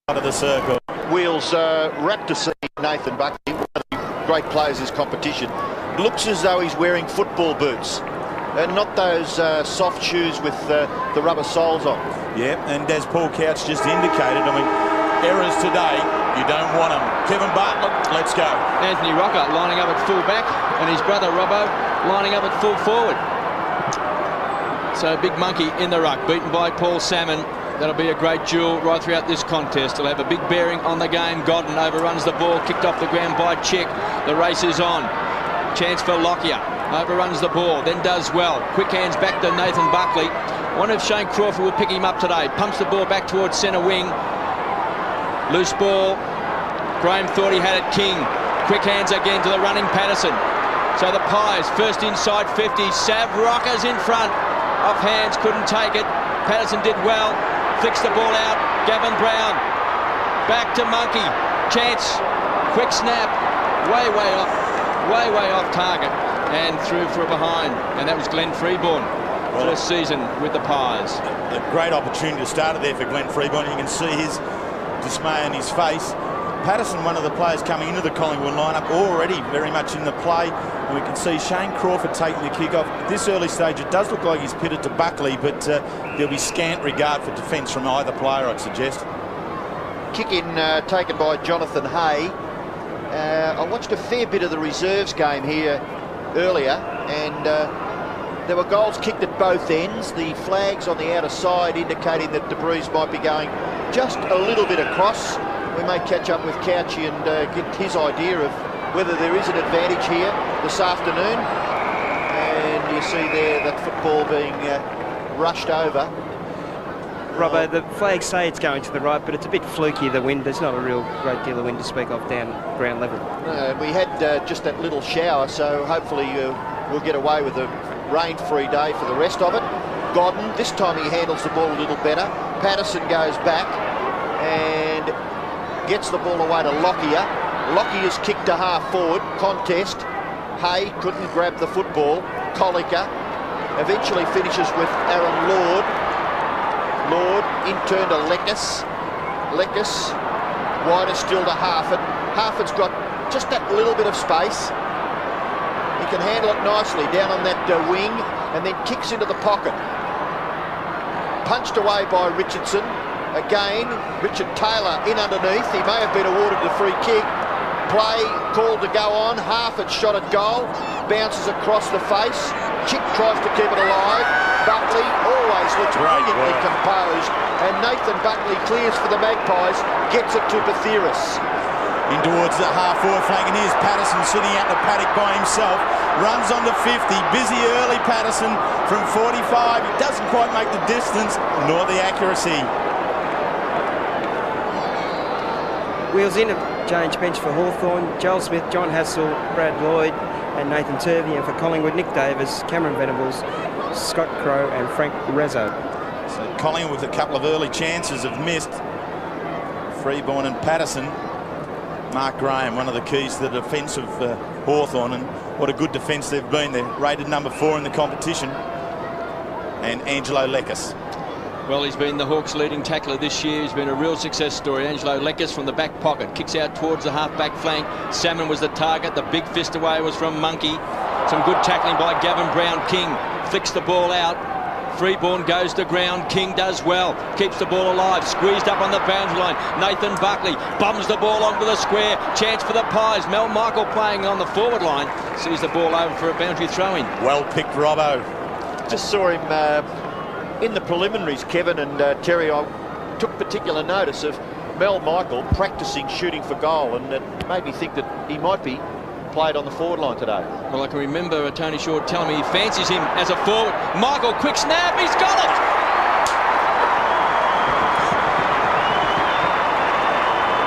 Out of the circle. Wheels rapt to see Nathan Buckley, one of the great players in this competition. Looks as though he's wearing football boots and not those soft shoes with the rubber soles on. Yeah, and as Paul Couch just indicated, I mean, errors today, you don't want them. Kevin Bartlett, let's go. Anthony Rocker lining up at full back and his brother Robbo lining up at full forward. So Big Monkey in the ruck, beaten by Paul Salmon. That'll be a great duel right throughout this contest. It'll have a big bearing on the game. Godden overruns the ball, kicked off the ground by Chick. The race is on. Chance for Lockyer. Overruns the ball, then does well. Quick hands back to Nathan Buckley. Wonder if Shane Crawford will pick him up today. Pumps the ball back towards centre wing. Loose ball. Graham thought he had it. King. Quick hands again to the running Patterson. So the Pies first inside 50. Sav Rockers in front. Off hands, couldn't take it. Patterson did well. Flicks the ball out. Gavin Brown. Back to Monkey. Chance. Quick snap. Way off target. And through for a behind. And that was Glenn Freeborn. First season with the Pies. A great opportunity to start it there for Glenn Freeborn. You can see his dismay on his face. Patterson, one of the players coming into the Collingwood lineup, already very much in the play. And we can see Shane Crawford taking the kick off. At this early stage, it does look like he's pitted to Buckley, but there'll be scant regard for defence from either player, I'd suggest. Kick in taken by Jonathan Hay. I watched a fair bit of the reserves game here earlier, and there were goals kicked at both ends. The flags on the outer side indicating that debris might be going just a little bit across. We may catch up with Couchy and get his idea of whether there is an advantage here this afternoon. And you see there that football being rushed over. Robbo, the flags say it's going to the right, but it's a bit fluky, the wind. There's not a real great deal of wind to speak of down ground level. We had just that little shower, so hopefully we'll get away with a rain-free day for the rest of it. Godden, this time he handles the ball a little better. Patterson goes back and gets the ball away to Lockyer. Lockyer's kick to half forward. Contest. Hay couldn't grab the football. Collicker eventually finishes with Aaron Lord. Lord in turn to Leckus. Leckus wider still to Harford. Harford's got just that little bit of space. He can handle it nicely down on that wing and then kicks into the pocket. Punched away by Richardson. Again, Richard Taylor in underneath. He may have been awarded the free kick. Play called to go on. Harford shot at goal. Bounces across the face. Chick tries to keep it alive. Buckley always looks brilliantly composed. And Nathan Buckley clears for the Magpies. Gets it to Bathiris. In towards the half-forward flank, and here's Patterson sitting out the paddock by himself. Runs on to 50. Busy early Patterson from 45. He doesn't quite make the distance, nor the accuracy. Wheels in at change bench for Hawthorn. Joel Smith, John Hassel, Brad Lloyd and Nathan Turvey. And for Collingwood, Nick Davis, Cameron Venables, Scott Crow and Frank Rezzo. So Collingwood with a couple of early chances have missed. Freeborn and Patterson. Mark Graham, one of the keys to the defence of Hawthorn, and what a good defence they've been. They're rated number 4 in the competition. And Angelo Leckus. Well, he's been the Hawks' leading tackler this year. He's been a real success story. Angelo Leckus from the back pocket. Kicks out towards the half-back flank. Salmon was the target. The big fist away was from Monkey. Some good tackling by Gavin Brown. King flicks the ball out. Freeborn goes to ground. King does well. Keeps the ball alive. Squeezed up on the boundary line. Nathan Buckley bums the ball onto the square. Chance for the Pies. Mel Michael playing on the forward line. Sees the ball over for a boundary throw-in. Well picked, Robbo. Just saw him in the preliminaries, Kevin and Terry. I took particular notice of Mel Michael practicing shooting for goal, and it made me think that he might be played on the forward line today. Well, I can remember Tony Shaw telling me he fancies him as a forward. Michael, quick snap, he's got it!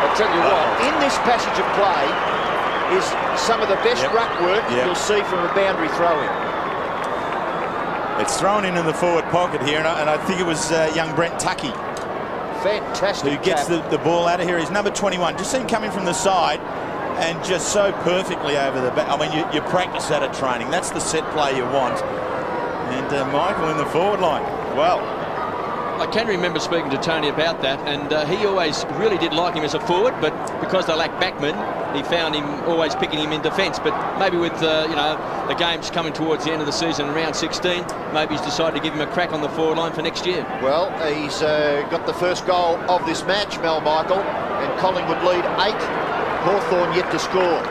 I'll tell you what, in this passage of play is some of the best ruck work you'll see from a boundary throw-in. It's thrown in the forward pocket here, and I think it was young Brent Tuckey. Fantastic. Who gets the ball out of here. He's number 21. Just seen coming from the side and just so perfectly over the back. I mean, you practice that at training. That's the set play you want. And Michael in the forward line. Well, I can remember speaking to Tony about that, and he always really did like him as a forward, but because they lacked backmen, he found him always picking him in defence. But maybe with you know, the games coming towards the end of the season, around 16, maybe he's decided to give him a crack on the forward line for next year. Well, he's got the first goal of this match, Mel Michael, and Collingwood lead 8. Hawthorn yet to score.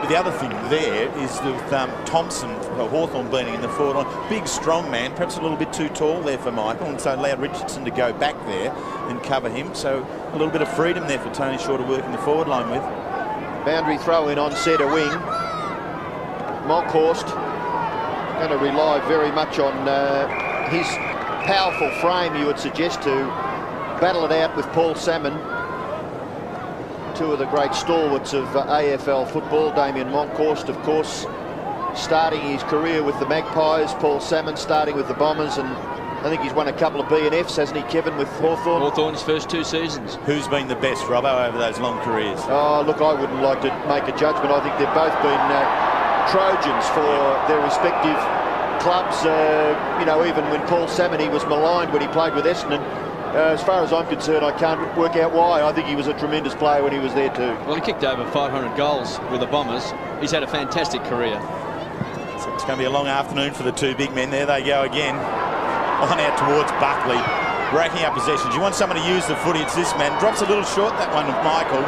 The other thing there is with Thompson, Hawthorn being in the forward line, big strong man, perhaps a little bit too tall there for Michael, and so allowed Richardson to go back there and cover him. So a little bit of freedom there for Tony Shaw to work in the forward line with. Boundary throw in on centre wing. Monkhorst going to rely very much on his powerful frame, you would suggest, to battle it out with Paul Salmon. Two of the great stalwarts of AFL football. Damien Monkhorst, of course, starting his career with the Magpies. Paul Salmon starting with the Bombers, and I think he's won a couple of B&Fs, hasn't he, Kevin, with Hawthorn? Hawthorn's first 2 seasons. Who's been the best, Robbo, over those long careers? Oh, look, I wouldn't like to make a judgment. I think they've both been Trojans for their respective clubs. You know, even when Paul Salmon, he was maligned when he played with Essendon. As far as I'm concerned, I can't work out why. I think he was a tremendous player when he was there too. Well, he kicked over 500 goals with the Bombers. He's had a fantastic career. So it's going to be a long afternoon for the two big men. There they go again. On out towards Buckley. Breaking up possessions. You want someone to use the footy, it's this man. Drops a little short, that one of Michael.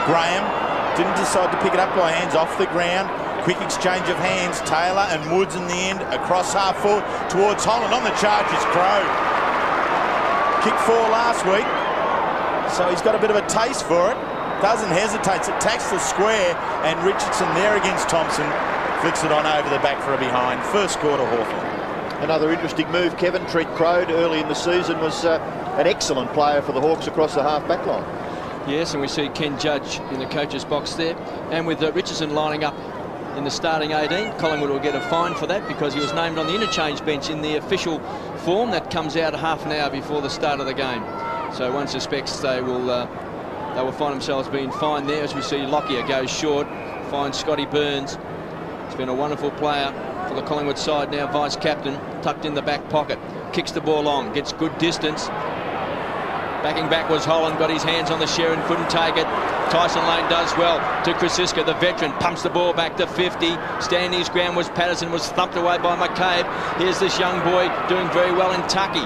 Graham didn't decide to pick it up by hands, off the ground. Quick exchange of hands. Taylor and Woods in the end. Across half forward towards Holland. On the charge is Crow. Kicked 4 last week, so he's got a bit of a taste for it. Doesn't hesitate, attacks the square, and Richardson there against Thompson flicks it on over the back for a behind. First quarter, Hawthorn. Another interesting move, Kevin. Trent Crode early in the season was an excellent player for the Hawks across the half-back line. Yes, and we see Ken Judge in the coach's box there, and with Richardson lining up in the starting 18, Collingwood will get a fine for that because he was named on the interchange bench in the official form that comes out half an hour before the start of the game. So one suspects they will find themselves being fined there, as we see Lockyer goes short, finds Scotty Burns. He's been a wonderful player for the Collingwood side now, vice captain, tucked in the back pocket, kicks the ball on, gets good distance. Backing back was Holland, got his hands on the Sherrin, couldn't take it. Tyson Lane does well to Krasiska, the veteran, pumps the ball back to 50. Standing his ground was Patterson, was thumped away by McCabe. Here's this young boy doing very well in Tucky.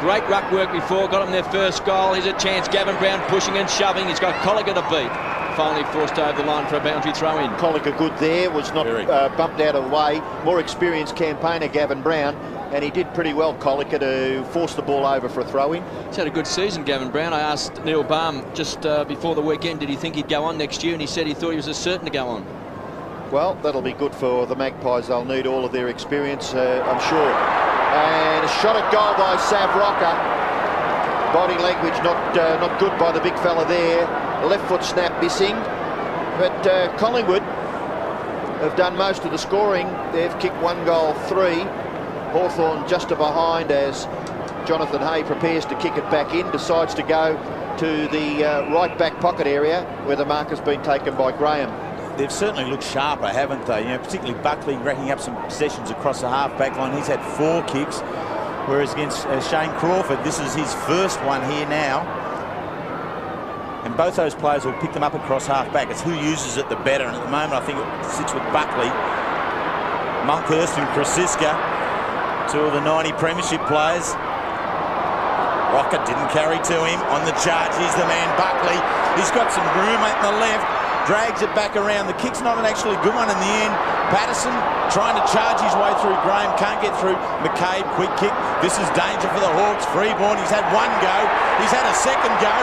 Great ruck work before, got him their first goal. Here's a chance, Gavin Brown pushing and shoving. He's got Colliger to beat. Finally forced over the line for a boundary throw in. Colliger good there, was not bumped out of the way. More experienced campaigner, Gavin Brown. And he did pretty well, Colliger, to force the ball over for a throw-in. He's had a good season, Gavin Brown. I asked Neil Baum just before the weekend, did he think he'd go on next year? And he said he thought he was as certain to go on. Well, that'll be good for the Magpies. They'll need all of their experience, I'm sure. And a shot at goal by Sav Rocker. Body language not good by the big fella there. Left foot snap missing. But Collingwood have done most of the scoring. They've kicked 1 goal, 3. Hawthorn just behind as Jonathan Hay prepares to kick it back in, decides to go to the right back pocket area where the mark has been taken by Graham. They've certainly looked sharper, haven't they? You know, particularly Buckley racking up some possessions across the half-back line. He's had 4 kicks, whereas against Shane Crawford, this is his first one here now. And both those players will pick them up across half-back. It's who uses it the better. And at the moment, I think it sits with Buckley. Monkhorst and Krasiska. 2 of the 90 premiership players. Rocket didn't carry to him on the charge. Here's the man Buckley. He's got some room at the left. Drags it back around. The kick's not an actually good one in the end. Patterson trying to charge his way through. Graham can't get through. McCabe, quick kick. This is danger for the Hawks. Freeborn, he's had 1 go. He's had a 2nd go.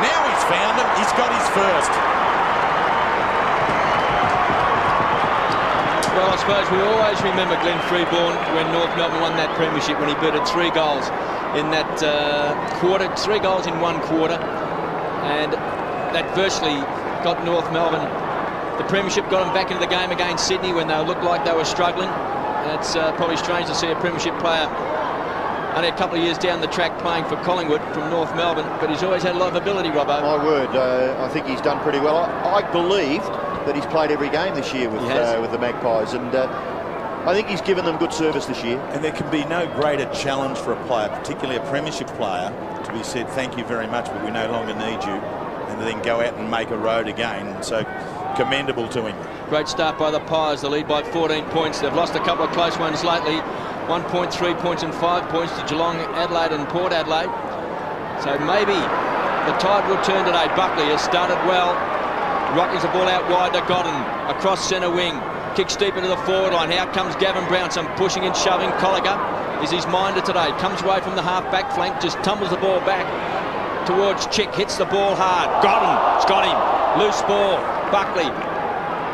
Now he's found him. He's got his first. Well, I suppose we always remember Glenn Freeborn when North Melbourne won that premiership, when he booted 3 goals in that quarter, 3 goals in 1 quarter, and that virtually got North Melbourne the premiership, got them back into the game against Sydney when they looked like they were struggling. And it's probably strange to see a premiership player only a couple of years down the track playing for Collingwood from North Melbourne, but he's always had a lot of ability, Robbo. My word, I think he's done pretty well. I believe that he's played every game this year with the Magpies, and I think he's given them good service this year. And there can be no greater challenge for a player, particularly a premiership player, to be said, thank you very much, but we no longer need you, and then go out and make a road again. So commendable to him. Great start by the Pies. The lead by 14 points. They've lost a couple of close ones lately. 1.3 points and 5 points to Geelong, Adelaide and Port Adelaide. So maybe the tide will turn today. Buckley has started well. Rockies the ball out wide to Godden. Across centre wing. Kicks deep into the forward line. Out comes Gavin Brown. Some pushing and shoving. Colliger is his minder today. Comes away from the half-back flank. Just tumbles the ball back towards Chick. Hits the ball hard. Godden's got him. Loose ball. Buckley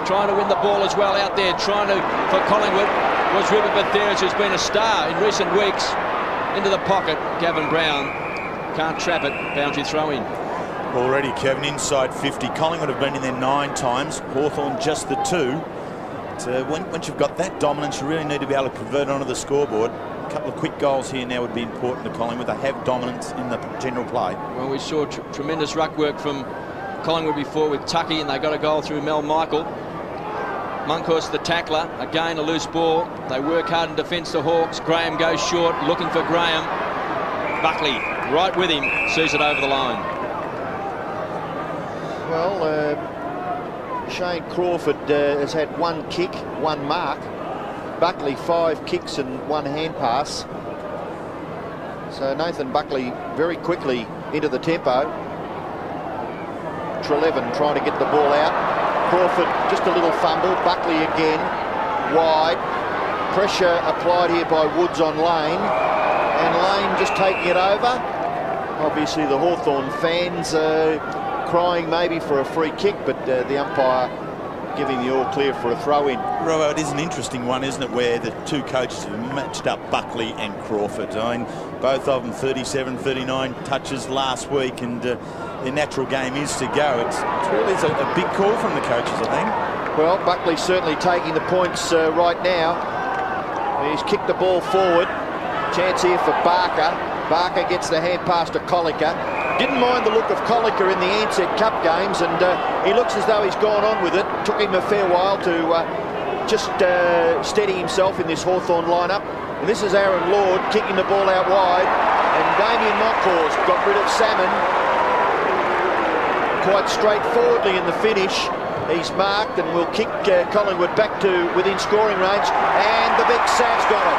trying to win the ball as well out there. Trying to, for Collingwood, was Ruben Batheris, who's been a star in recent weeks. Into the pocket. Gavin Brown can't trap it. Boundary throw in. Already, Kevin, inside 50. Collingwood have been in there 9 times. Hawthorn just the 2. So once you've got that dominance, you really need to be able to convert it onto the scoreboard. A couple of quick goals here now would be important to Collingwood. They have dominance in the general play. Well, we saw tremendous ruck work from Collingwood before with Tucky, and they got a goal through Mel Michael. Monkhorst the tackler. Again, a loose ball. They work hard in defence, the Hawks. Graham goes short, looking for Graham. Buckley, right with him, sees it over the line. Well, Shane Crawford has had 1 kick, 1 mark. Buckley 5 kicks and 1 hand pass. So Nathan Buckley very quickly into the tempo. Treleaven trying to get the ball out. Crawford just a little fumble. Buckley again wide. Pressure applied here by Woods on Lane, and Lane just taking it over. Obviously the Hawthorn fans crying maybe for a free kick, but the umpire giving the all clear for a throw-in. Robbo, it is an interesting one, isn't it, where the 2 coaches have matched up Buckley and Crawford. I mean, both of them 37, 39 touches last week, and their natural game is to go. It's really a big call from the coaches, I think. Well, Buckley's certainly taking the points right now. He's kicked the ball forward. Chance here for Barker. Barker gets the hand pass to Colliker. Didn't mind the look of Colliker in the Ansett Cup games, and he looks as though he's gone on with it. Took him a fair while to just steady himself in this Hawthorn lineup. And this is Aaron Lord kicking the ball out wide, and Damien Monkhorst got rid of Salmon quite straightforwardly in the finish. He's marked and will kick Collingwood back to within scoring range, and the big Sav's got it.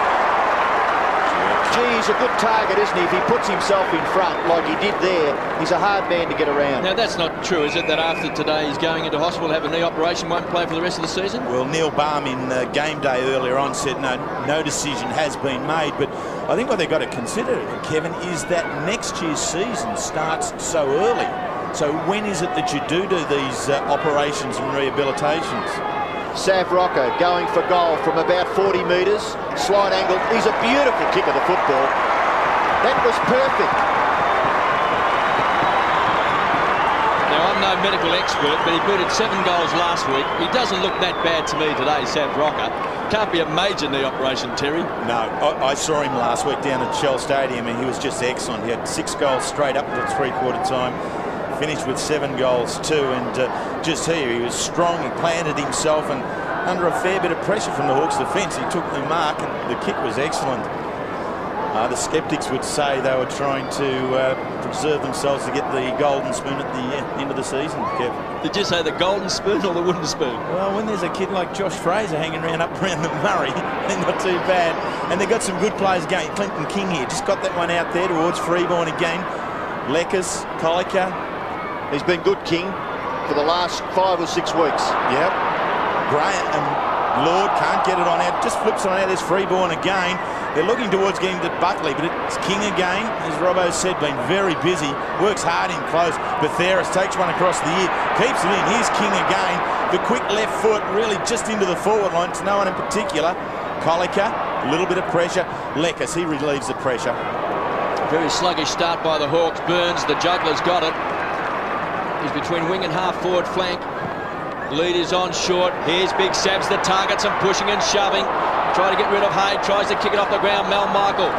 Gee, he's a good target, isn't he? If he puts himself in front like he did there, he's a hard man to get around. Now, that's not true, is it, that after today he's going into hospital, have a knee operation, won't play for the rest of the season? Well, Neil Baum in game day earlier on said no decision has been made, but I think what they've got to consider, Kevin, is that next year's season starts so early. So when is it that you do these operations and rehabilitations? Sav Rocca going for goal from about 40 metres. Slight angle. He's a beautiful kick of the football. That was perfect. Now, I'm no medical expert, but he booted 7 goals last week. He doesn't look that bad to me today, Sav Rocca. Can't be a major knee operation, Terry. No, I saw him last week down at Shell Stadium, and he was just excellent. He had 6 goals straight up until 3/4 time. Finished with 7 goals too, and just here he was strong. He planted himself, and under a fair bit of pressure from the Hawks defence, he took the mark, and the kick was excellent. The sceptics would say they were trying to preserve themselves to get the golden spoon at the end of the season, Kev. Did you say the golden spoon or the wooden spoon? Well, when there's a kid like Josh Fraser hanging around up around the Murray, they're not too bad. And they've got some good players going. Clinton King here just got that one out there towards Freeborn again. Leckers, Colliker. He's been good, King, for the last 5 or 6 weeks. Yep. Graham and Lord can't get it on out. Just flips it on out. There's Freeborn again. They're looking towards getting to Buckley, but it's King again. As Robbo said, been very busy. Works hard in close. Batheris takes one across the ear. Keeps it in. Here's King again. The quick left foot really just into the forward line. It's no one in particular. Colliker, a little bit of pressure. Leckers, he relieves the pressure. Very sluggish start by the Hawks. Burns, the juggler's got it. He's between wing and half forward flank. Lead is on short. Here's Big Sabs, the target, some pushing and shoving. Trying to get rid of Hay, tries to kick it off the ground. Mel Michael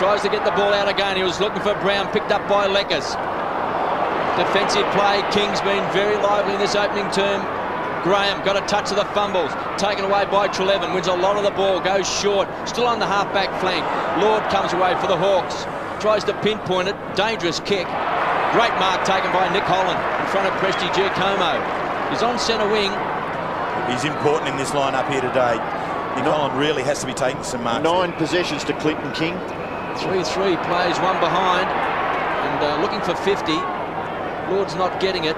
tries to get the ball out again. He was looking for Brown, picked up by Leckers. Defensive play. King's been very lively in this opening term. Graham got a touch of the fumbles, taken away by Trelevin, wins a lot of the ball, goes short, still on the half-back flank. Lord comes away for the Hawks, tries to pinpoint it, dangerous kick. Great mark taken by Nick Holland in front of Presti Giacomo. He's on centre wing. He's important in this lineup here today. Nick Holland really has to be taking some marks. 9 possessions to Clinton King. 3-3 plays, one behind, and looking for 50. Lord's not getting it.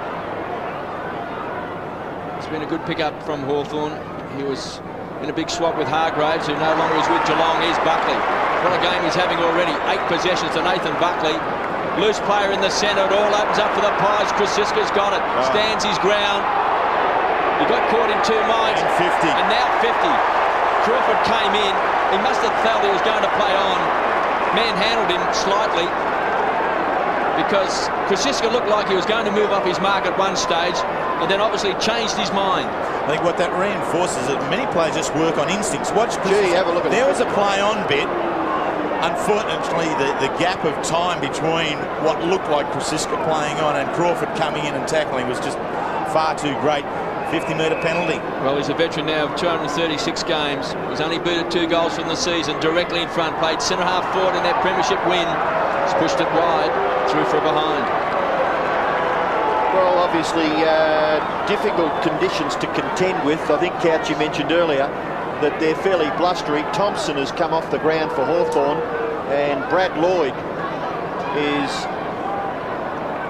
It's been a good pickup from Hawthorn. He was in a big swap with Hargraves, who no longer is with Geelong. Here's Buckley. What a game he's having already. 8 possessions to Nathan Buckley. Loose player in the centre. It all opens up for the Pies. Chris Siska's got it. Stands his ground. He got caught in 2 minds. And 50. And now 50. Crawford came in. He must have felt he was going to play on. Manhandled him slightly, because Krasiska looked like he was going to move up his mark at one stage and then obviously changed his mind. I think what that reinforces is that many players just work on instincts. Watch Gee, have a look at there was a play on bit. Unfortunately, the gap of time between what looked like Krasiska playing on and Crawford coming in and tackling was just far too great. 50-metre penalty. Well, he's a veteran now of 236 games. He's only booted 2 goals from the season, directly in front, played centre-half forward in their premiership win. He's pushed it wide, through for a behind. Well, obviously, difficult conditions to contend with. I think Couchy mentioned earlier that they're fairly blustery. Thompson has come off the ground for Hawthorn, and Brad Lloyd is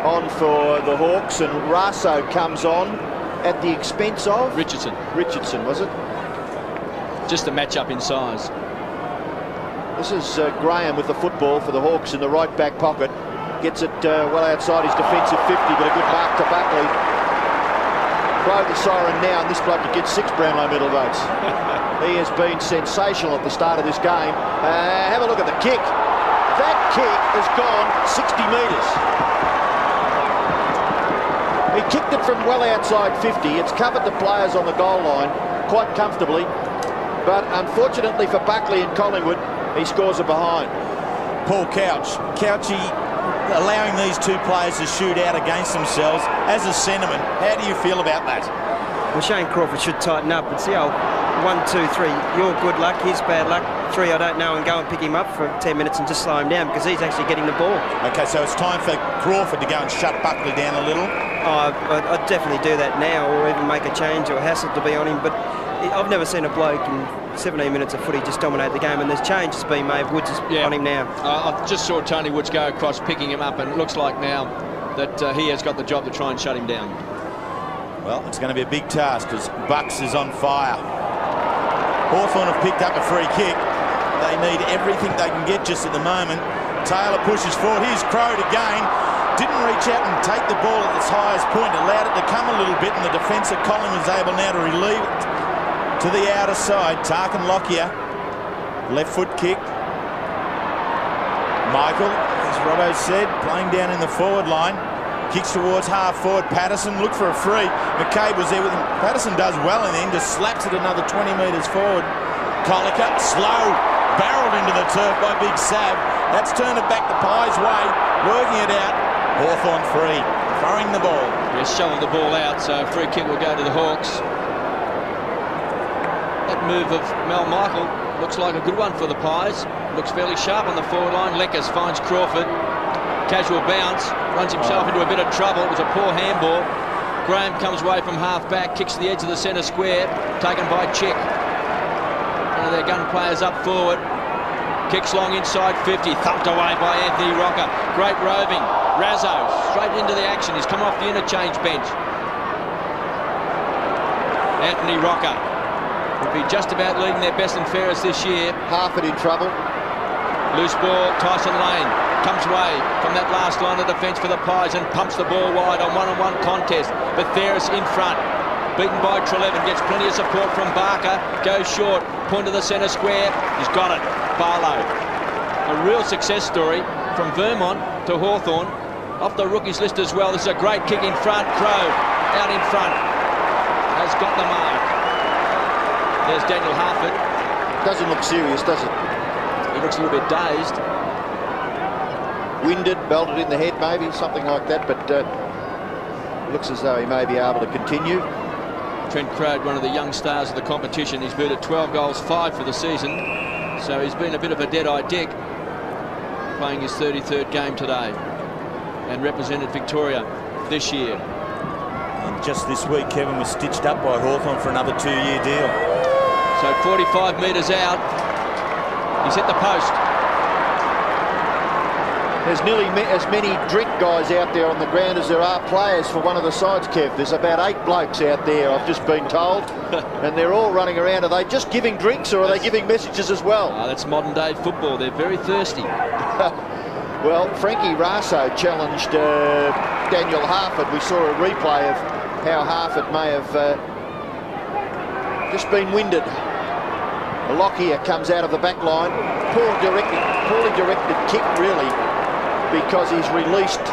on for the Hawks, and Raso comes on at the expense of Richardson. Richardson, was it? Just a match-up in size. This is Graham with the football for the Hawks in the right back pocket. Gets it well outside his defensive 50, but a good mark to Buckley. Blow the siren now, and this bloke could get 6 Brownlow medal votes. He has been sensational at the start of this game. Have a look at the kick. That kick has gone 60 metres. He kicked it from well outside 50. It's covered the players on the goal line quite comfortably. But unfortunately for Buckley and Collingwood, he scores a behind. Paul Couchy allowing these 2 players to shoot out against themselves. As a sentiment, how do you feel about that? Well, Shane Crawford should tighten up. It's the old 1, 2, 3. Your good luck, his bad luck. 3, I don't know, and go and pick him up for 10 minutes and just slow him down, because he's actually getting the ball. Okay, so it's time for Crawford to go and shut Buckley down a little. I'd definitely do that now, or even make a change or hassle to be on him. But I've never seen a bloke in 17 minutes of footy just dominate the game, and there's changes being made. Woods is on him now. I just saw Tony Woods go across, picking him up, and it looks like now that he has got the job to try and shut him down. Well, it's going to be a big task, because Bucks is on fire. Hawthorn have picked up a free kick. They need everything they can get just at the moment. Taylor pushes forward. Here's Crow again. Didn't reach out and take the ball at its highest point. Allowed it to come a little bit, and the defence of Collingwood was able now to relieve it to the outer side. Tarkin Lockyer, left foot kick. Michael, as Robbo said, playing down in the forward line. Kicks towards half forward. Patterson looked for a free. McCabe was there with him. Patterson does well and then just slaps it another 20 metres forward. Colliker, slow, barreled into the turf by Big Sav. That's turned it back the Pies' way, working it out. Hawthorn free, throwing the ball. Yes, shoveled the ball out, so free kick will go to the Hawks. That move of Mel Michael looks like a good one for the Pies. Looks fairly sharp on the forward line. Leckers finds Crawford. Casual bounce, runs himself into a bit of trouble. It was a poor handball. Graham comes away from half-back, kicks to the edge of the centre square, taken by Chick. One of their gun players up forward. Kicks long inside 50, thumped away by Anthony Rocker. Great roving. Razzo straight into the action. He's come off the interchange bench. Anthony Rocker will be just about leading their best and fairest this year. Harford in trouble. Loose ball, Tyson Lane comes away from that last line of defence for the Pies and pumps the ball wide on one-on-one contest. But Theris in front, beaten by Trelevin, gets plenty of support from Barker, goes short, point to the centre square, he's got it, Barlow. A real success story from Vermont to Hawthorn, off the rookies list as well. This is a great kick in front, Crow out in front, has got the mark. There's Daniel Harford. Doesn't look serious, does it? He looks a little bit dazed. Winded, belted in the head maybe, something like that, but looks as though he may be able to continue. Trent Crowd, one of the young stars of the competition. He's booted 12 goals, 5 for the season. So he's been a bit of a dead-eye dick, playing his 33rd game today, and represented Victoria this year. And just this week, Kevin was stitched up by Hawthorn for another 2-year deal. So 45 metres out, he's hit the post. There's nearly as many drink guys out there on the ground as there are players for one of the sides, Kev. There's about 8 blokes out there, I've just been told. And they're all running around. Are they just giving drinks, or are they giving messages as well? That's modern-day football. They're very thirsty. Well, Frankie Raso challenged Daniel Harford. We saw a replay of how Harford may have just been winded. Lockyer comes out of the back line. Poorly directed kick, really, because he's released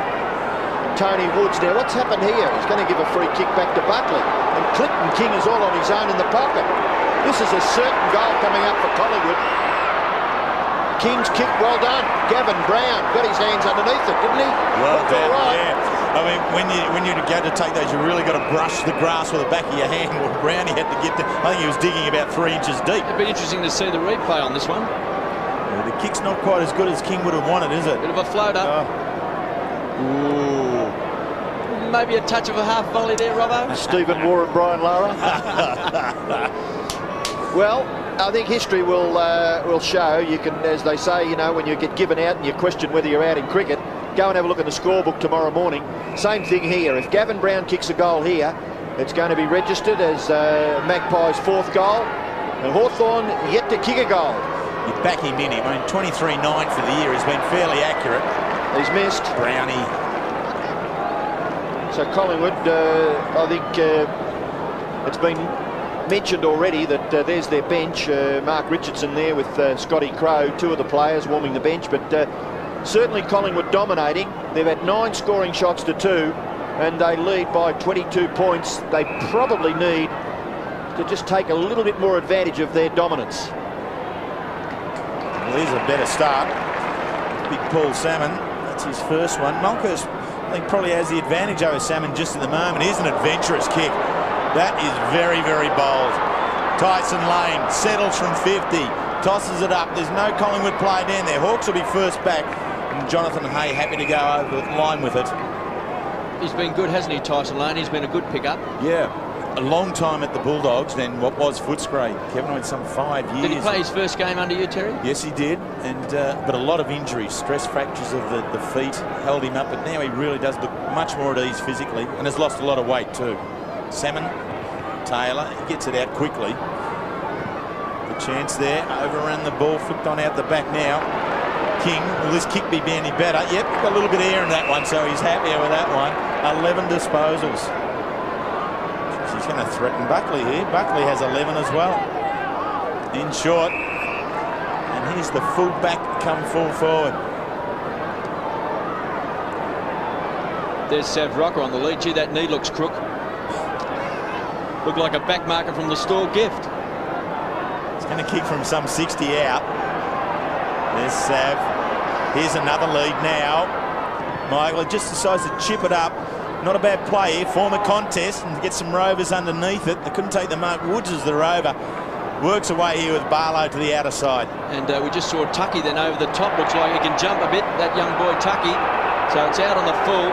Tony Woods. Now, what's happened here? He's going to give a free kick back to Buckley. And Clinton King is all on his own in the pocket. This is a certain goal coming up for Collingwood. King's kick, well done. Gavin Brown got his hands underneath it, didn't he? Well done, right. yeah. I mean, when you go to take those, you really got to brush the grass with the back of your hand. Well, Brownie had to get to, I think he was digging about 3 inches deep. It'd be interesting to see the replay on this one. Yeah, the kick's not quite as good as King would have wanted, is it? Bit of a floater. Ooh. Maybe a touch of a half volley there, Robbo. Stephen Moore and Brian Lara. Well, I think history will show. You can, as they say, you know, when you get given out and you question whether you're out in cricket, go and have a look at the scorebook tomorrow morning. Same thing here. If Gavin Brown kicks a goal here, it's going to be registered as Magpies' 4th goal. And Hawthorn yet to kick a goal. You back him in him. I mean, 23-9 for the year has been fairly accurate. He's missed. Brownie. So Collingwood, I think it's been mentioned already that there's their bench. Mark Richardson there with Scotty Crow, 2 of the players warming the bench. But certainly Collingwood dominating. They've had 9 scoring shots to 2, and they lead by 22 points. They probably need to just take a little bit more advantage of their dominance. Well, here's a better start. Big Paul Salmon, that's his first one. Monkhurst, I think, probably has the advantage over Salmon just at the moment. Here's an adventurous kick. That is very, very bold. Tyson Lane settles from 50, tosses it up. There's no Collingwood play down there. Hawks will be first back, and Jonathan Hay happy to go over the line with it. He's been good, hasn't he, Tyson Lane? He's been a good pickup. Yeah. A long time at the Bulldogs, then what was Footscray. Kevin went some 5 years. Did he play his first game under you, Terry? Yes, he did, and but a lot of injuries, stress fractures of the feet held him up, but now he really does look much more at ease physically and has lost a lot of weight too. Salmon, Taylor, he gets it out quickly. The chance there, overran the ball, flipped on out the back now. King, will this kick be any better? Yep, got a little bit of air in that one, so he's happier with that one. 11 disposals. He's going to threaten Buckley here. Buckley has 11 as well. In short. And here's the full back come full forward. There's Sav Rocker on the lead. Gee, that knee looks crook. Looked like a back marker from the store gift. He's going to kick from some 60 out. There's Sav. Here's another lead now. Michael just decides to chip it up. Not a bad play here, form a contest and get some rovers underneath it. They couldn't take the mark. Woods is the rover. Works away here with Barlow to the outer side. And we just saw Tucky then over the top. Looks like he can jump a bit, that young boy Tucky. So it's out on the full.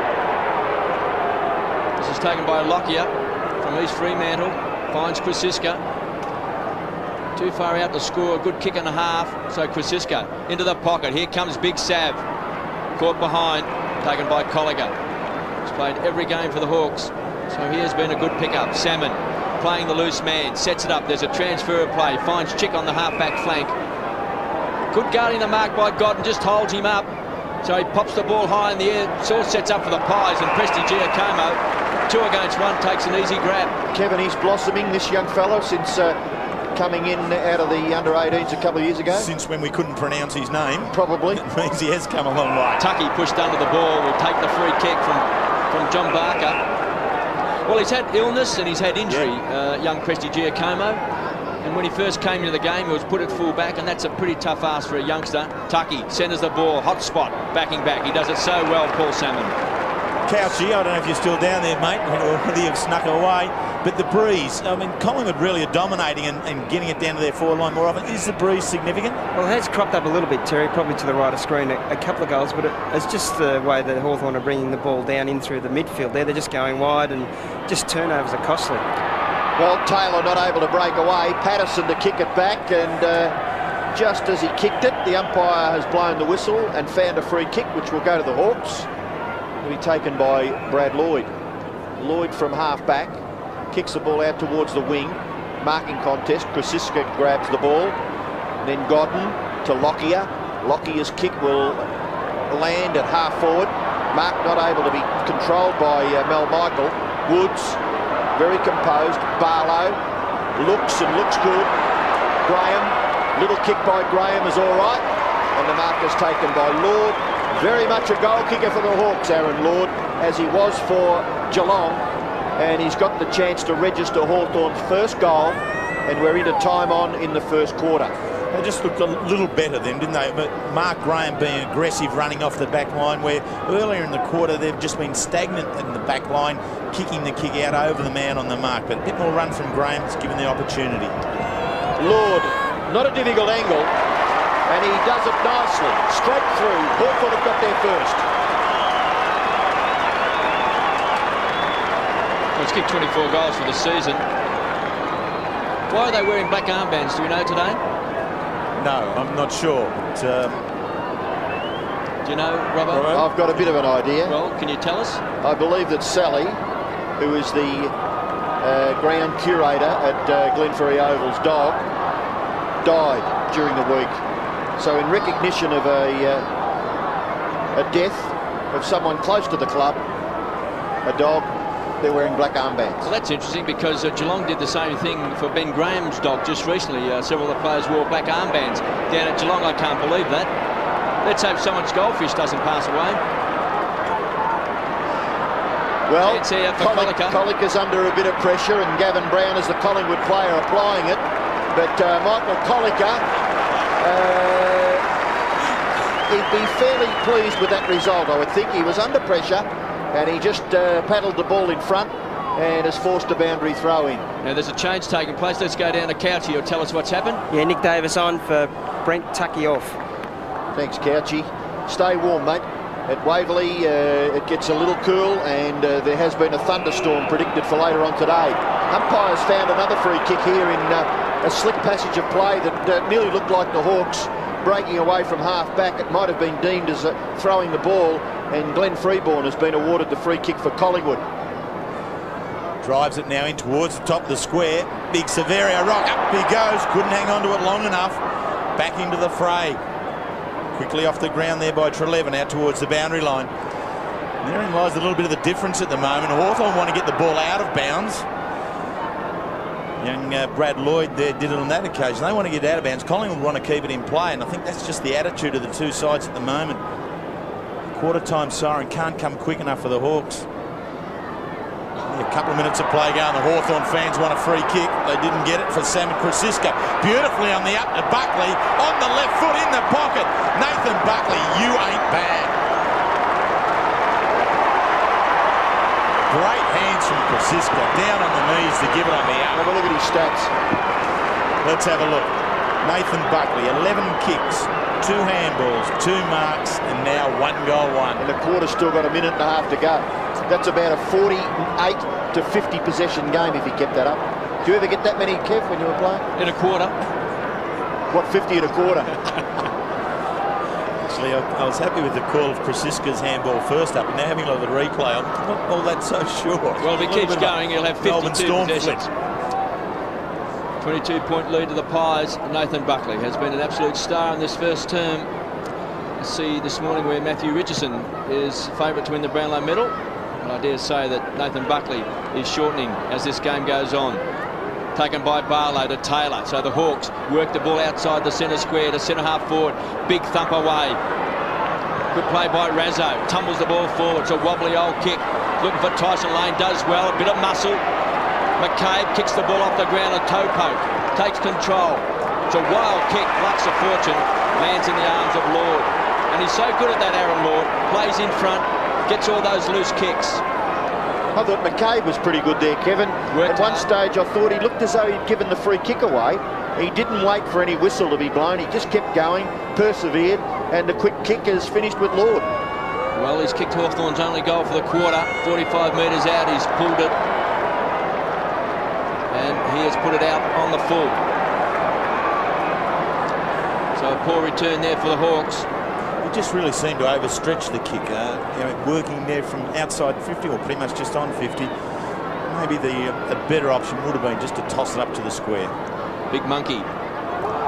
This is taken by Lockyer from East Fremantle. Finds Kwasiska. Too far out to score. A good kick and a half. So Kwasiska into the pocket. Here comes Big Sav. Caught behind. Taken by Colliger. Played every game for the Hawks, so he has been a good pickup. Salmon playing the loose man, sets it up. There's a transfer of play, finds Chick on the half-back flank. Good guarding the mark by Godden, just holds him up. So he pops the ball high in the air, sort of sets up for the Pies, and Presti Giacomo, 2 against 1, takes an easy grab. Kevin, he's blossoming, this young fellow, since coming in out of the under-18s a couple of years ago. Since when we couldn't pronounce his name. Probably. It means he has come a long way. Tucky pushed under the ball, will take the free kick from John Barker. Well, he's had illness and he's had injury, young Presti Giacomo. And when he first came into the game, he was put at full back, and that's a pretty tough ask for a youngster. Tucky centres the ball, hot spot, backing back. He does it so well, Paul Salmon. Couchy, I don't know if you're still down there, mate, or whether you've snuck away, but the breeze, I mean, Collingwood really are dominating and getting it down to their forward line more often. Is the breeze significant? Well, it has cropped up a little bit, Terry, probably to the right of screen, a couple of goals, but it's just the way that Hawthorn are bringing the ball down in through the midfield there. They're just going wide, and just turnovers are costly. Well, Taylor not able to break away. Patterson to kick it back, and just as he kicked it, the umpire has blown the whistle and found a free kick, which will go to the Hawks. It'll be taken by Brad Lloyd. Lloyd from half-back, kicks the ball out towards the wing. Marking contest, Krasiska grabs the ball. Then Godden to Lockyer. Lockyer's kick will land at half-forward. Mark not able to be controlled by Mel Michael. Woods, very composed. Barlow looks good. Graham, little kick by Graham is all right. And the mark is taken by Lord. Very much a goal kicker for the Hawks, Aaron Lord, as he was for Geelong. And he's got the chance to register Hawthorn's first goal. And we're into time on in the first quarter. They just looked a little better then, didn't they? But Mark Graham being aggressive, running off the back line, where earlier in the quarter they've just been stagnant in the back line, kicking the kick out over the man on the mark. But a bit more run from Graham is given the opportunity. Lord, not a difficult angle, and he does it nicely, straight through. Hawthorn have got there first. Well, he's kicked 24 goals for the season. Why are they wearing black armbands, do we know today? No, I'm not sure. But, do you know, Robbo? I've got a bit of an idea. Well, can you tell us? I believe that Sally, who is the ground curator at Glenferrie Oval's dog, died during the week. So in recognition of a death of someone close to the club, a dog, they're wearing black armbands. Well, that's interesting because Geelong did the same thing for Ben Graham's dog just recently. Several of the players wore black armbands down at Geelong. I can't believe that. Let's hope someone's goldfish doesn't pass away. Well, Collicker. Collicker's under a bit of pressure, and Gavin Brown is the Collingwood player applying it. But Michael Collicker, he'd be fairly pleased with that result, I would think. He was under pressure, and he just paddled the ball in front and has forced a boundary throw in. Now there's a change taking place. Let's go down to Couchy. You'll tell us what's happened. Yeah, Nick Davis on for Brent Tucky off. Thanks, Couchy. Stay warm, mate. At Waverley, it gets a little cool, and there has been a thunderstorm predicted for later on today. Umpires found another free kick here in a slick passage of play that nearly looked like the Hawks breaking away from half-back. It might have been deemed as throwing the ball, and Glenn Freeborn has been awarded the free kick for Collingwood. Drives it now in towards the top of the square. Big Severio rock, up he goes. Couldn't hang on to it long enough. Back into the fray. Quickly off the ground there by Trelevin, out towards the boundary line. And therein lies a little bit of the difference at the moment. Hawthorn want to get the ball out of bounds. Young Brad Lloyd there did it on that occasion. They want to get out of bounds. Collingwood want to keep it in play, and I think that's just the attitude of the two sides at the moment. Quarter time siren can't come quick enough for the Hawks. A couple of minutes of play going. The Hawthorn fans want a free kick. They didn't get it for Sam Krasiska. Beautifully on the up to Buckley. On the left foot in the pocket. Nathan Buckley, you ain't bad. Great hands from Krasiska. Down on the knees to give it on the up. Have a look at his stats. Let's have a look. Nathan Buckley, 11 kicks, 2 handballs, 2 marks, and now 1 goal, 1. And the quarter's still got a minute and a half to go. That's about a 48 to 50 possession game if he kept that up. Do you ever get that many, Kev, when you were playing? In a quarter. What, 50 and a quarter? Actually, I was happy with the call of Krasiska's handball first up, and now having a look at the replay, I'm not all that so sure. Well, if he keeps going, he'll have 52 possessions. 22-point lead to the Pies. Nathan Buckley has been an absolute star in this first term. I see this morning where Matthew Richardson is favourite to win the Brownlow medal. And I dare say that Nathan Buckley is shortening as this game goes on. Taken by Barlow to Taylor. So the Hawks work the ball outside the centre square to centre half forward. Big thump away. Good play by Razzo. Tumbles the ball forward. It's a wobbly old kick. Looking for Tyson Lane. Does well. A bit of muscle. McCabe kicks the ball off the ground. A toe poke. Takes control. It's a wild kick. Lucks a fortune. Lands in the arms of Lord. And he's so good at that, Aaron Lord. Plays in front. Gets all those loose kicks. I thought McCabe was pretty good there, Kevin. At one stage, I thought he looked as though he'd given the free kick away. He didn't wait for any whistle to be blown. He just kept going, persevered, and the quick kick has finished with Lord. Well, he's kicked Hawthorn's only goal for the quarter. 45 metres out, he's pulled it. And he has put it out on the full. So a poor return there for the Hawks. He just really seemed to overstretch the kick, working there from outside 50 or pretty much just on 50. Maybe a better option would have been just to toss it up to the square. Big Monkey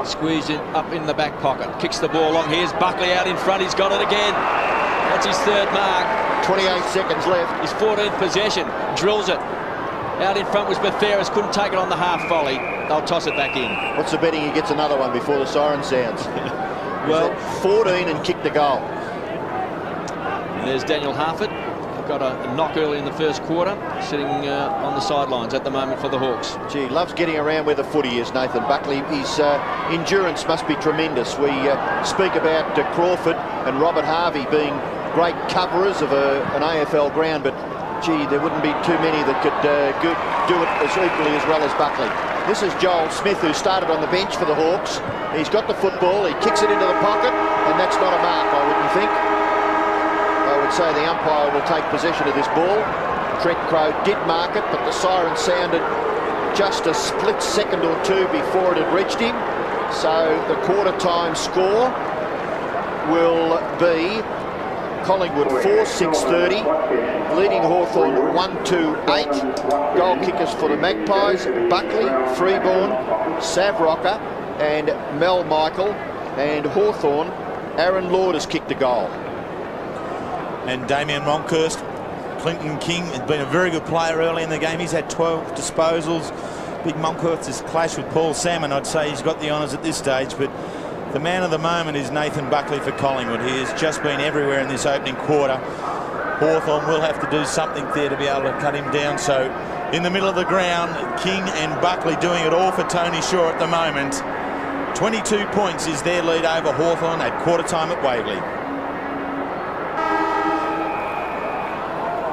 squeezed it up in the back pocket. Kicks the ball long. Here's Buckley out in front. He's got it again. That's his third mark. 28 seconds left. His 14th possession. Drills it. Out in front was Betheris. Couldn't take it on the half volley. They'll toss it back in. What's the betting he gets another one before the siren sounds? Well, 14 and kicked the goal. And there's Daniel Harford. Got a knock early in the first quarter, sitting on the sidelines at the moment for the Hawks. Gee, loves getting around where the footy is, Nathan Buckley. His endurance must be tremendous. We speak about Crawford and Robert Harvey being great coverers of an AFL ground, but gee, there wouldn't be too many that could do it as equally as well as Buckley. This is Joel Smith, who started on the bench for the Hawks. He's got the football, he kicks it into the pocket, and that's not a mark, I wouldn't think. I would say the umpire will take possession of this ball. Trent Crowe did mark it, but the siren sounded just a split second or two before it had reached him. So the quarter time score will be Collingwood 4-6-30, leading Hawthorn 1-2-8. Goal kickers for the Magpies: Buckley, Freeborn, Sav Rocker and Mel Michael. And Hawthorn, Aaron Lord has kicked a goal. And Damien Monkhurst, Clinton King has been a very good player early in the game. He's had 12 disposals. Big Monkhurst has clashed with Paul Salmon. I'd say he's got the honours at this stage, but the man of the moment is Nathan Buckley for Collingwood. He has just been everywhere in this opening quarter. Hawthorn will have to do something there to be able to cut him down. So in the middle of the ground, King and Buckley doing it all for Tony Shaw at the moment. 22 points is their lead over Hawthorn at quarter time at Waverley.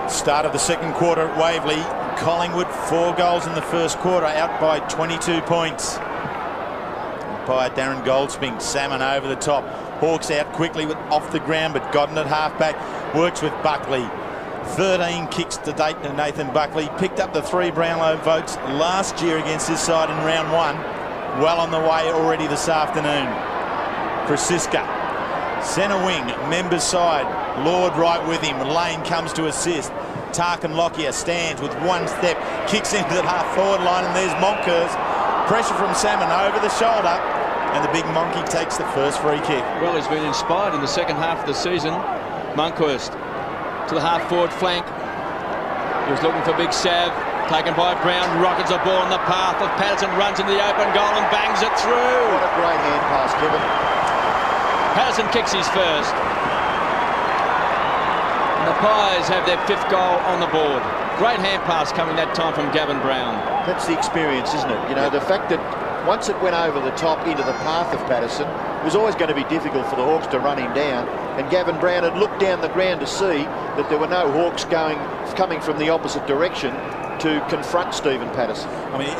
Start of the second quarter at Waverley. Collingwood 4 goals in the first quarter, out by 22 points. By Darren Goldspink, Salmon over the top. Hawks out quickly with off the ground, but Godden at halfback works with Buckley. 13 kicks to date to Nathan Buckley. Picked up the 3 Brownlow votes last year against this side in round 1. Well on the way already this afternoon. Francisca, centre wing, members side. Lord right with him. Lane comes to assist. Tarkin Lockyer stands with one step, kicks into the half forward line, and there's Monkhurst. Pressure from Salmon over the shoulder, and the big monkey takes the first free kick. Well, he's been inspired in the second half of the season. Monkhurst to the half forward flank. He was looking for Big Sav, taken by Brown, rockets the ball in the path of Patterson, runs into the open goal and bangs it through. What a great hand pass, Kevin. Patterson kicks his first. And the Pies have their 5th goal on the board. Great hand pass coming that time from Gavin Brown. That's the experience, isn't it? You know, the fact that once it went over the top into the path of Patterson, it was always going to be difficult for the Hawks to run him down. And Gavin Brown had looked down the ground to see that there were no Hawks coming from the opposite direction to confront Stephen Patterson. I mean, he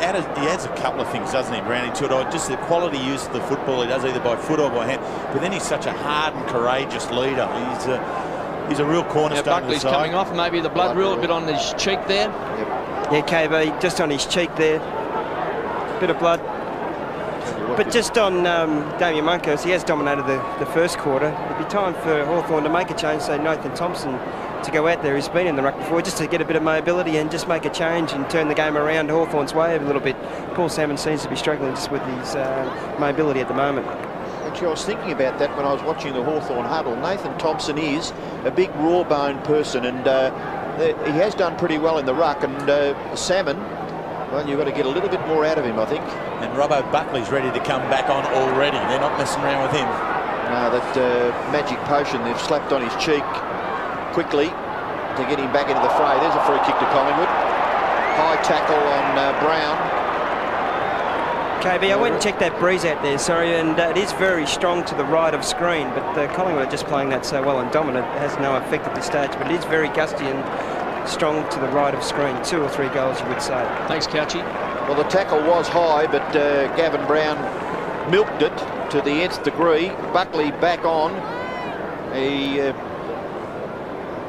adds a couple of things, doesn't he, Brownie, to it? Just the quality use of the football he does either by foot or by hand. But then he's such a hard and courageous leader. He's a real cornerstone. Buckley's coming off, maybe the blood rule a bit on his cheek there. Yep. Yeah, KB, just on his cheek there. Bit of blood. But just on Damien Monkhurst, he has dominated the first quarter. It'd be time for Hawthorn to make a change, so Nathan Thompson to go out there. He's been in the ruck before, just to get a bit of mobility and just make a change and turn the game around Hawthorn's way a little bit. Paul Salmon seems to be struggling just with his mobility at the moment. Actually, I was thinking about that when I was watching the Hawthorn huddle. Nathan Thompson is a big raw-boned person, and he has done pretty well in the ruck. And Salmon, well, you've got to get a little bit more out of him, I think. And Robbo Buckley's ready to come back on already. They're not messing around with him. No, that magic potion they've slapped on his cheek quickly to get him back into the fray. There's a free kick to Collingwood. High tackle on Brown. KB, I went and checked that breeze out there, sorry, and it is very strong to the right of screen, but Collingwood are just playing that so well and dominant. It has no effect at this stage, but it is very gusty and strong to the right of screen. 2 or 3 goals, you would say. Thanks, Couchy. Well, the tackle was high, but Gavin Brown milked it to the nth degree. Buckley back on. He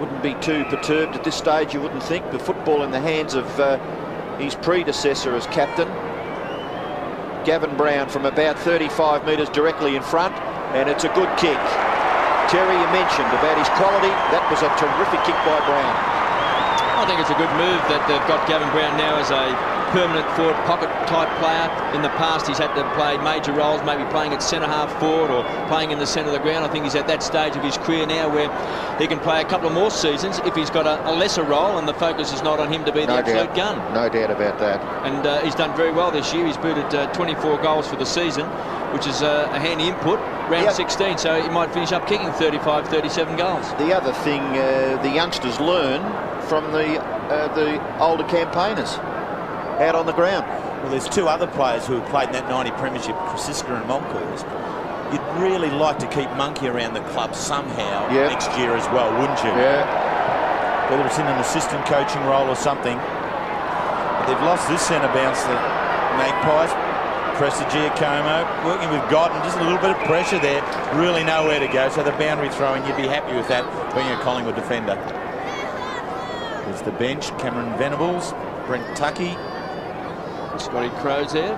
wouldn't be too perturbed at this stage, you wouldn't think. The football in the hands of his predecessor as captain. Gavin Brown from about 35 metres directly in front, and it's a good kick. Terry, you mentioned about his quality. That was a terrific kick by Brown. I think it's a good move that they've got Gavin Brown now as a permanent forward pocket type player. In the past he's had to play major roles, maybe playing at centre half forward or playing in the centre of the ground. I think he's at that stage of his career now where he can play a couple of more seasons if he's got a lesser role and the focus is not on him to be the absolute gun. No doubt about that. And he's done very well this year. He's booted 24 goals for the season, which is a handy input. Round 16, so he might finish up kicking 35, 37 goals. The other thing the youngsters learn from the older campaigners out on the ground. Well, there's 2 other players who have played in that 90 premiership, Krasiska and Monkhorst. You'd really like to keep Monkey around the club somehow next year as well, wouldn't you? Yeah. Whether it's in an assistant coaching role or something. But they've lost this centre bounce, the Magpies. Pressa Giacomo working with Godden, just a little bit of pressure there, really nowhere to go. So the boundary throwing, you'd be happy with that being a Collingwood defender. There's the bench, Cameron Venables, Brent Tuckey. Scotty Crow's there.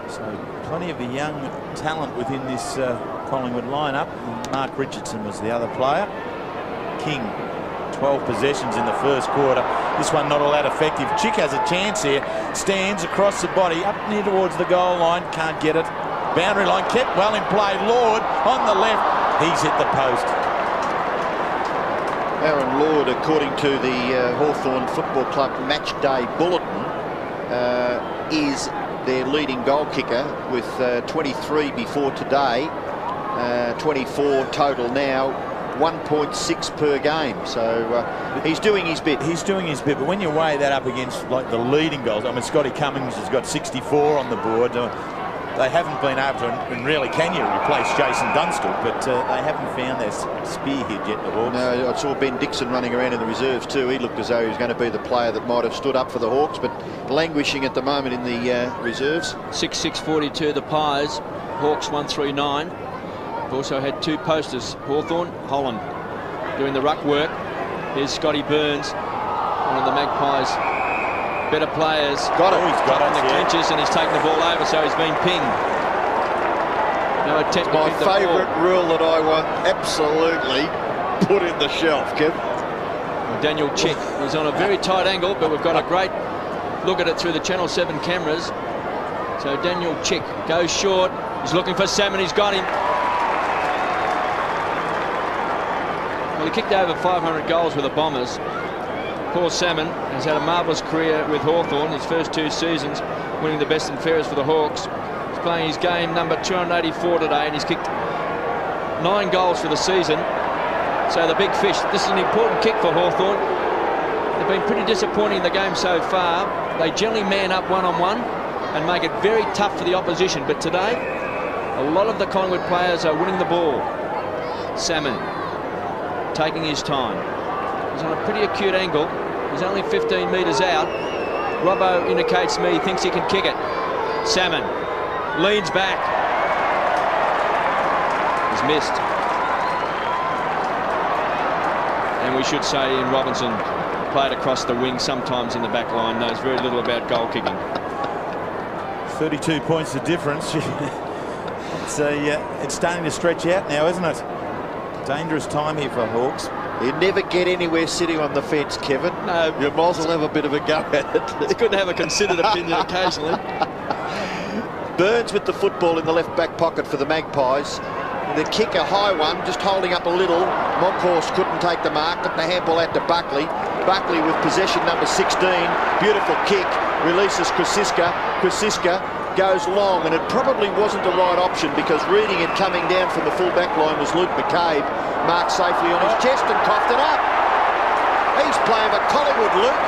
So plenty of a young talent within this Collingwood lineup. Mark Richardson was the other player. King, 12 possessions in the first quarter. This one not all that effective. Chick has a chance here. Stands across the body, up near towards the goal line. Can't get it. Boundary line kept well in play. Lord on the left. He's hit the post. Aaron Lord, according to the Hawthorn Football Club match day bulletin, is their leading goal kicker with 23 before today, 24 total now, 1.6 per game. So he's doing his bit. He's doing his bit, but when you weigh that up against like the leading goals, I mean, Scotty Cummings has got 64 on the board. They haven't been able to, and really can you replace Jason Dunstall, but they haven't found their spearhead yet, the Hawks. No, I saw Ben Dixon running around in the reserves too. He looked as though he was going to be the player that might have stood up for the Hawks, but languishing at the moment in the reserves. 6-6-42 the Pies, Hawks 139. We've also had 2 posters, Hawthorn, Holland, doing the ruck work. Here's Scotty Burns, one of the Magpies' better players. Got it. He's got it in the clinches, and he's taken the ball over, so he's been pinged. No attempt to my pick the ball. favourite rule that I want absolutely put in the shelf, Kev. Daniel Chick is on a very tight angle, but we've got a great look at it through the Channel 7 cameras. So Daniel Chick goes short. He's looking for Salmon. He's got him. Well, he kicked over 500 goals with the Bombers. Paul Salmon has had a marvellous career with Hawthorn, his first 2 seasons, winning the best and fairest for the Hawks. He's playing his game number 284 today, and he's kicked 9 goals for the season. So the big fish, this is an important kick for Hawthorn. They've been pretty disappointing in the game so far. They generally man up one-on-one and make it very tough for the opposition. But today, a lot of the Collingwood players are winning the ball. Salmon taking his time. He's on a pretty acute angle. He's only 15 metres out. Robbo indicates to me he thinks he can kick it. Salmon leans back. He's missed. And we should say Ian Robinson played across the wing, sometimes in the back line, knows very little about goal kicking. 32 points of difference. It's starting to stretch out now, isn't it? Dangerous time here for Hawks. You never get anywhere sitting on the fence, Kevin. No. You might as well have a bit of a go at it. It's good to have a considered opinion occasionally. Burns with the football in the left back pocket for the Magpies. The kick, a high one, just holding up a little. Monkhorst couldn't take the mark, got the handball out to Buckley. Buckley with possession number 16. Beautiful kick, releases Krasiska. Krasiska goes long, and it probably wasn't the right option because reading it coming down from the full back line was Luke McCabe. Marked safely on his chest and coughed it up. He's playing for Collingwood, Luke.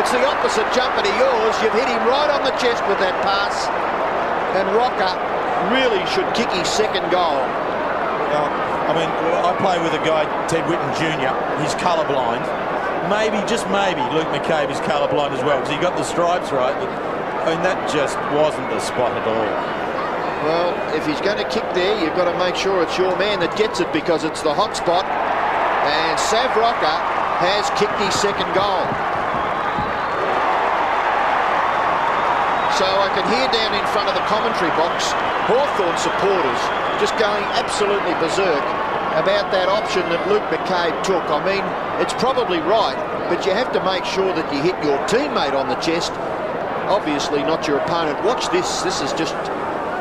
It's the opposite jumper to yours. You've hit him right on the chest with that pass. And Rocker really should kick his second goal. I mean, I play with a guy, Ted Whitten Jr. He's colourblind. Maybe, just maybe, Luke McCabe is colourblind as well, because he got the stripes right. But, I mean, that just wasn't the spot at all. Well, if he's going to kick there, you've got to make sure it's your man that gets it, because it's the hot spot. And Sav Rocker has kicked his second goal. So I can hear down in front of the commentary box Hawthorn supporters just going absolutely berserk about that option that Luke McCabe took. I mean, it's probably right, but you have to make sure that you hit your teammate on the chest, obviously not your opponent. Watch this. This is just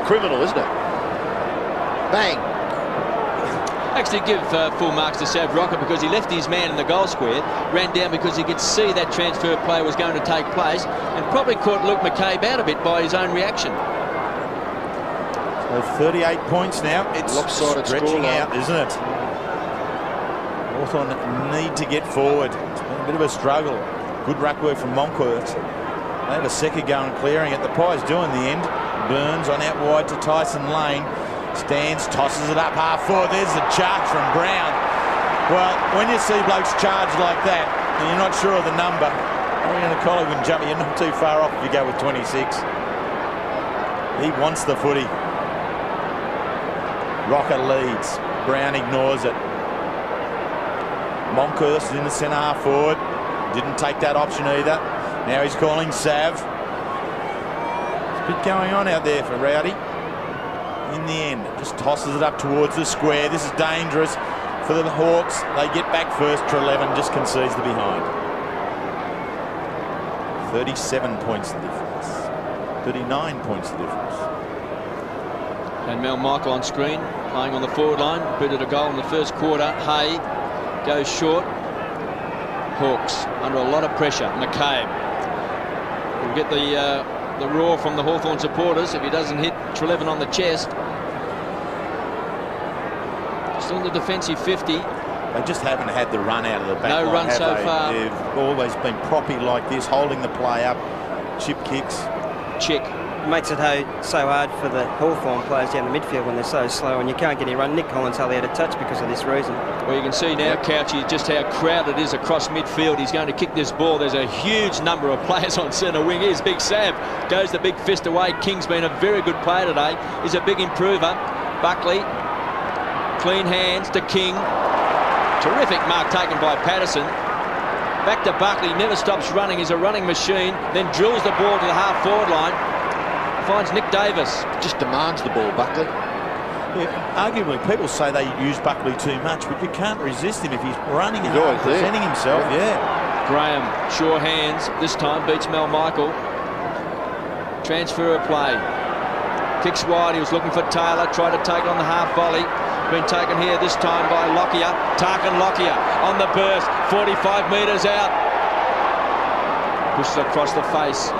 criminal, isn't it? Bang. Actually give full marks to Sav Rocker, because he left his man in the goal square, ran down because he could see that transfer play was going to take place, and probably caught Luke McCabe out a bit by his own reaction. So 38 points now. It's lopsided stretching out, isn't it? Hawthorn need to get forward. It's been a bit of a struggle. Good ruck work from Monkhurst. They had a second go and clearing it. The Pies do in the end. Burns on out wide to Tyson Lane. Stands, tosses it up half forward. There's the charge from Brown. Well, when you see blokes charge like that and you're not sure of the number, you're going to Collingwood jump. You're not too far off if you go with 26. He wants the footy. Rocker leads. Brown ignores it. Monkhurst is in the centre half forward. Didn't take that option either. Now he's calling Sav. There's a bit going on out there for Rowdy. In the end, just tosses it up towards the square. This is dangerous for the Hawks. They get back first. Treleaven just concedes the behind. 37 points the difference. 39 points the difference. And Mel Michael on screen, playing on the forward line. Booted a goal in the first quarter. Hay goes short. Hawks under a lot of pressure. McCabe will get the roar from the Hawthorn supporters if he doesn't hit Treleaven on the chest. Still in the defensive 50. They just haven't had the run out of the back No line, run so they? far. They've always been proppy like this, holding the play up. Chip kicks. Check. It makes it so hard for the Hawthorn players down the midfield when they're so slow and you can't get any run. Nick Collins hardly had a touch because of this reason. Well, you can see now, Couchy, just how crowded it is across midfield. He's going to kick this ball. There's a huge number of players on centre wing. Here's Big Sav. Goes the big fist away. King's been a very good player today. He's a big improver. Buckley. Clean hands to King. Terrific mark taken by Patterson. Back to Buckley. Never stops running. He's a running machine. Then drills the ball to the half-forward line. Finds Nick Davis. Just demands the ball, Buckley. Yeah, arguably, people say they use Buckley too much, but you can't resist him if he's running He's hard, always there. presenting himself. Yeah. Graham, sure hands. This time beats Mel Michael. Transfer of play. Kicks wide. He was looking for Taylor. Tried to take it on the half volley. Been taken here this time by Lockyer. Tarkin Lockyer on the burst. 45 metres out. Pushes across the face.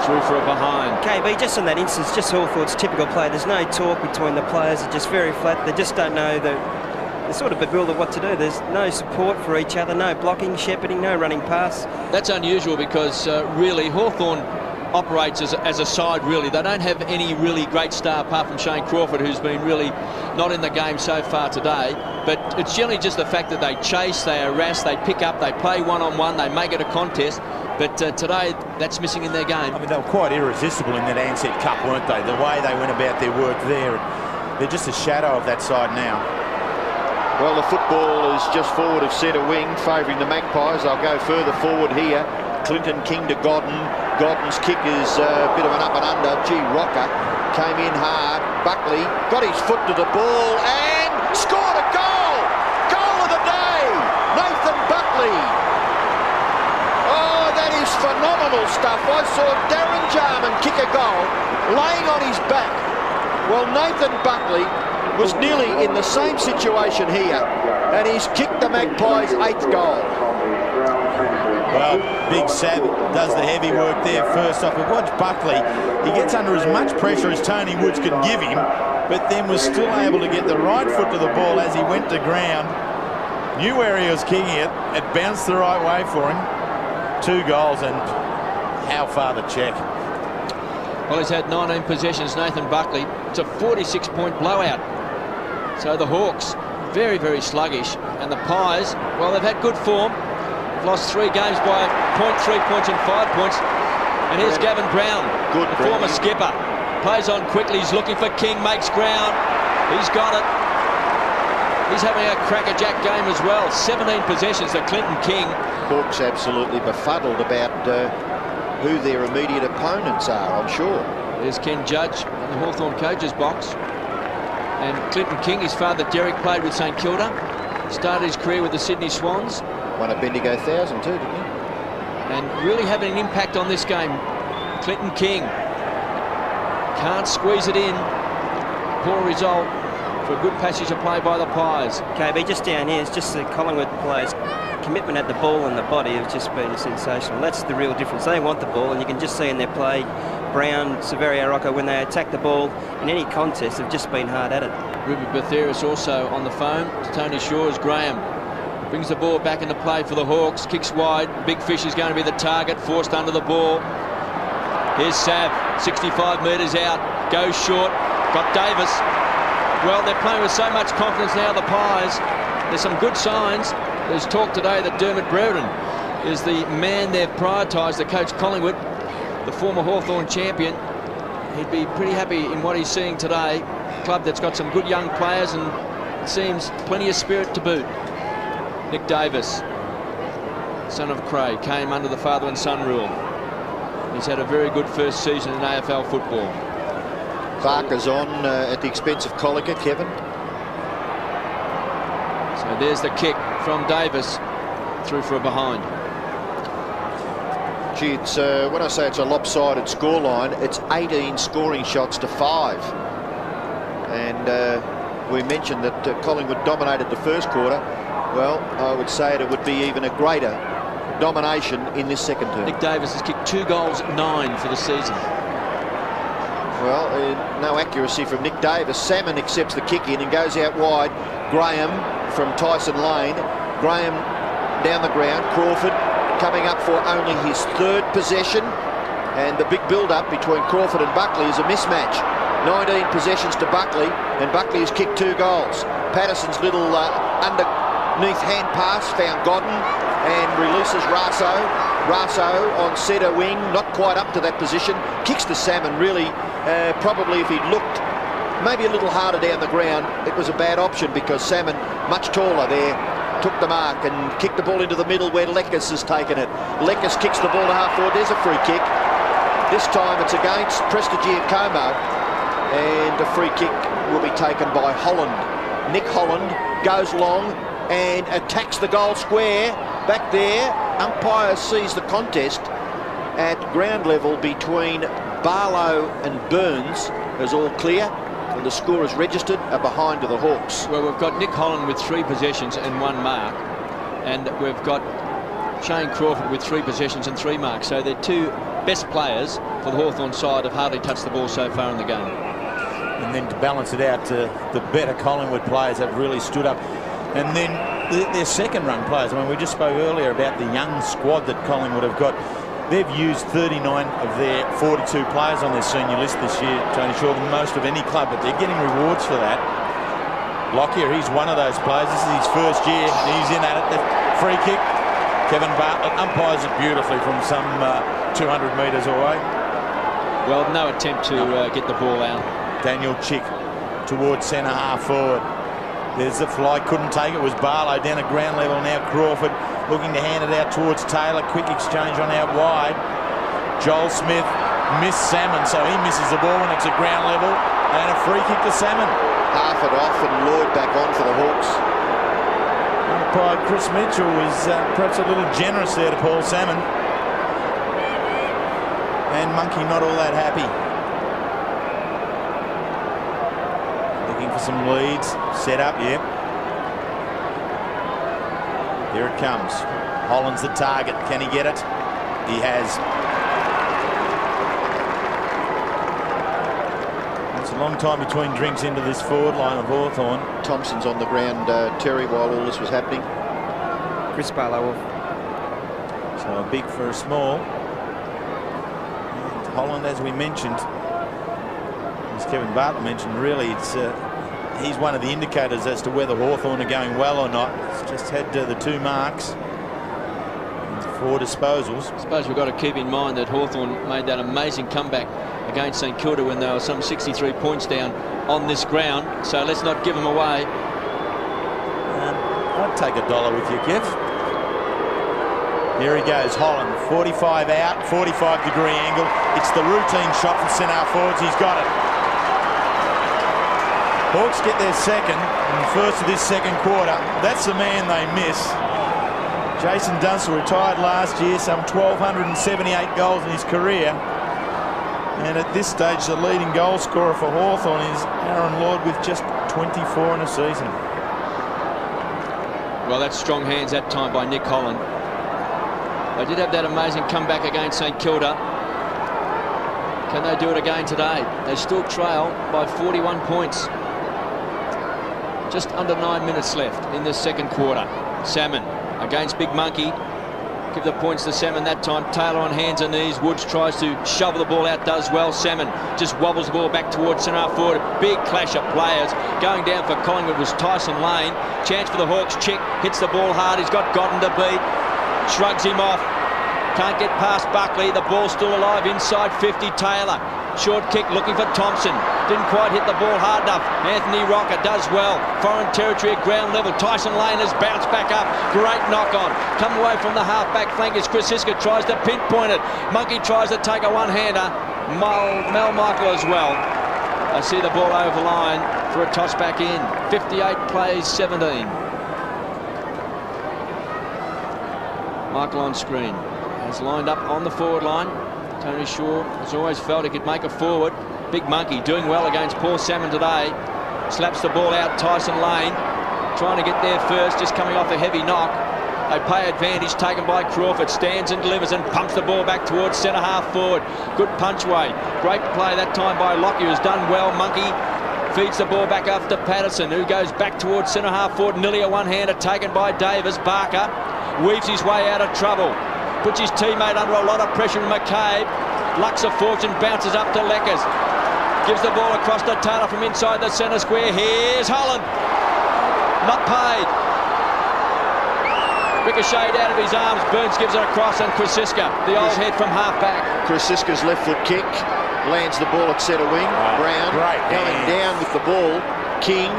Through for a behind. KB, just on that instance, just Hawthorn's typical play. There's no talk between the players. They're just very flat. They just don't know. They're sort of bewildered what to do. There's no support for each other, no blocking, shepherding, no running pass. That's unusual because really Hawthorn operates as a side, really. They don't have any really great star apart from Shane Crawford, who's been really not in the game so far today. But it's generally just the fact that they chase, they harass, they pick up, they play one-on-one, they make it a contest. But today, that's missing in their game. I mean, they were quite irresistible in that Ansett Cup, weren't they? The way they went about their work there. They're just a shadow of that side now. Well, the football is just forward of centre wing, favouring the Magpies. They'll go further forward here. Clinton King to Godden. Godden's kick is a bit of an up and under. Gee, Rocker came in hard. Buckley got his foot to the ball and scored a goal! Goal of the day! Nathan Buckley! Oh, that is phenomenal stuff. I saw Darren Jarman kick a goal laying on his back. Well, Nathan Buckley was nearly in the same situation here, and he's kicked the Magpies' 8th goal. Well, Big Sav does the heavy work there first off. But watch Buckley. He gets under as much pressure as Tony Woods could give him, but then was still able to get the right foot to the ball as he went to ground. Knew where he was kicking it. It bounced the right way for him. 2 goals, and how far the check? Well, he's had 19 possessions, Nathan Buckley. It's a 46-point blowout. So the Hawks, very, very sluggish. And the Pies, well, they've had good form. Lost 3 games by 0.3 points and 5 points. And here's Gavin Brown, the former skipper. Plays on quickly, he's looking for King, makes ground. He's got it. He's having a crackerjack game as well. 17 possessions to Clinton King. Hawks absolutely befuddled about who their immediate opponents are, I'm sure. There's Ken Judge in the Hawthorn coach's box. And Clinton King, his father Derek, played with St Kilda. Started his career with the Sydney Swans. Won a Bendigo 1000 too, didn't he? And really having an impact on this game. Clinton King can't squeeze it in. Poor result for a good passage of play by the Pies. KB, just down here, it's just the Collingwood players' commitment at the ball and the body have just been sensational. That's the real difference. They want the ball, and you can just see in their play, Brown, Severio, Rocco, when they attack the ball in any contest, they've just been hard at it. Ruben Batheris also on the phone to Tony Shaw's Graham. Brings the ball back into play for the Hawks, kicks wide. Big Fish is going to be the target, forced under the ball. Here's Sav, 65 metres out, goes short, got Davis. Well, they're playing with so much confidence now, the Pies. There's some good signs. There's talk today that Dermot Brereton is the man they've prioritised, the coach Collingwood, the former Hawthorn champion. He'd be pretty happy in what he's seeing today. A club that's got some good young players and it seems plenty of spirit to boot. Nick Davis, son of Cray, came under the father and son rule. He's had a very good first season in AFL football. Barker's on at the expense of Colliker, Kevin. So there's the kick from Davis, through for a behind. Gee, it's, when I say it's a lopsided scoreline, it's 18 scoring shots to 5. And we mentioned that Collingwood dominated the first quarter. Well, I would say it would be even a greater domination in this second term. Nick Davis has kicked 2 goals, 9 for the season. Well, no accuracy from Nick Davis. Salmon accepts the kick in and goes out wide. Graham from Tyson Lane. Graham down the ground. Crawford coming up for only his 3rd possession. And the big build-up between Crawford and Buckley is a mismatch. 19 possessions to Buckley, and Buckley has kicked 2 goals. Patterson's little underneath hand pass found Godden and releases Raso. Raso on centre wing, not quite up to that position. Kicks to Salmon, really, probably if he'd looked maybe a little harder down the ground, it was a bad option because Salmon, much taller there, took the mark and kicked the ball into the middle where Lekas has taken it. Lekas kicks the ball to half forward. There's a free kick. This time it's against Prestigiacomo, and a free kick will be taken by Holland. Nick Holland goes long and attacks the goal square. Back there, umpire sees the contest at ground level between Barlow and Burns as all clear, and the score is registered, a behind to the Hawks. Well, we've got Nick Holland with 3 possessions and 1 mark, and we've got Shane Crawford with 3 possessions and 3 marks. So they're 2 best players for the Hawthorn side have hardly touched the ball so far in the game. And then to balance it out, the better Collingwood players have really stood up. And then their second run players, I mean, we just spoke earlier about the young squad that Collingwood have got. They've used 39 of their 42 players on their senior list this year, Tony Shaw, the most of any club, but they're getting rewards for that. Lockyer, he's one of those players. This is his first year. He's in at it. The free kick. Kevin Bartlett umpires it beautifully from some 200 metres away. Well, no attempt to get the ball out. Daniel Chick towards centre half forward. There's the fly, couldn't take it, was Barlow down at ground level now. Crawford looking to hand it out towards Taylor. Quick exchange on out wide. Joel Smith missed Salmon, so he misses the ball when it's at ground level. And a free kick to Salmon. Half it off and Lloyd back on for the Hawks. Umpire Chris Mitchell was perhaps a little generous there to Paul Salmon. And Monkey not all that happy. For some leads, set up, yeah. Here it comes. Holland's the target. Can he get it? He has. It's a long time between drinks into this forward line of Hawthorn. Thompson's on the ground, Terry, while all this was happening. Chris Barlow off. So a big for a small. And Holland, as we mentioned, as Kevin Bartlett mentioned, really he's one of the indicators as to whether Hawthorn are going well or not. He's just had the 2 marks and 4 disposals. I suppose we've got to keep in mind that Hawthorn made that amazing comeback against St Kilda when they were some 63 points down on this ground. So let's not give them away. I'd take $1 with you, Kev. Here he goes, Holland, 45 out, 45-degree angle. It's the routine shot from centre forwards. He's got it. Hawks get their second, and first of this second quarter. That's the man they miss. Jason Dunstall retired last year, some 1,278 goals in his career. And at this stage, the leading goal scorer for Hawthorn is Aaron Lord with just 24 in a season. Well, that's strong hands that time by Nick Holland. They did have that amazing comeback against St Kilda. Can they do it again today? They still trail by 41 points. Just under 9 minutes left in this second quarter. Salmon against Big Monkey. Give the points to Salmon that time. Taylor on hands and knees. Woods tries to shovel the ball out, does well. Salmon just wobbles the ball back towards centre forward. A big clash of players. Going down for Collingwood was Tyson Lane. Chance for the Hawks. Chick hits the ball hard. He's got Godden to beat. Shrugs him off. Can't get past Buckley. The ball's still alive inside 50. Taylor. Short kick looking for Thompson. Didn't quite hit the ball hard enough. Anthony Rocker does well. Foreign territory at ground level. Tyson Lane has bounced back up. Great knock on. Come away from the half-back flank as Chris Siska tries to pinpoint it. Monkey tries to take a one-hander. Mel Michael as well. I see the ball over the line for a toss back in. 58 plays 17. Michael on screen. Has lined up on the forward line. Tony Shaw has always felt he could make a forward. Big Monkey doing well against Paul Salmon today. Slaps the ball out. Tyson Lane trying to get there first, just coming off a heavy knock. They pay advantage, taken by Crawford. Stands and delivers and pumps the ball back towards centre half forward. Good punch way. Great play that time by Lockie, who's done well. Monkey feeds the ball back up to Patterson, who goes back towards centre half forward. Nearly a one-hander taken by Davis. Barker weaves his way out of trouble. Puts his teammate under a lot of pressure in McCabe. Lucks of fortune, bounces up to Leckers. Gives the ball across to Taylor from inside the centre square. Here's Holland. Not paid. Ricocheted out of his arms. Burns gives it across, and Chris Siska, the old head from half-back. Chris Siska's left foot kick. Lands the ball at centre wing. Brown going down with the ball. King,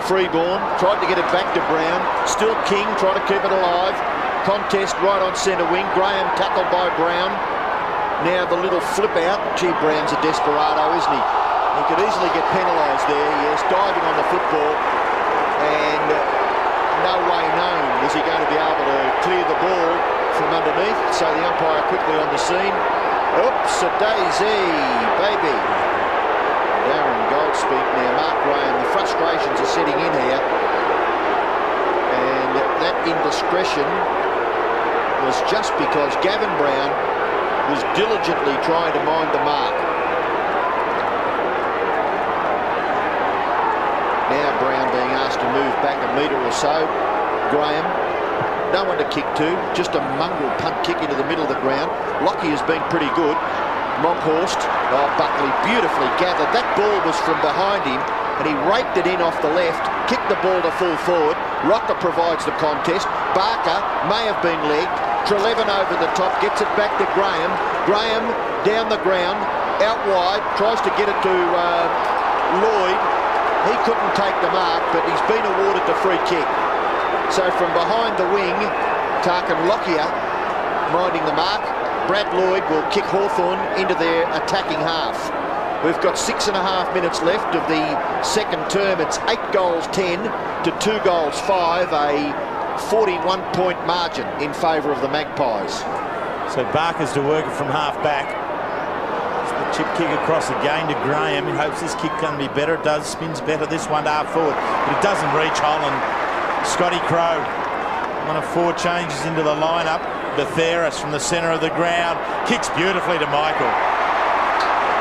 Freeborn, tried to get it back to Brown. Still King, trying to keep it alive. Contest right on centre wing. Graham tackled by Brown. Now the little flip out. Gee, Brown's a desperado, isn't he? He could easily get penalised there. Yes, diving on the football. And no way known is he going to be able to clear the ball from underneath. So the umpire quickly on the scene. Oops, a daisy, baby. Darren Goldspeak now. Mark Graham. The frustrations are setting in here. And that indiscretion was just because Gavin Brown was diligently trying to mind the mark. Now Brown being asked to move back a metre or so. Graham, no one to kick to, just a mongrel punt kick into the middle of the ground. Lockie has been pretty good. Monkhorst, Buckley beautifully gathered. That ball was from behind him and he raked it in off the left, kicked the ball to full forward. Rocker provides the contest. Barker may have been legged. Trelevin over the top, gets it back to Graham. Graham down the ground, out wide, tries to get it to Lloyd. He couldn't take the mark, but he's been awarded the free kick. So from behind the wing, Tarkin Lockyer minding the mark. Brad Lloyd will kick Hawthorn into their attacking half. We've got 6.5 minutes left of the second term. It's 8 goals 10 to 2 goals 5, a 41-point margin in favour of the Magpies. So Barker's to work it from half-back. The chip kick across again to Graham. He hopes this kick can be better. It does. Spins better this one to half forward, but it doesn't reach Holland. Scotty Crowe, one of 4 changes into the lineup. Betheris from the centre of the ground. Kicks beautifully to Michael.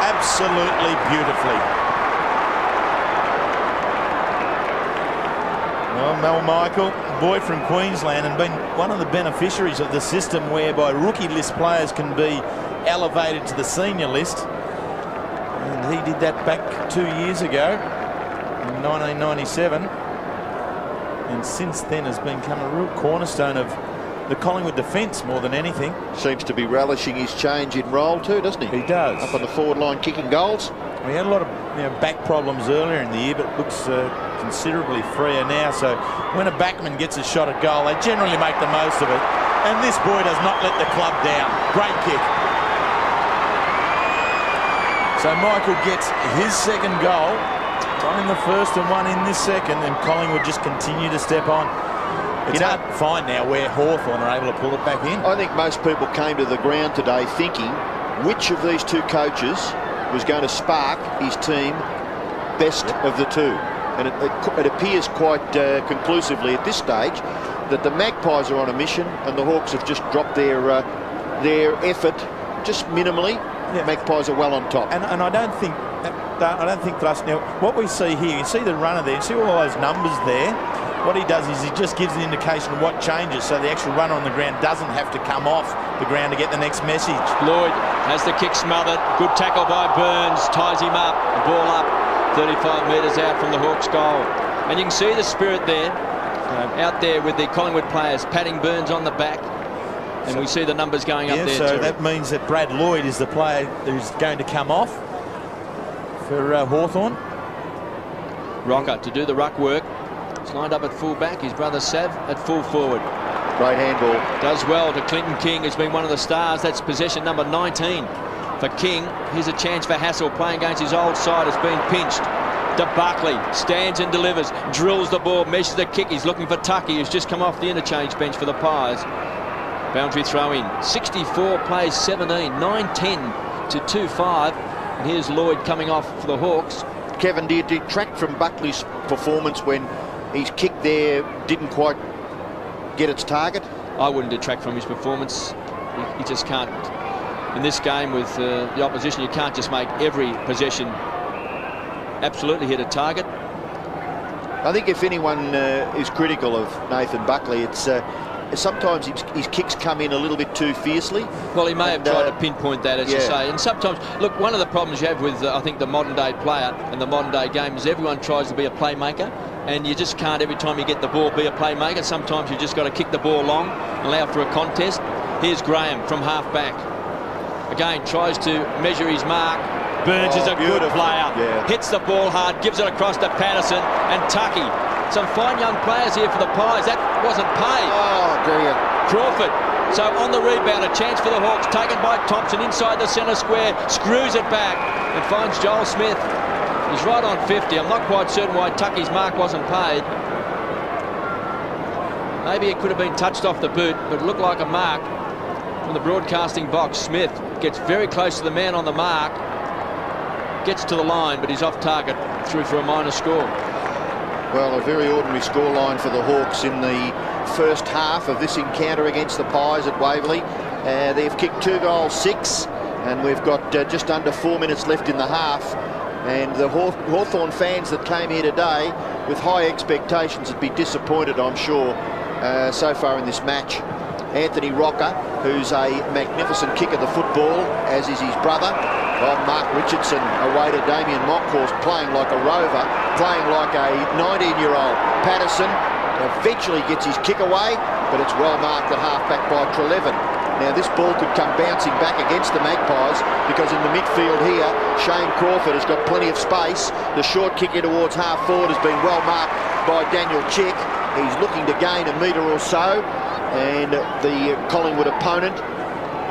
Absolutely beautifully. Well, Mel Michael boy from Queensland and been one of the beneficiaries of the system whereby rookie list players can be elevated to the senior list. And he did that back 2 years ago, in 1997. And since then has become a real cornerstone of the Collingwood defence more than anything. Seems to be relishing his change in role too, doesn't he? He does. Up on the forward line kicking goals. We had a lot of back problems earlier in the year, but looks considerably freer now. So when a backman gets a shot at goal, they generally make the most of it. And this boy does not let the club down. Great kick. So Michael gets his second goal. One in the first and one in this second, and Collingwood just continue to step on. It's hard to find now where Hawthorn are able to pull it back in. I think most people came to the ground today thinking which of these two coaches was going to spark his team best of the two. And it appears quite conclusively at this stage that the Magpies are on a mission and the Hawks have just dropped their effort just minimally. Yeah. Magpies are well on top. And I don't think for us now, what we see here, you see the runner there, you see all those numbers there. What he does is he just gives an indication of what changes, so the actual runner on the ground doesn't have to come off the ground to get the next message. Lloyd has the kick smothered. Good tackle by Burns. Ties him up. The ball up 35 metres out from the Hawks' goal. And you can see the spirit there, out there with the Collingwood players patting Burns on the back. And we see the numbers going up there so too. that means that Brad Lloyd is the player who's going to come off for Hawthorn. Rocker to do the ruck work. He's lined up at full back. His brother Sav at full forward. Great handball. Does well to Clinton King, who's been one of the stars. That's possession number 19 for King. Here's a chance for Hassel playing against his old side. Has been pinched. To Buckley, stands and delivers, drills the ball, meshes the kick. He's looking for Tucky, who's just come off the interchange bench for the Pies. Boundary throw in. 64 plays 17, 9-10 to 2-5. And here's Lloyd coming off for the Hawks. Kevin, do you detract from Buckley's performance when his kick there didn't quite get its target? I wouldn't detract from his performance. He just can't. In this game with the opposition, you can't just make every possession absolutely hit a target. I think if anyone is critical of Nathan Buckley, it's sometimes his kicks come in a little bit too fiercely. Well, he may have tried to pinpoint that, as you say. And sometimes, look, one of the problems you have with, I think, the modern-day player and the modern-day game is everyone tries to be a playmaker, and you just can't, every time you get the ball, be a playmaker. Sometimes you just got to kick the ball long, allow for a contest. Here's Graham from half-back. Again, tries to measure his mark. Burns is a good player. Yeah. Hits the ball hard, gives it across to Patterson and Tucky. Some fine young players here for the Pies. That wasn't paid. Oh, dear. Crawford. So on the rebound, a chance for the Hawks. Taken by Thompson inside the centre square. Screws it back and finds Joel Smith. He's right on 50. I'm not quite certain why Tucky's mark wasn't paid. Maybe it could have been touched off the boot, but it looked like a mark from the broadcasting box. Smith gets very close to the man on the mark. Gets to the line, but he's off target. Through for a minor score. Well, a very ordinary scoreline for the Hawks in the first half of this encounter against the Pies at Waverley. They've kicked 2 goals, 6, and we've got just under 4 minutes left in the half. And the Hawthorn fans that came here today with high expectations would be disappointed, I'm sure, so far in this match. Anthony Rocker, who's a magnificent kick of the football, as is his brother. Well, Mark Richardson away to Damien Monkhorst, playing like a rover, playing like a 19-year-old. Patterson eventually gets his kick away, but it's well marked at half-back by Trelevin. Now, this ball could come bouncing back against the Magpies, because in the midfield here, Shane Crawford has got plenty of space. The short kick in towards half-forward has been well marked by Daniel Chick. He's looking to gain a metre or so, and the Collingwood opponent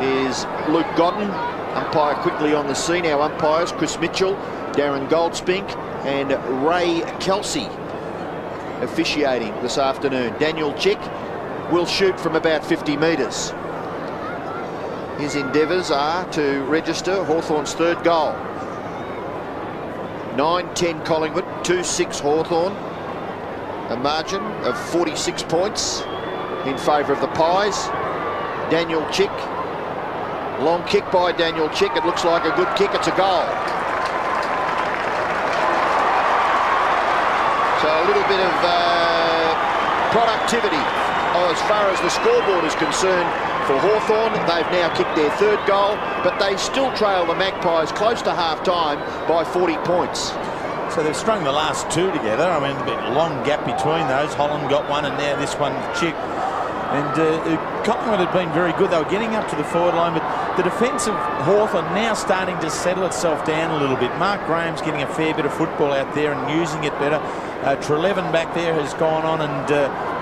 is Luke Godden. Umpire quickly on the scene. Our umpires, Chris Mitchell, Darren Goldspink and Ray Kelsey officiating this afternoon. Daniel Chick will shoot from about 50 metres. His endeavours are to register Hawthorn's 3rd goal. 9-10 Collingwood, 2-6 Hawthorn. A margin of 46 points in favour of the Pies. Daniel Chick. Long kick by Daniel Chick. It looks like a good kick. It's a goal. So a little bit of productivity as far as the scoreboard is concerned for Hawthorn. They've now kicked their third goal, but they still trail the Magpies close to half-time by 40 points. So they've strung the last two together. I mean, a bit long gap between those. Holland got one, and now this one, Chick. And Collingwood had been very good. They were getting up to the forward line, but the defence of Hawthorn now starting to settle itself down a little bit. Mark Graham's getting a fair bit of football out there and using it better. Trelevin back there has gone on and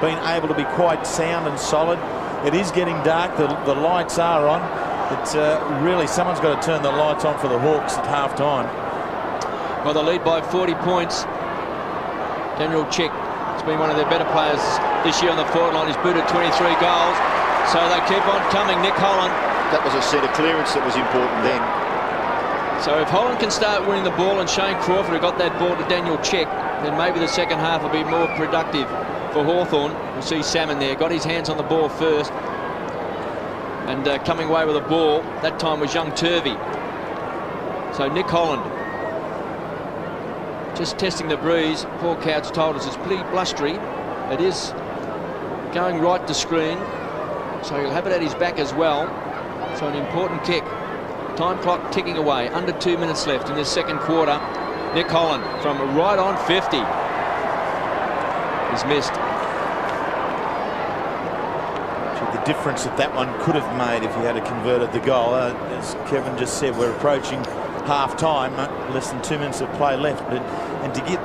been able to be quite sound and solid. It is getting dark. The lights are on. It's really, someone's got to turn the lights on for the Hawks at half-time. Well, they lead by 40 points. Daniel Chick has been one of their better players this year on the forward line. He's booted 23 goals. So they keep on coming. Nick Holland. That was a centre clearance that was important then. So if Holland can start winning the ball and Shane Crawford who got that ball to Daniel Chick, then maybe the second half will be more productive for Hawthorn. We'll see Salmon there. Got his hands on the ball first. And coming away with the ball, that time was young Turvey. So Nick Holland just testing the breeze. Paul Cowds told us it's pretty blustery. It is going right to screen, so he'll have it at his back as well. So an important kick. Time clock ticking away. Under 2 minutes left in this second quarter. Nick Holland from right on 50. He's missed. The difference that one could have made if he had converted the goal. As Kevin just said, we're approaching half-time, less than 2 minutes of play left, and to get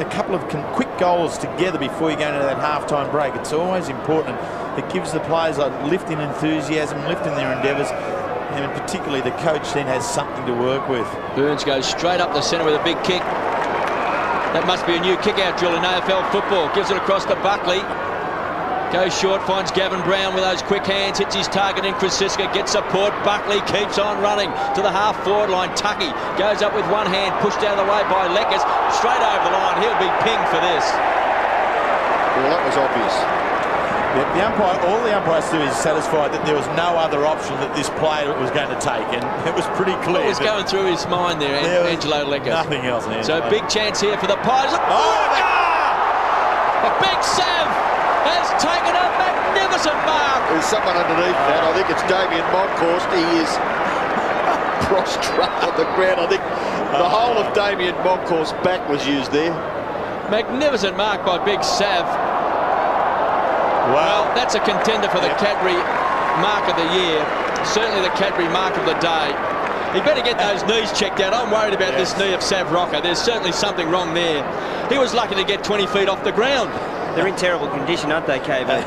a couple of quick goals together before you go into that half-time break, it's always important. It gives the players a lift in enthusiasm, lift in their endeavours, and particularly the coach then has something to work with. Burns goes straight up the centre with a big kick. That must be a new kick-out drill in AFL football. Gives it across to Buckley. Goes short, finds Gavin Brown with those quick hands, hits his target in Chris Siska, gets support. Buckley keeps on running to the half-forward line. Tucky goes up with one hand, pushed out of the way by Leckers. Straight over the line, he'll be pinged for this. Well, that was obvious. All the umpire do is satisfied that there was no other option that this player was going to take, and it was pretty clear. What was going through his mind there, Angelo Leckers? Nothing else. So big chance here for the Pies. A big Sav has taken a magnificent mark. There's someone underneath that. I think it's Damien Monkhorst. He is prostrate on the ground. I think the whole of Damien Monkhorst's back was used there. Magnificent mark by Big Sav. Well, that's a contender for the Cadbury mark of the year. Certainly the Cadbury mark of the day. He better get those knees checked out. I'm worried about this knee of Sav Rocker. There's certainly something wrong there. He was lucky to get 20 feet off the ground. They're in terrible condition, aren't they, KB?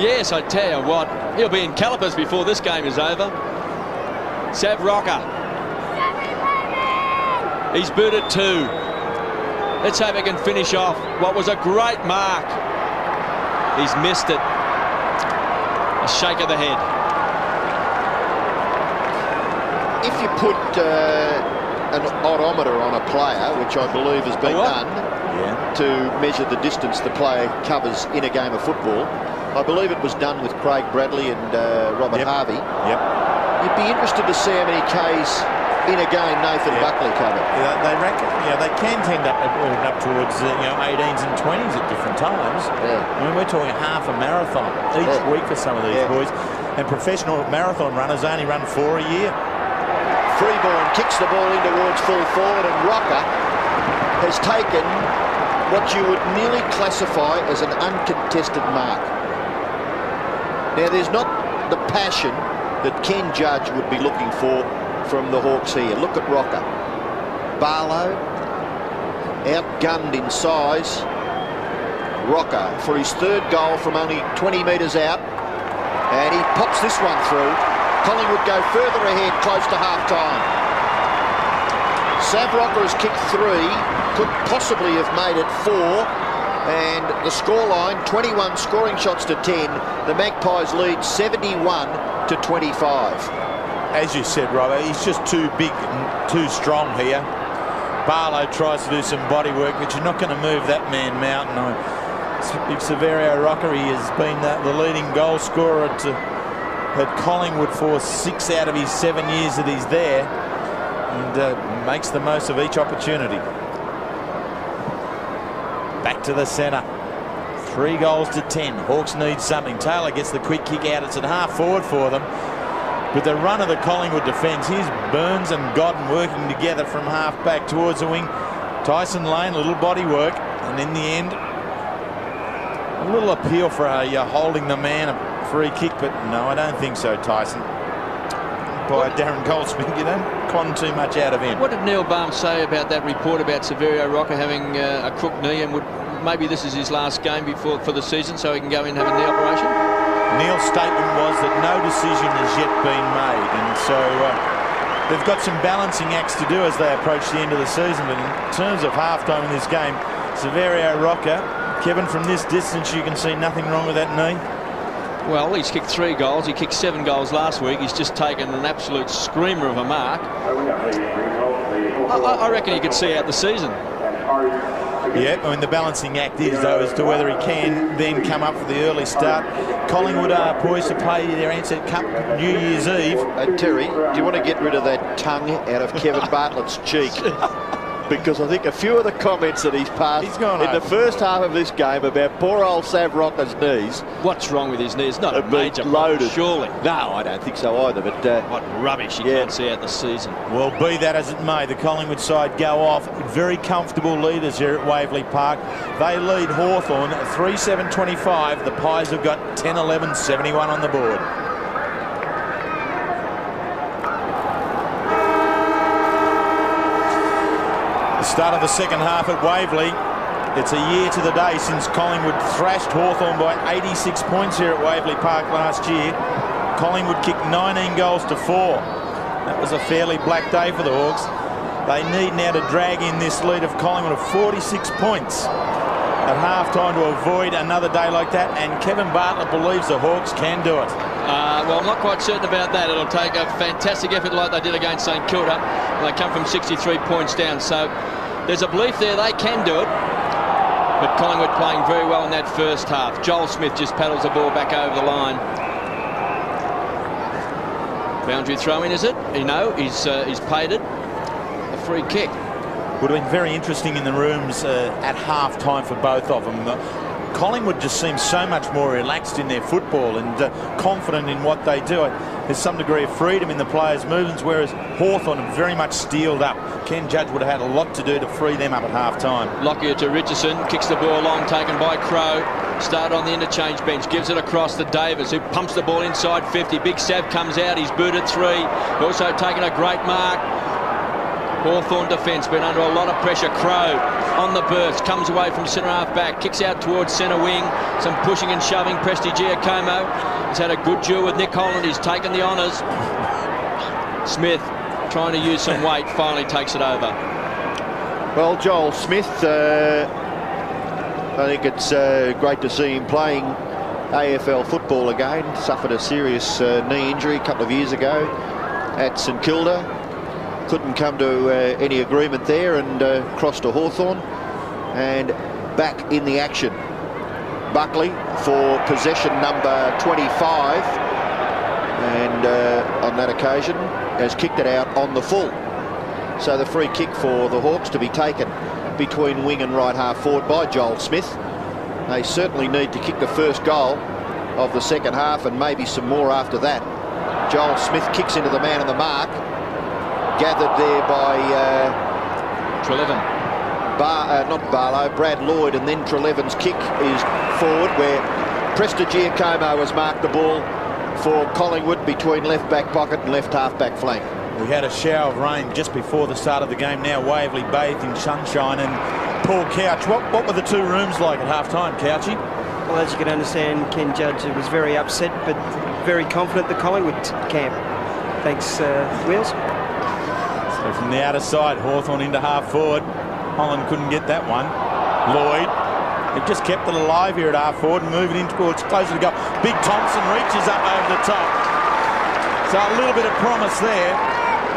Yes, I tell you what. He'll be in calipers before this game is over. Sav Rocker. He's booted 2. Let's hope he can finish off what was a great mark. He's missed it. A shake of the head. If you put an odometer on a player, which I believe has been done to measure the distance the player covers in a game of football, I believe it was done with Craig Bradley and Robert Harvey. You'd be interested to see how many Ks in a game Nathan Buckley covered. They reckon, they can tend up towards 18s and 20s at different times. I mean, we're talking half a marathon each week for some of these boys, and professional marathon runners only run 4 a year. Freeborn kicks the ball in towards full forward, and Rocker has taken what you would nearly classify as an uncontested mark. Now, there's not the passion that Ken Judge would be looking for from the Hawks here. Look at Rocker. Barlow, outgunned in size. Rocker for his third goal from only 20 metres out, and he pops this one through. Collingwood go further ahead, close to half-time. Sav Rocker has kicked 3, could possibly have made it 4, and the scoreline, 21 scoring shots to 10. The Magpies lead 71 to 25. As you said, Robbo, he's just too big and too strong here. Barlow tries to do some body work, but you're not going to move that man mountain. Big Severio Rocker, he has been the leading goal scorer at Collingwood for 6 out of his 7 years that he's there, and makes the most of each opportunity. Back to the centre. 3 goals to 10. Hawks need something. Taylor gets the quick kick out. It's at half forward for them. With the run of the Collingwood defence, here's Burns and Godden working together from half back towards the wing. Tyson Lane, a little body work, and in the end, a little appeal for holding the man, a free kick, but no, I don't think so, Tyson. By Darren Goldsmith, you don't con too much out of him. What did Neil Baum say about that report about Severio Rocker having a crook knee, and maybe this is his last game for the season, so he can go in and have a knee operation? Neil's statement was that no decision has yet been made, and so they've got some balancing acts to do as they approach the end of the season. But in terms of halftime in this game, Severio Rocker, Kevin, from this distance you can see nothing wrong with that knee. Well, he's kicked 3 goals. He kicked 7 goals last week. He's just taken an absolute screamer of a mark. I reckon he could see out the season. Yeah, I mean, the balancing act is, though, as to whether he can then come up for the early start. Collingwood are poised to play their Ansett Cup New Year's Eve. Terry, do you want to get rid of that tongue out of Kevin Bartlett's cheek? Because I think a few of the comments that he's passed in the first half of this game about poor old Sav Rocker's knees. What's wrong with his knees? Not a major loaded. Surely. No, I don't think so either. But what rubbish you can't see out the season. Well, be that as it may, the Collingwood side go off. Very comfortable leaders here at Waverley Park. They lead Hawthorn 3-7-25. The Pies have got 10-11-71 on the board. The start of the second half at Waverley. It's a year to the day since Collingwood thrashed Hawthorn by 86 points here at Waverley Park last year. Collingwood kicked 19 goals to 4. That was a fairly black day for the Hawks. They need now to drag in this lead of Collingwood of 46 points at half-time to avoid another day like that, and Kevin Bartlett believes the Hawks can do it. Well, I'm not quite certain about that. It'll take a fantastic effort like they did against St Kilda. They come from 63 points down, so there's a belief there they can do it. But Collingwood playing very well in that first half. Joel Smith just paddles the ball back over the line. Boundary throw-in, is it? You know, he's paid it. A free kick. Would have been very interesting in the rooms at half-time for both of them. Collingwood just seems so much more relaxed in their football and confident in what they do. There's some degree of freedom in the players' movements, whereas Hawthorn are very much steeled up. Ken Judge would have had a lot to do to free them up at half-time. Lockyer to Richardson, kicks the ball long, taken by Crow. Started on the interchange bench, gives it across to Davis, who pumps the ball inside 50. Big Sav comes out, he's booted 3. Also taken a great mark. Hawthorn defence been under a lot of pressure. Crow on the burst, comes away from centre half back, kicks out towards centre wing. Some pushing and shoving. Prestigiacomo has had a good duel with Nick Holland. He's taken the honours. Smith trying to use some weight, finally takes it over. Well, Joel Smith, I think it's great to see him playing AFL football again. Suffered a serious knee injury a couple of years ago at St Kilda. Couldn't come to any agreement there, and crossed to Hawthorn and back in the action. Buckley for possession number 25, and on that occasion has kicked it out on the full. So the free kick for the Hawks to be taken between wing and right half forward by Joel Smith. They certainly need to kick the first goal of the second half, and maybe some more after that. Joel Smith kicks into the man on the mark. Gathered there by Trelevin. Not Barlow, Brad Lloyd, and then Trelevin's kick is forward, where Prestigiacomo has marked the ball for Collingwood between left back pocket and left half back flank. We had a shower of rain just before the start of the game. Now Waverley bathed in sunshine. And Paul Couch, what were the two rooms like at half-time, Couchy? Well, as you can understand, Ken Judge was very upset, but very confident the Collingwood camp. Thanks, Wheels. So from the outer side, Hawthorn into half-forward. Holland couldn't get that one. Lloyd, they've just kept it alive here at half-forward and moving in towards closer to goal. Big Thompson reaches up over the top. So a little bit of promise there.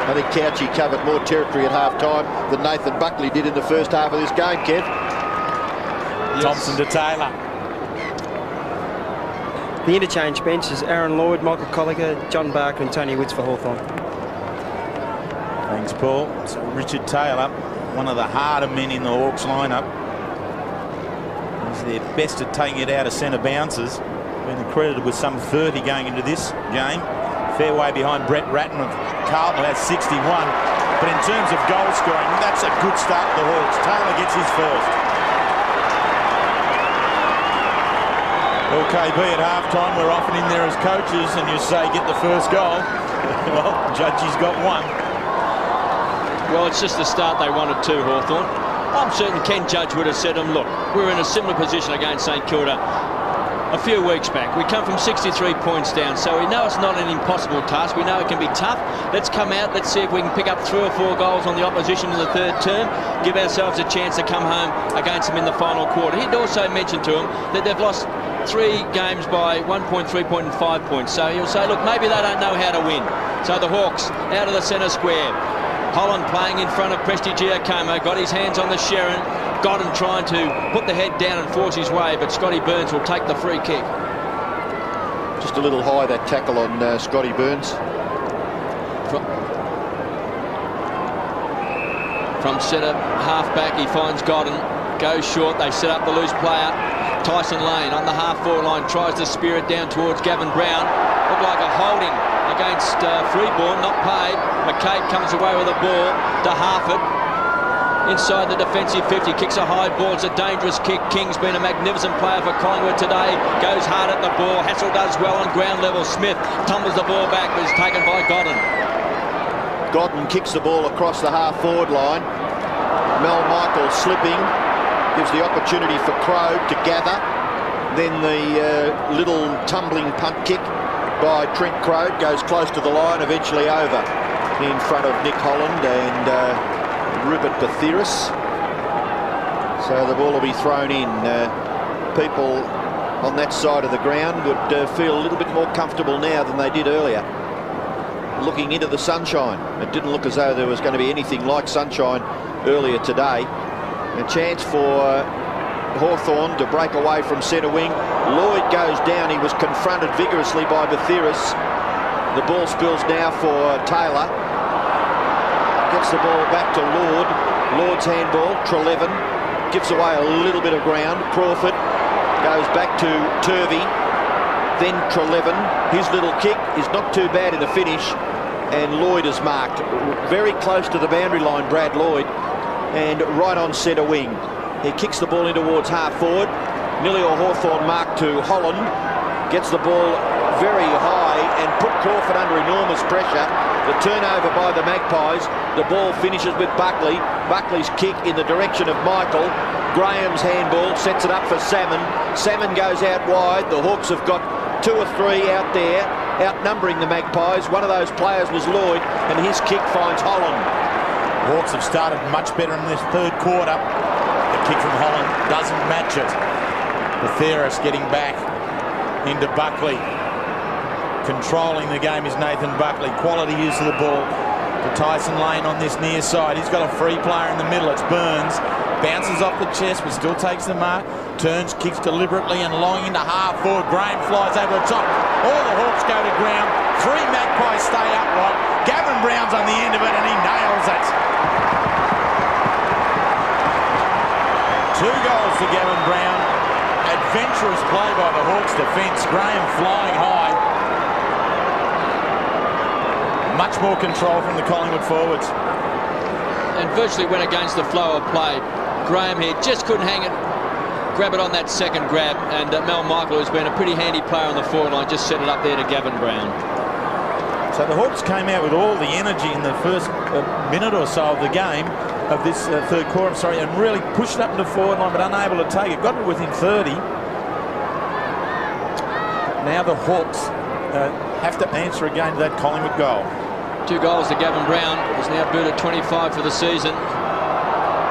I think Couchy covered more territory at half-time than Nathan Buckley did in the first half of this game, Kev. Yes. Thompson to Taylor. The interchange bench is Aaron Lloyd, Michael Colliger, John Barker and Tony Witts for Hawthorn. Thanks, Paul. So Richard Taylor, one of the harder men in the Hawks lineup. He's They're best at taking it out of centre bounces. Been accredited with some 30 going into this game. Fair way behind Brett Ratton of Carlton, has 61. But in terms of goal scoring, that's a good start for the Hawks. Taylor gets his first. Well, KB at half-time, we're often in there as coaches and you say get the first goal. Well, Judgy's got one. Well, it's just the start they wanted too, Hawthorn. I'm certain Ken Judge would have said to them, look, we were in a similar position against St Kilda a few weeks back. We come from 63 points down, so we know it's not an impossible task. We know it can be tough. Let's come out, let's see if we can pick up 3 or 4 goals on the opposition in the third term, give ourselves a chance to come home against them in the final quarter. He'd also mentioned to them that they've lost 3 games by 1 point, 3 point and 5 points. So he'll say, look, maybe they don't know how to win. So the Hawks out of the centre square. Holland playing in front of Prestigiacomo, got his hands on the Sherrin. Godden trying to put the head down and force his way, but Scotty Burns will take the free kick. Just a little high, that tackle on Scotty Burns. From centre half-back, he finds Godden. Goes short, they set up the loose player. Tyson Lane on the half-forward line, tries to spear it down towards Gavin Brown. Looked like a holding against Freeborn, not paid. McCabe comes away with the ball to Harford. Inside the defensive 50, kicks a high ball. It's a dangerous kick. King's been a magnificent player for Collingwood today. Goes hard at the ball. Hassel does well on ground level. Smith tumbles the ball back, but is taken by Godden. Godden kicks the ball across the half-forward line. Mel Michael slipping. Gives the opportunity for Crow to gather. Then the little tumbling punt kick by Trent Crow goes close to the line, eventually over in front of Nick Holland and Rupert Bathiris. So the ball will be thrown in. People on that side of the ground would feel a little bit more comfortable now than they did earlier. Looking into the sunshine. It didn't look as though there was going to be anything like sunshine earlier today. A chance for Hawthorn to break away from centre wing. Lloyd goes down. He was confronted vigorously by Bathiris. The ball spills now for Taylor. Gets the ball back to Lord. Lord's handball. Trelevin gives away a little bit of ground. Crawford goes back to Turvey. Then Trelevin. His little kick is not too bad in the finish. And Lloyd is marked very close to the boundary line, Brad Lloyd. And right on centre wing. He kicks the ball in towards half-forward. Nilio Hawthorn marked to Holland. Gets the ball very high and put Crawford under enormous pressure. The turnover by the Magpies. The ball finishes with Buckley. Buckley's kick in the direction of Michael. Graham's handball sets it up for Salmon. Salmon goes out wide. The Hawks have got 2 or 3 out there, outnumbering the Magpies. One of those players was Lloyd, and his kick finds Holland. Hawks have started much better in this third quarter. The kick from Holland doesn't match it. Bathiris getting back into Buckley. Controlling the game is Nathan Buckley. Quality use of the ball to Tyson Lane on this near side. He's got a free player in the middle. It's Burns. Bounces off the chest but still takes the mark. Turns, kicks deliberately and long into half forward. Graham flies over the top. All the Hawks go to ground. 3 Magpies stay upright. Gavin Brown's on the end of it and he nails it. 2 goals to Gavin Brown. Adventurous play by the Hawks defence. Graham flying high. Much more control from the Collingwood forwards. And virtually went against the flow of play. Graham here just couldn't hang it, grab it on that second grab, and Mel Michael, who's been a pretty handy player on the forward line, just set it up there to Gavin Brown. So the Hawks came out with all the energy in the first minute or so of the game, of this third quarter, and really pushed it up into the forward line, but unable to take it. Got it within 30. Now the Hawks have to answer again to that Collingwood goal. 2 goals to Gavin Brown. He's now booted 25 for the season.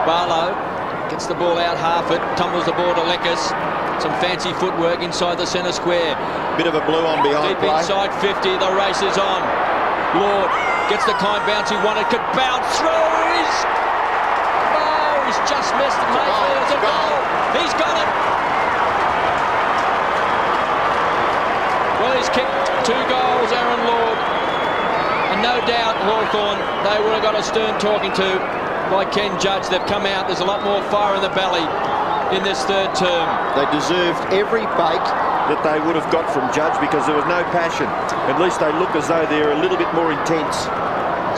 Barlow gets the ball out Harford, tumbles the ball to Leckers. Some fancy footwork inside the centre square. Bit of a blue on behind deep play. Inside 50, the race is on. Lord gets the kind bounce he wanted, could bounce through. He's just missed it. Mayfield, it's a goal. He's got it. Well, he's kicked 2 goals, Aaron Lord. And no doubt Hawthorn, they would have got a stern talking to by Ken Judge. They've come out, there's a lot more fire in the belly. in this third term. They deserved every bake that they would have got from Judge because there was no passion. At least they look as though they're a little bit more intense.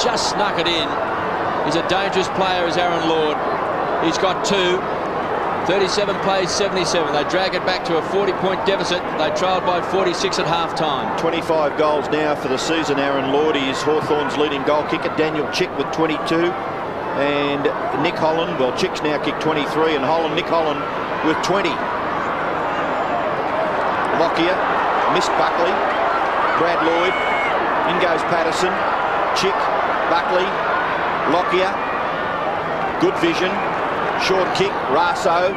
Just snuck it in. He's a dangerous player, is Aaron Lord. He's got 2. 37 plays, 77. They drag it back to a 40-point deficit. They trailed by 46 at half-time. 25 goals now for the season. Aaron Lord is Hawthorn's leading goal kicker. Daniel Chick with 22. And Nick Holland, well, Chick's now kicked 23, and Nick Holland with 20. Lockyer, missed Buckley. Brad Lloyd, in goes Patterson. Chick, Buckley, Lockyer. Good vision. Short kick, Raso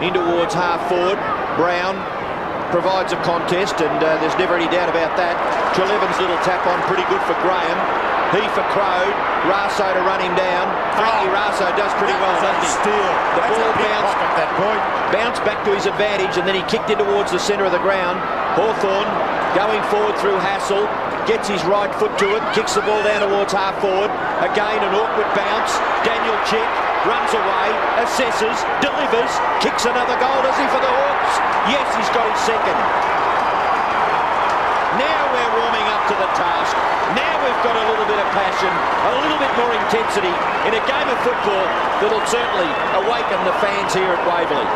in towards half forward. Brown provides a contest, and there's never any doubt about that. Treleven's little tap on, pretty good for Graham. He for Crode. Raso to run him down. Frankie Raso does pretty well, doesn't he? Steal. The ball bounced back to his advantage, and then he kicked in towards the centre of the ground. Hawthorn going forward through Hassel. Gets his right foot to it. Kicks the ball down towards half forward. Again, an awkward bounce. Daniel Chick runs away, assesses, delivers, kicks another goal. Does he for the Hawks? Yes, he's got his second. Now we're warming up to the task. Now we've got a little bit of passion, a little bit more intensity in a game of football that'll certainly awaken the fans here at Waverley.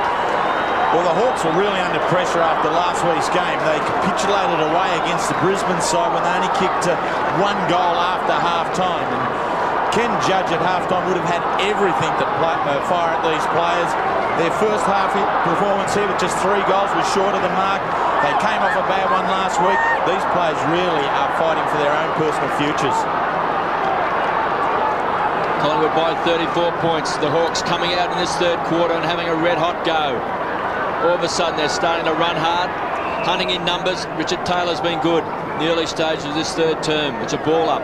Well, the Hawks were really under pressure after last week's game. They capitulated away against the Brisbane side when they only kicked 1 goal after half-time. And Ken Judge at half-time would have had everything to fire at these players. Their first half performance here with just 3 goals was short of the mark. They came off a bad one last week. These players really are fighting for their own personal futures. Collingwood by 34 points. The Hawks coming out in this third quarter and having a red-hot go. All of a sudden, they're starting to run hard, hunting in numbers. Richard Taylor's been good in the early stages of this third term. It's a ball up.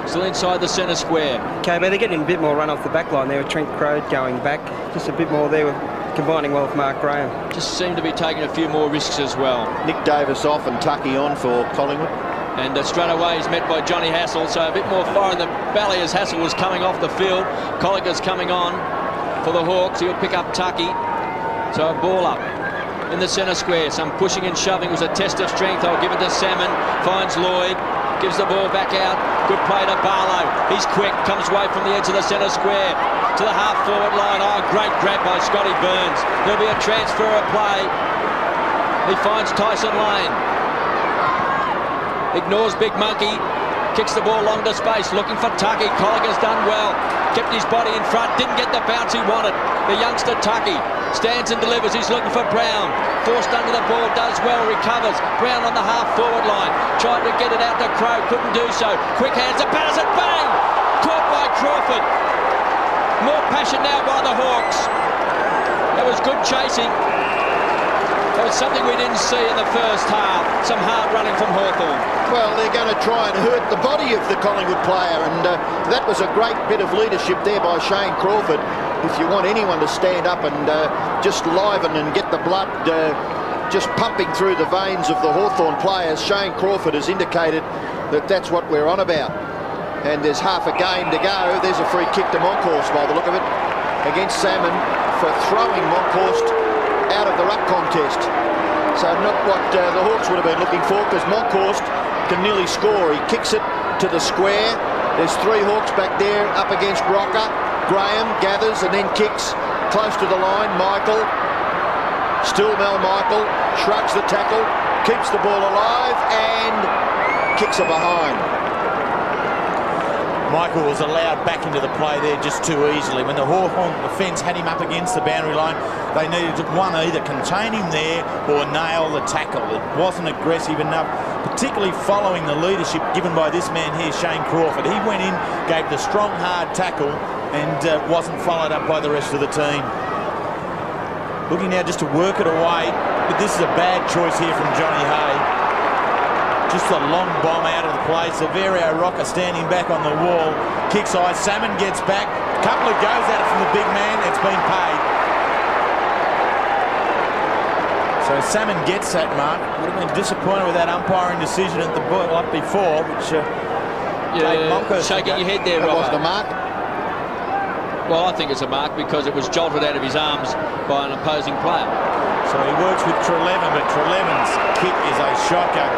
Still inside the centre square. Okay, but they're getting a bit more run off the back line there with Trent Crode going back. Just a bit more there, with combining well with Mark Graham. Just seem to be taking a few more risks as well. Nick Davis off and Tucky on for Collingwood. And straight away he's met by Johnny Hassel, so a bit more fire in the belly as Hassel was coming off the field. Colliger's coming on for the Hawks. He'll pick up Tucky. So a ball up in the centre square. Some pushing and shoving. It was a test of strength. I'll give it to Salmon. Finds Lloyd. Gives the ball back out. Good play to Barlow. He's quick. Comes away from the edge of the centre square to the half-forward line. Oh, great grab by Scotty Burns. There'll be a transfer of play. He finds Tyson Lane. Ignores Big Monkey. Kicks the ball long to space. Looking for Tucky. Colliger's done well. Kept his body in front. Didn't get the bounce he wanted. The youngster Tucky stands and delivers. He's looking for Brown. Forced under the ball. Does well. Recovers. Brown on the half-forward line. Tried to get it out to Crow. Couldn't do so. Quick hands to Patterson. Bang! Caught by Crawford. More passion now by the Hawks. That was good chasing. That was something we didn't see in the first half. Some hard running from Hawthorn. Well, they're going to try and hurt the body of the Collingwood player, and that was a great bit of leadership there by Shane Crawford. If you want anyone to stand up and just liven and get the blood just pumping through the veins of the Hawthorn players, Shane Crawford has indicated that that's what we're on about. And there's half a game to go. There's a free kick to Monkhorst by the look of it against Salmon for throwing Monkhorst out of the ruck contest. So not what the Hawks would have been looking for, because Monkhorst can nearly score. He kicks it to the square. There's 3 Hawks back there up against Rocker. Graham gathers and then kicks close to the line. Michael, still Mel Michael, shrugs the tackle, keeps the ball alive and kicks it behind. Michael was allowed back into the play there just too easily. When the Hawthorn defence had him up against the boundary line, they needed to, one, either contain him there or nail the tackle. It wasn't aggressive enough, particularly following the leadership given by this man here, Shane Crawford. He went in, gave the strong, hard tackle and wasn't followed up by the rest of the team. Looking now just to work it away, but this is a bad choice here from Johnny Hay. Just a long bomb out of the play. Severio Rocker standing back on the wall. Kicks high. Salmon gets back. A couple of goes at it from the big man. It's been paid. So Salmon gets that mark. Would have been disappointed with that umpiring decision at the ball up before, which yeah, shaking your head there, That Robert. was the mark. Well, I think it's a mark because it was jolted out of his arms by an opposing player. So he works with Treleaven, but Treleaven's kick is a shocker.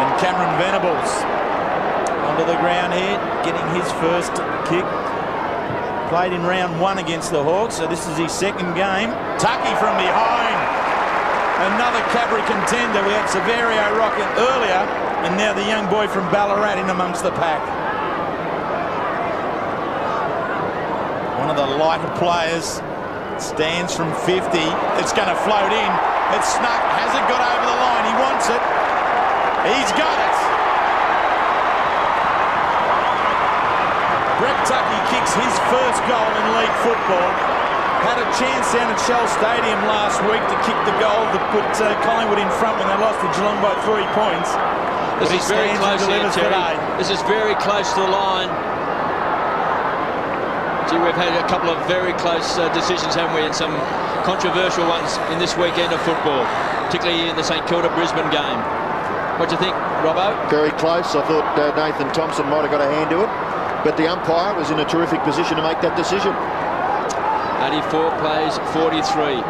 And Cameron Venables onto the ground here, getting his first kick. Played in round 1 against the Hawks, so this is his second game. Tucky from behind. Another Cadbury contender. We had Severio Rocket earlier, and now the young boy from Ballarat in amongst the pack. One of the lighter players stands from 50. It's going to float in. It's snuck. Has it got over the line? He wants it. He's got it. Brett Tucky kicks his first goal in league football. Had a chance down at Shell Stadium last week to kick the goal that put Collingwood in front when they lost to Geelong by 3 points. This is very close here, Terry. This is very close to the line. Gee, we've had a couple of very close decisions, haven't we, and some controversial ones in this weekend of football, particularly in the St Kilda Brisbane game. What do you think, Robbo? Very close. I thought Nathan Thompson might have got a hand to it, but the umpire was in a terrific position to make that decision. 84 plays 43.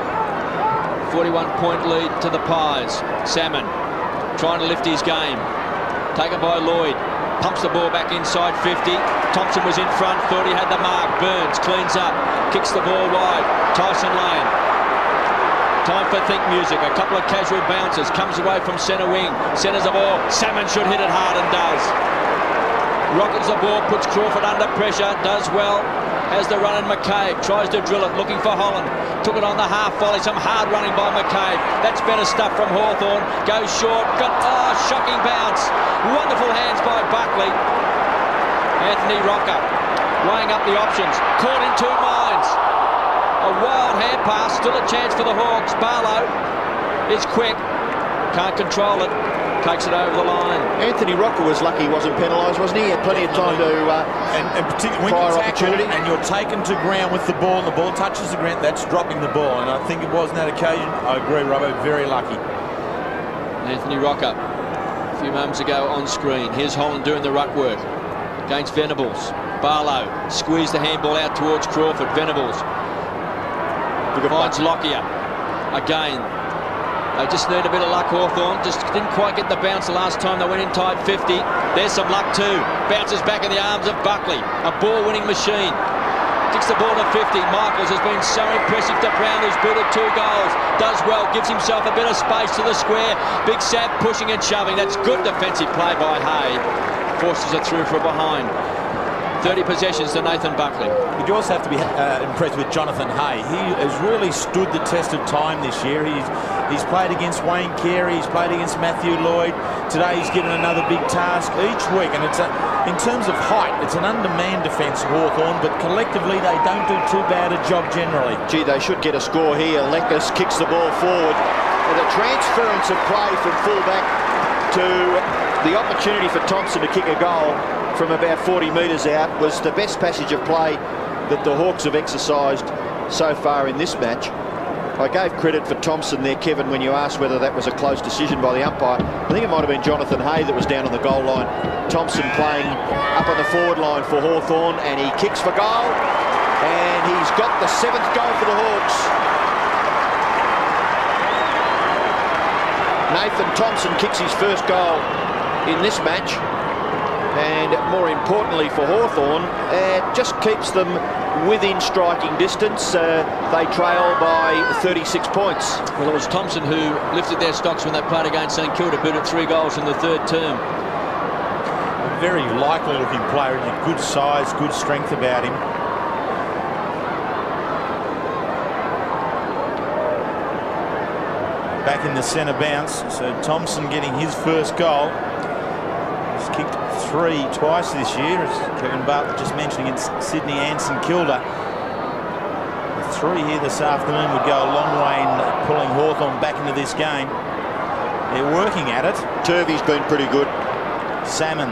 41-point lead to the Pies. Salmon trying to lift his game. Taken by Lloyd. Pumps the ball back inside 50. Thompson was in front, thought he had the mark. Burns cleans up, kicks the ball wide. Tyson Lane. Time for think music. A couple of casual bounces. Comes away from centre wing. Centres the ball. Salmon should hit it hard and does. Rockets the ball, puts Crawford under pressure. Does well. Has the run in McCabe. Tries to drill it, looking for Holland. Took it on the half volley. Some hard running by McCabe. That's better stuff from Hawthorn. Goes short. Got shocking bounce. Wonderful hands by Buckley. Anthony Rocker weighing up the options. Caught in 2 minds. A wild hand pass. Still a chance for the Hawks. Barlow is quick. Can't control it. Takes it over the line. Anthony Rocker was lucky he wasn't penalised, wasn't he? He had plenty of time to and particularly when you tackle and you're taken to ground with the ball and the ball touches the ground, that's dropping the ball. And I think it was on that occasion. I agree, Robbo, very lucky. Anthony Rocker, a few moments ago on screen. Here's Holland doing the ruck work against Venables. Barlow squeezed the handball out towards Crawford. Venables finds Lockyer again. They just need a bit of luck, Hawthorn. Just didn't quite get the bounce the last time they went in tight 50. There's some luck too. Bounces back in the arms of Buckley. A ball-winning machine. Kicks the ball to 50. Michaels has been so impressive to Brown, who's booted 2 goals. Does well, gives himself a bit of space to the square. Big Sav pushing and shoving. That's good defensive play by Hay. Forces it through for a behind. 30 possessions to Nathan Buckley. But you also have to be impressed with Jonathan Hay. He has really stood the test of time this year. He's played against Wayne Carey, he's played against Matthew Lloyd. Today he's given another big task each week, and it's in terms of height, it's an undermanned defence, Hawthorn, but collectively they don't do too bad a job generally. Gee, they should get a score here. Lekas kicks the ball forward. And the transference of play from fullback to the opportunity for Thompson to kick a goal from about 40 metres out was the best passage of play that the Hawks have exercised so far in this match. I gave credit for Thompson there, Kevin, when you asked whether that was a close decision by the umpire. I think it might have been Jonathan Hay that was down on the goal line. Thompson playing up on the forward line for Hawthorn, and he kicks for goal. And he's got the 7th goal for the Hawks. Nathan Thompson kicks his first goal in this match. And more importantly for Hawthorn, it just keeps them within striking distance. They trail by 36 points. Well, it was Thompson who lifted their stocks when they played against St Kilda, booted 3 goals in the 3rd term. A very likely looking player, good size, good strength about him. Back in the centre bounce, so Thompson getting his first goal. He's kicked 3 twice this year, as Kevin Bartlett just mentioned, against Sydney and St Kilda. 3 here this afternoon would go a long way in pulling Hawthorn back into this game. They're working at it. Turvey's been pretty good. Salmon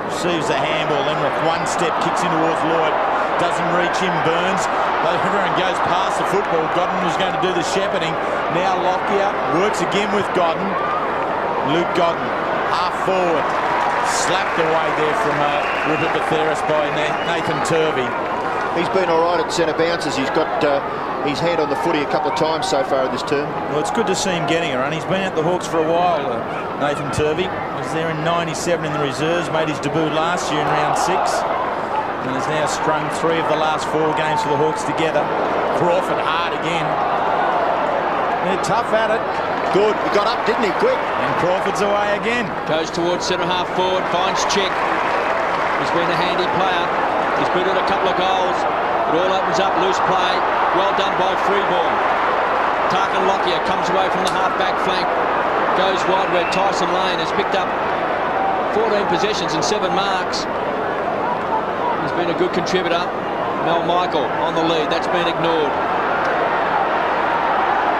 receives the handball, then with 1 step kicks in towards Lloyd. Doesn't reach him, Burns. Everyone goes past the football. Godden was going to do the shepherding. Now Lockyer works again with Godden. Luke Godden, half forward. Slapped away there from Rupert Batheris by Nathan Turvey. He's been all right at centre bounces. He's got his hand on the footy a couple of times so far this term. Well, it's good to see him getting a run. He's been at the Hawks for a while, Nathan Turvey. He was there in '97 in the reserves, made his debut last year in round 6. And has now strung 3 of the last 4 games for the Hawks together. Crawford hard again. They're tough at it. Good. He got up, didn't he? Quick. And Crawford's away again. Goes towards centre half forward, finds Chick. He's been a handy player. He's booted a couple of goals. It all opens up, loose play. Well done by Freeborn. Tarkin Lockyer comes away from the half-back flank. Goes wide where Tyson Lane has picked up 14 possessions and 7 marks. He's been a good contributor. Mel Michael on the lead. That's been ignored.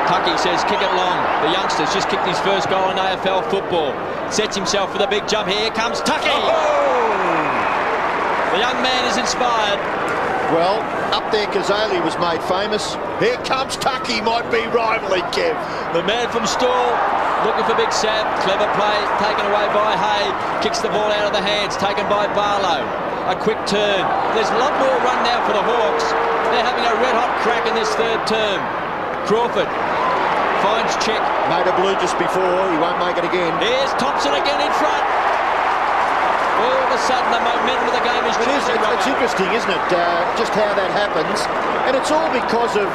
Tucky says kick it long. The youngster's just kicked his first goal in AFL football. Sets himself for the big jump. Here comes Tucky. The young man is inspired. Well, up there Kazali was made famous. Here comes Tucky, might be rivaling Kev. The man from Stall looking for Big Sam. Clever play taken away by Hay. Kicks the ball out of the hands, taken by Barlow. A quick turn. There's a lot more run now for the Hawks. They're having a red-hot crack in this 3rd term. Crawford finds Chick. Made a blue just before. He won't make it again. Here's Thompson again in front. All of a sudden, the momentum of the game is changing. It's interesting, isn't it, just how that happens. And it's all because of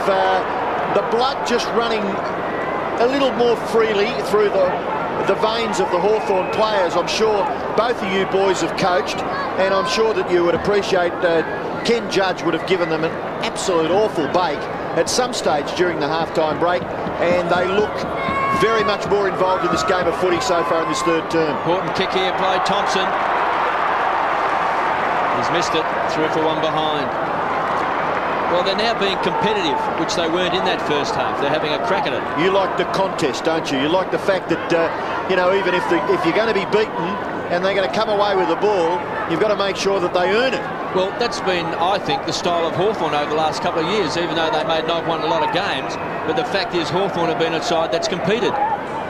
the blood just running a little more freely through the veins of the Hawthorn players. I'm sure both of you boys have coached, and I'm sure that you would appreciate Ken Judge would have given them an absolute awful bake at some stage during the halftime break, and they look very much more involved in this game of footy so far in this 3rd term. Important kick here by Thompson. He's missed it, 3 for 1 behind. Well, they're now being competitive, which they weren't in that first half. They're having a crack at it. You like the contest, don't you? You like the fact that, you know, even if you're going to be beaten and they're going to come away with the ball, you've got to make sure that they earn it. Well, that's been, I think, the style of Hawthorn over the last couple of years, even though they may not have won a lot of games. But the fact is Hawthorn have been a side that's competed.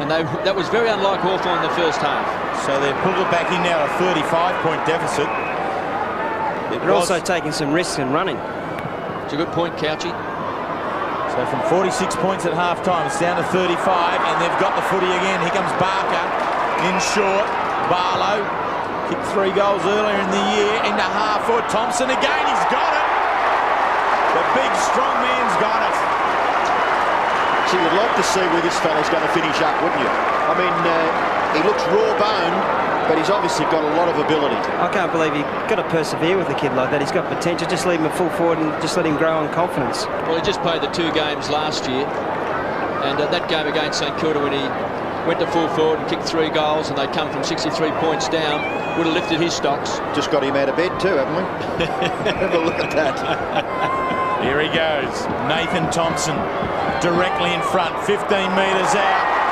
And that was very unlike Hawthorn in the first half. So they've pulled it back in now, a 35-point deficit. They're also taking some risks and running. It's a good point, Couchy. So from 46 points at half-time, it's down to 35, and they've got the footy again. Here comes Barker in short. Barlow kicked 3 goals earlier in the year into half-foot. Thompson again, he's got it. The big, strong man's got it. So you'd like to see where this fella's going to finish up, wouldn't you? I mean, he looks raw-boned, but he's obviously got a lot of ability. I can't believe you've got to persevere with a kid like that. He's got potential. Just leave him full forward and just let him grow in confidence. Well, he just played the 2 games last year. And that game against St Kilda, when he went to full forward and kicked 3 goals and they'd come from 63 points down, would have lifted his stocks. Just got him out of bed too, haven't we? Have a look at that. Here he goes. Nathan Thompson directly in front, 15 metres out.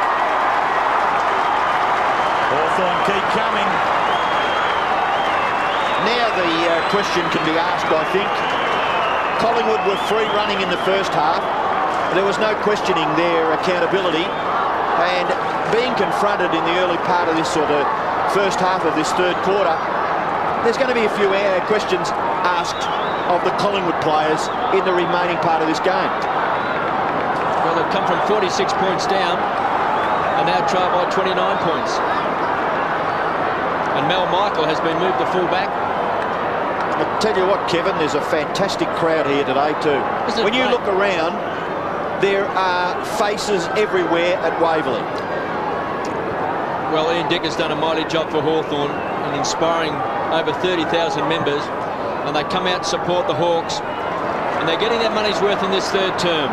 Hawthorn keep coming. Now the question can be asked, I think. Collingwood were free running in the first half. There was no questioning their accountability. And being confronted in the early part of this, or the first half of this 3rd quarter, there's going to be a few questions asked of the Collingwood players in the remaining part of this game. Well, they've come from 46 points down and now trail by 29 points. And Mel Michael has been moved to full-back. I'll tell you what, Kevin, there's a fantastic crowd here today too. When you look around, there are faces everywhere at Waverley. Well, Ian Dick has done a mighty job for Hawthorn in inspiring over 30,000 members, and they come out to support the Hawks, and they're getting their money's worth in this 3rd term.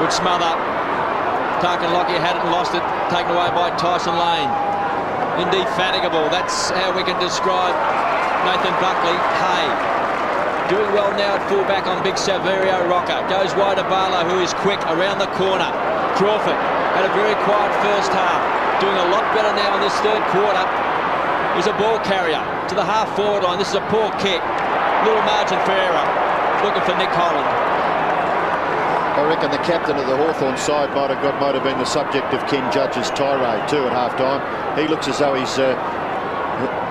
Good smother. Tarkin Lockyer had it and lost it, taken away by Tyson Lane. Indefatigable, that's how we can describe Nathan Buckley. Hay doing well now at fullback on big Saverio Rocker. Goes wide to Barlow, who is quick around the corner. Crawford had a very quiet first half. Doing a lot better now in this 3rd quarter. He's a ball carrier to the half-forward line. This is a poor kick. Little margin for error. Looking for Nick Holland. I reckon the captain of the Hawthorn side might have been the subject of Ken Judge's tirade too at half-time. He looks as though he's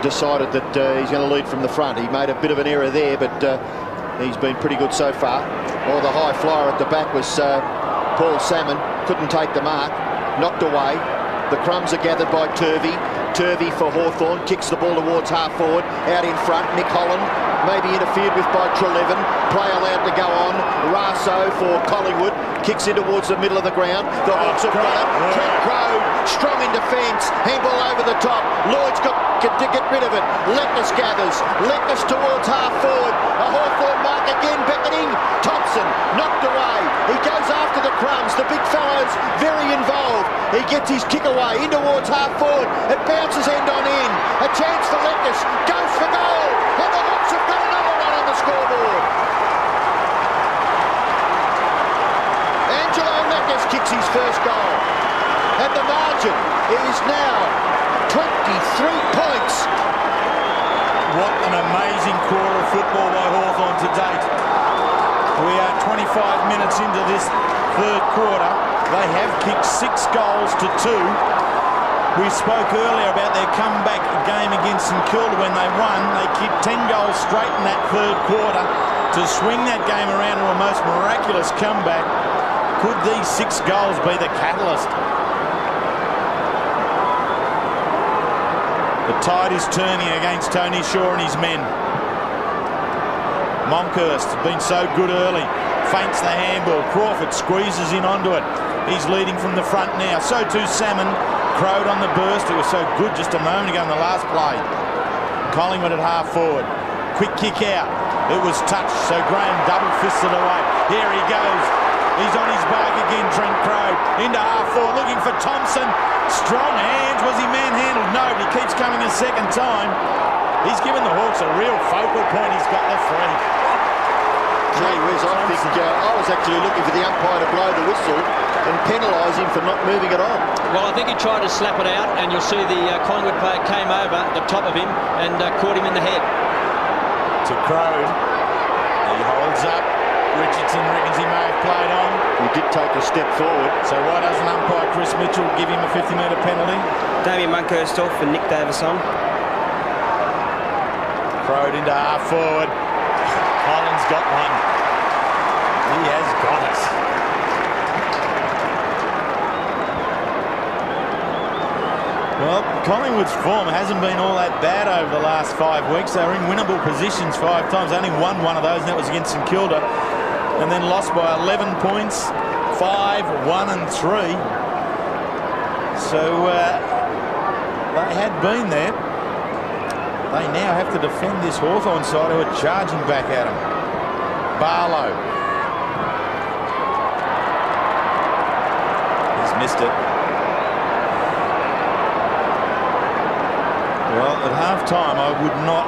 decided that he's going to lead from the front. He made a bit of an error there, but he's been pretty good so far. Oh, the high flyer at the back was Paul Salmon. Couldn't take the mark. Knocked away. The crumbs are gathered by Turvey. Turvey for Hawthorn. Kicks the ball towards half forward. Out in front, Nick Holland. Maybe interfered with by Treleaven. Play allowed to go on. Raso for Collingwood. Kicks in towards the middle of the ground. The Hawks have got it. Trent Crowe, strong in defence. Handball over the top. Lloyd's got to get rid of it. Letness gathers. Letness towards half forward. A Hawthorn mark again beckoning. Thompson knocked away. He goes after the crumbs. The big fellow's very involved. He gets his kick away in towards half forward. It bounces end on end. A chance for Letness. Goes for goal. And the Hawks have got another one on the scoreboard. Angelo Letness kicks his first goal. And the margin is now 23 points. What an amazing quarter of football by Hawthorn to date. We are 25 minutes into this third quarter. They have kicked 6 goals to 2. We spoke earlier about their comeback game against St Kilda when they won. They kicked 10 goals straight in that third quarter to swing that game around to a most miraculous comeback. Could these 6 goals be the catalyst? The tide is turning against Tony Shaw and his men. Monkhurst has been so good early. Feints the handball. Crawford squeezes in onto it. He's leading from the front now. So too Salmon. Crowed on the burst. It was so good just a moment ago in the last play. Collingwood at half forward. Quick kick out. It was touched. So Graham double fisted away. Here he goes. He's on his bike again, Trent Crowe. Into half forward, looking for Thompson. Strong hands. Was he manhandled? No, but he keeps coming a second time. He's given the Hawks a real focal point. He's got the free. Gee whiz, I think I was actually looking for the umpire to blow the whistle and penalise him for not moving it on. Well, I think he tried to slap it out, and you'll see the Collingwood player came over the top of him and caught him in the head. To Crowe. He holds up. Richardson reckons he may have played on. He did take a step forward. So why doesn't umpire Chris Mitchell give him a 50-metre penalty? Damien Monkhurst off and Nick Davis on. Crowe into half forward. Collins got one. He has got it. Well, Collingwood's form hasn't been all that bad over the last 5 weeks. They were in winnable positions 5 times. They only won one of those, and that was against St Kilda. And then lost by 11 points, 5, 1 and 3. So they had been there. They now have to defend this Hawthorn side who are charging back at them. Barlow. He's missed it. Well, at half-time, I would not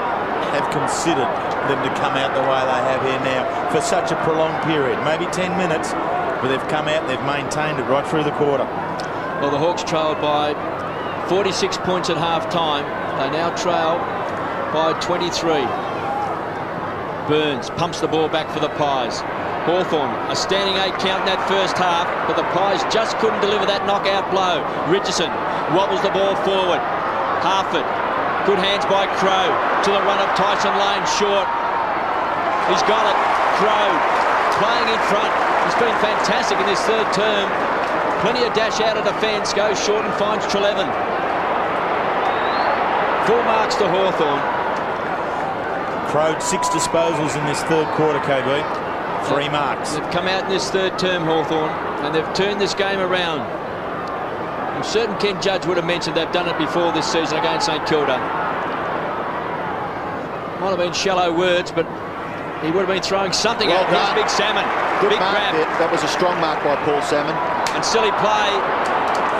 have considered them to come out the way they have here now for such a prolonged period. Maybe 10 minutes, but they've come out and they've maintained it right through the quarter. Well, the Hawks trailed by 46 points at half-time. They now trail by 23. Burns pumps the ball back for the Pies. Hawthorn, a standing 8 count in that first half, but the Pies just couldn't deliver that knockout blow. Richardson wobbles the ball forward. Harford, good hands by Crowe to the run of Tyson Lane, short. He's got it. Crowe playing in front. He's been fantastic in this third term. Plenty of dash out of defence. Goes short and finds Treleaven. Full marks to Hawthorn. Crowe 6 disposals in this third quarter, KB. 3 marks. They've come out in this third term, Hawthorn, and they've turned this game around. I'm certain Ken Judge would have mentioned they've done it before this season against St Kilda. Might have been shallow words, but he would have been throwing something at his big Salmon. Good big mark grab. there. That was a strong mark by Paul Salmon. And silly play.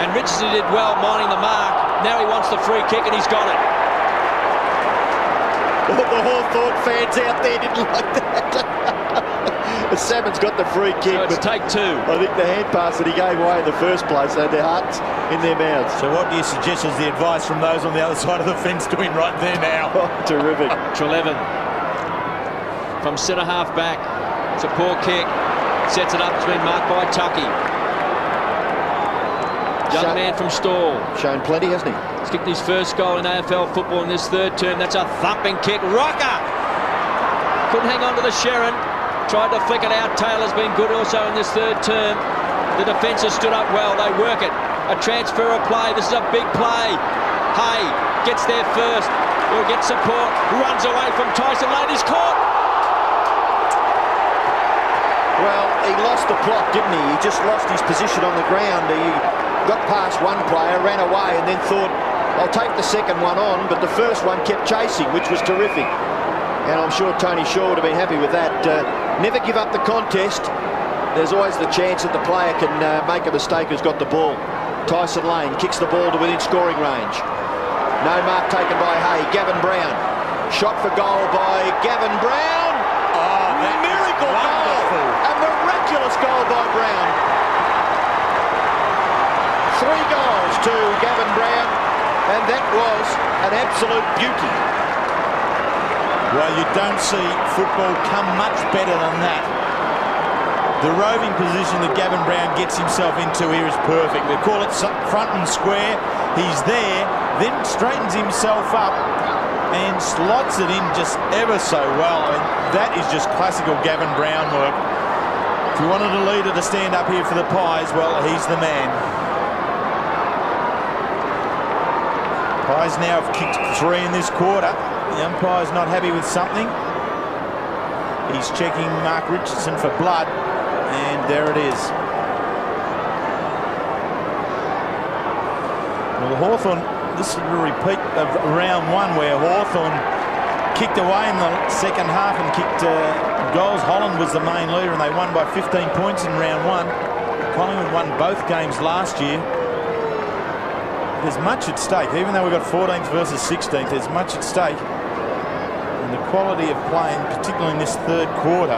And Richardson did well minding the mark. Now he wants the free kick and he's got it. All the Hawthorn fans out there didn't like that. Salmon's got the free kick. So it's but take 2. I think the hand pass that he gave away in the first place had their hearts in their mouths. So what do you suggest is the advice from those on the other side of the fence doing right there now? Oh, terrific. Treleaven from centre half back. It's a poor kick. Sets it up. It's been marked by Tucky. Young man from Stall. Shown plenty, hasn't he? He's kicked his first goal in AFL football in this third term. That's a thumping kick. Rocker couldn't hang on to the Sherrin. Tried to flick it out. Taylor's been good also in this third term. The defence has stood up well. They work it. A transfer of play. This is a big play. Hay gets there first. He'll get support. Runs away from Tyson Lane. He's caught. Well, he lost the plot, didn't he? He just lost his position on the ground. He got past one player, ran away, and then thought, I'll take the second one on, but the first one kept chasing, which was terrific. And I'm sure Tony Shaw would have been happy with that. Never give up the contest. There's always the chance that the player can make a mistake who's got the ball. Tyson Lane kicks the ball to within scoring range. No mark taken by Hay. Gavin Brown. Shot for goal by Gavin Brown. Oh, that miracle wonderful. Goal. A miraculous goal by Brown. 3 goals to Gavin Brown, and that was an absolute beauty. Well, you don't see football come much better than that. The roving position that Gavin Brown gets himself into here is perfect. We call it front and square. He's there, then straightens himself up and slots it in just ever so well. I mean, that is just classical Gavin Brown work. If you wanted a leader to stand up here for the Pies, well, he's the man. Pies now have kicked 3 in this quarter. The umpire's not happy with something. He's checking Mark Richardson for blood, and there it is. Well, Hawthorn, this is a repeat of round 1 where Hawthorn kicked away in the second half and kicked goals. Holland was the main leader and they won by 15 points in round 1. Collingwood won both games last year. There's much at stake. Even though we've got 14th versus 16th, there's much at stake. And the quality of playing, particularly in this third quarter,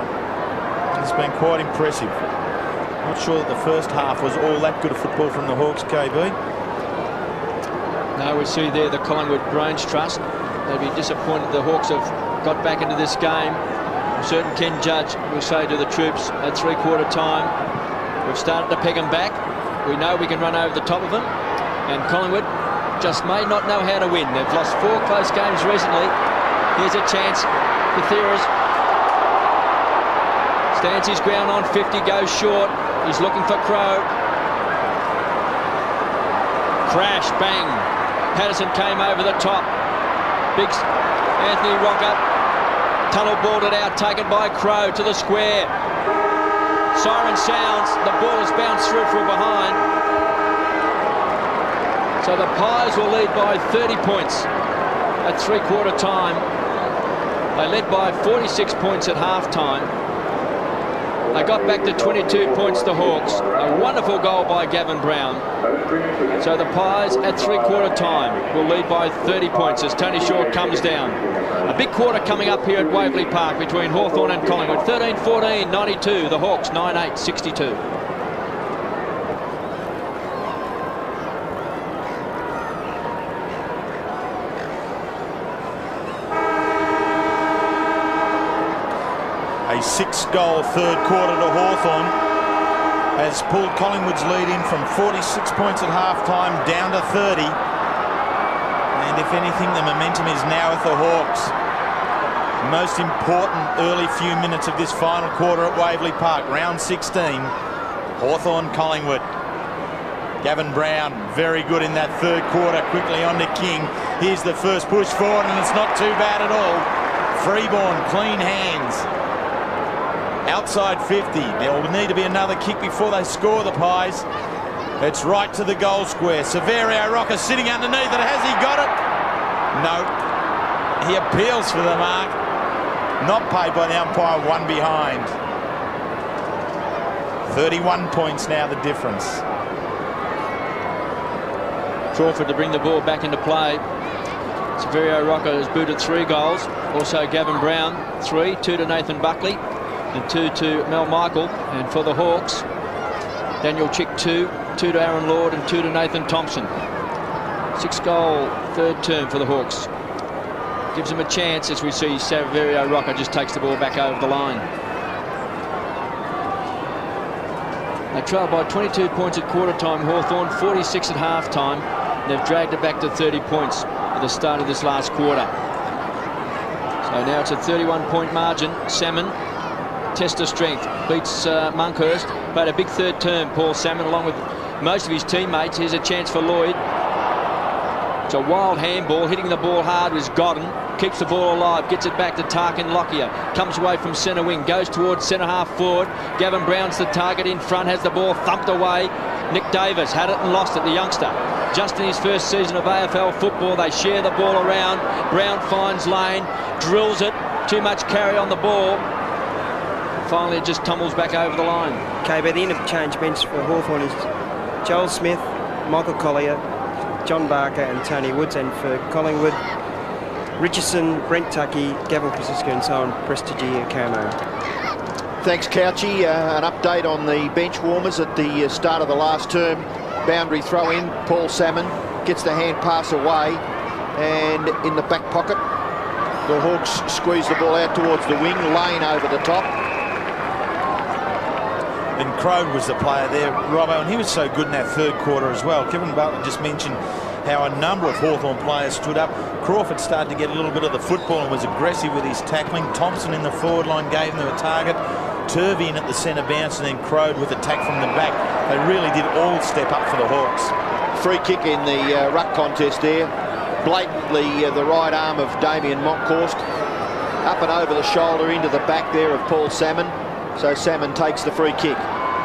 has been quite impressive. Not sure that the first half was all that good of football from the Hawks, KB. No, we see there the Collingwood Brains Trust. They'd be disappointed the Hawks have got back into this game. I'm certain Ken Judge will say to the troops at 3/4 time, we've started to peg them back. We know we can run over the top of them. And Collingwood just may not know how to win. They've lost 4 close games recently. Here's a chance. Katheras stands his ground on 50, goes short. He's looking for Crow. Crash, bang. Patterson came over the top. Big Anthony Rocker. Tunnel balled it out, taken by Crow to the square. Siren sounds. The ball is bounced through from behind. So the Pies will lead by 30 points at 3/4 time. They led by 46 points at half-time. They got back to 22 points, the Hawks. A wonderful goal by Gavin Brown. So the Pies at 3/4 time will lead by 30 points as Tony Shaw comes down. A big quarter coming up here at Waverley Park between Hawthorn and Collingwood. 13-14, 92. The Hawks 9-8, 62. A 6-goal third quarter to Hawthorn has pulled Collingwood's lead in from 46 points at half-time down to 30. And if anything, the momentum is now with the Hawks. Most important early few minutes of this final quarter at Waverley Park, round 16. Hawthorn, Collingwood. Gavin Brown, very good in that third quarter, quickly on to King. Here's the first push forward, and it's not too bad at all. Freeborn, clean hands. Outside 50. There will need to be another kick before they score, the Pies. It's right to the goal square. Severio Rocker sitting underneath it. Has he got it? No. He appeals for the mark. Not paid by the umpire, 1 behind. 31 points now, the difference. Crawford to bring the ball back into play. Severio Rocker has booted 3 goals. Also Gavin Brown, 3. 2 to Nathan Buckley and 2 to Mel Michael. And for the Hawks, Daniel Chick 2. 2 to Aaron Lord and 2 to Nathan Thompson. 6-goal third term for the Hawks. Gives them a chance as we see Severio Rocker just takes the ball back over the line. They trail by 22 points at quarter time, Hawthorn, 46 at half time. They've dragged it back to 30 points at the start of this last quarter. So now it's a 31-point margin. Salmon, test of strength, beats Monkhurst. Played a big third term, Paul Salmon, along with most of his teammates. Here's a chance for Lloyd. It's a wild handball. Hitting the ball hard was Godden. Keeps the ball alive, gets it back to Tarkin Lockyer. Comes away from centre wing, goes towards centre half forward. Gavin Brown's the target in front, has the ball thumped away. Nick Davis had it and lost it, the youngster. Just in his first season of AFL football, they share the ball around. Brown finds lane, drills it. Too much carry on the ball. Finally, it just tumbles back over the line. Okay, by the interchange bench for Hawthorn is Joel Smith, Michael Collier, John Barker and Tony Woods, and for Collingwood, Richardson, Brent Tuckey, Gavin Francisco and so on, Prestige Camo. Thanks, Couchy. An update on the bench warmers at the start of the last term. Boundary throw in, Paul Salmon gets the hand pass away, and in the back pocket, the Hawks squeeze the ball out towards the wing, Lane over the top. And Crode was the player there, Robbo, and he was so good in that third quarter as well. Kevin Butler just mentioned how a number of Hawthorn players stood up. Crawford started to get a little bit of the football and was aggressive with his tackling. Thompson in the forward line gave them a target. Turvey in at the centre bounce, and then Crode with attack from the back. They really did all step up for the Hawks. Free kick in the ruck contest there. Blatantly the right arm of Damien Monkhurst. Up and over the shoulder into the back there of Paul Salmon. So Salmon takes the free kick.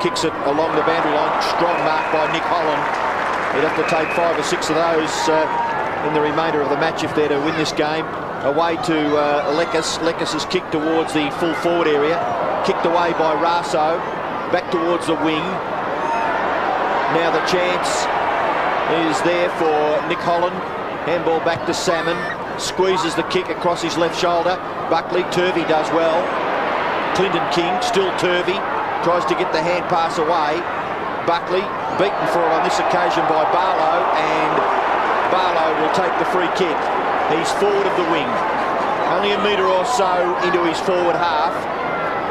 Kicks it along the boundary line. Strong mark by Nick Holland. He'd have to take 5 or 6 of those in the remainder of the match if they're to win this game. Away to Lekas. Lekas is kicked towards the full forward area. Kicked away by Raso. Back towards the wing. Now the chance is there for Nick Holland. Handball back to Salmon. Squeezes the kick across his left shoulder. Buckley. Turvey does well. Clinton King, still Turvey. Tries to get the hand pass away. Buckley beaten for it on this occasion by Barlow, and Barlow will take the free kick. He's forward of the wing. Only a metre or so into his forward half.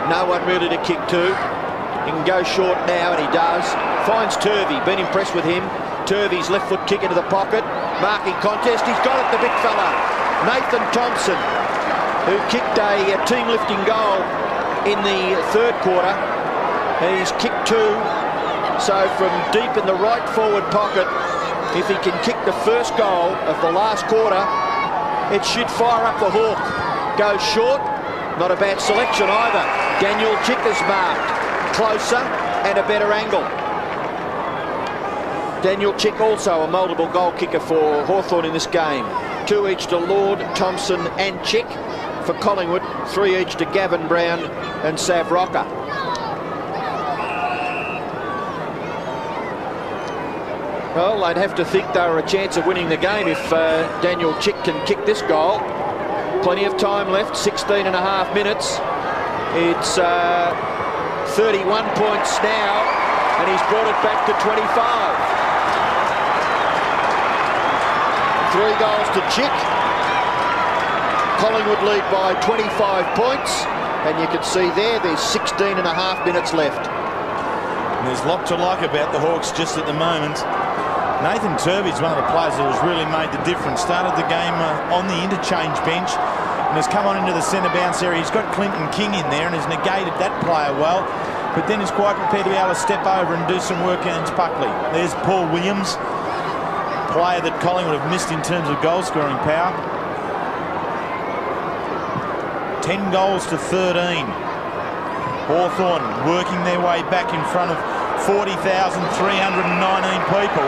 No one really to kick to. He can go short now, and he does. Finds Turvey, been impressed with him. Turvey's left foot kick into the pocket. Marking contest, he's got it, the big fella. Nathan Thompson, who kicked a team lifting goal in the third quarter. And he's kicked 2. So from deep in the right forward pocket, if he can kick the first goal of the last quarter, it should fire up the Hawk. Goes short, not a bad selection either. Daniel Chick is marked. Closer and a better angle. Daniel Chick also a multiple goal kicker for Hawthorn in this game. 2 each to Lord, Thompson and Chick. For Collingwood, 3 each to Gavin Brown and Sav Rocker. Well, I'd have to think they were a chance of winning the game if Daniel Chick can kick this goal. Plenty of time left, 16 and a half minutes. It's 31 points now, and he's brought it back to 25. 3 goals to Chick. Collingwood lead by 25 points, and you can see there's 16 and a half minutes left. And there's a lot to like about the Hawks just at the moment. Nathan Turvey's one of the players that has really made the difference. Started the game on the interchange bench and has come on into the centre bounce area. He's got Clinton King in there and has negated that player well, but then is quite prepared to be able to step over and do some work against Buckley. There's Paul Williams, player that Collingwood have missed in terms of goal scoring power. 10 goals to 13. Hawthorn working their way back in front of 40,319 people.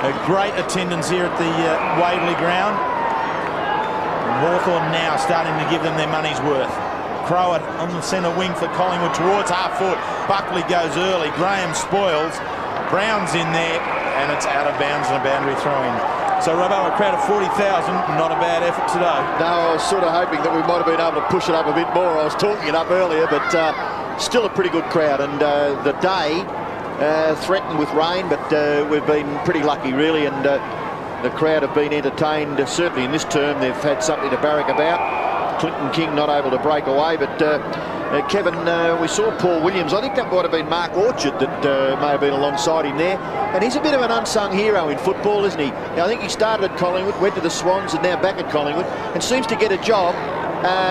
A great attendance here at the Waverley ground. And Hawthorn now starting to give them their money's worth. Crowett on the centre wing for Collingwood towards half forward. Buckley goes early. Graham spoils. Brown's in there, and it's out of bounds and a boundary throw-in. So, Robbo, a crowd of 40,000, not a bad effort today. No, I was sort of hoping that we might have been able to push it up a bit more. I was talking it up earlier, but still a pretty good crowd. And the day threatened with rain, but we've been pretty lucky, really. And the crowd have been entertained. Certainly in this term, they've had something to barrack about. Clinton King not able to break away, but Kevin, we saw Paul Williams. I think that might have been Mark Orchard that may have been alongside him there. And he's a bit of an unsung hero in football, isn't he? Now, I think he started at Collingwood, went to the Swans, and now back at Collingwood, and seems to get a job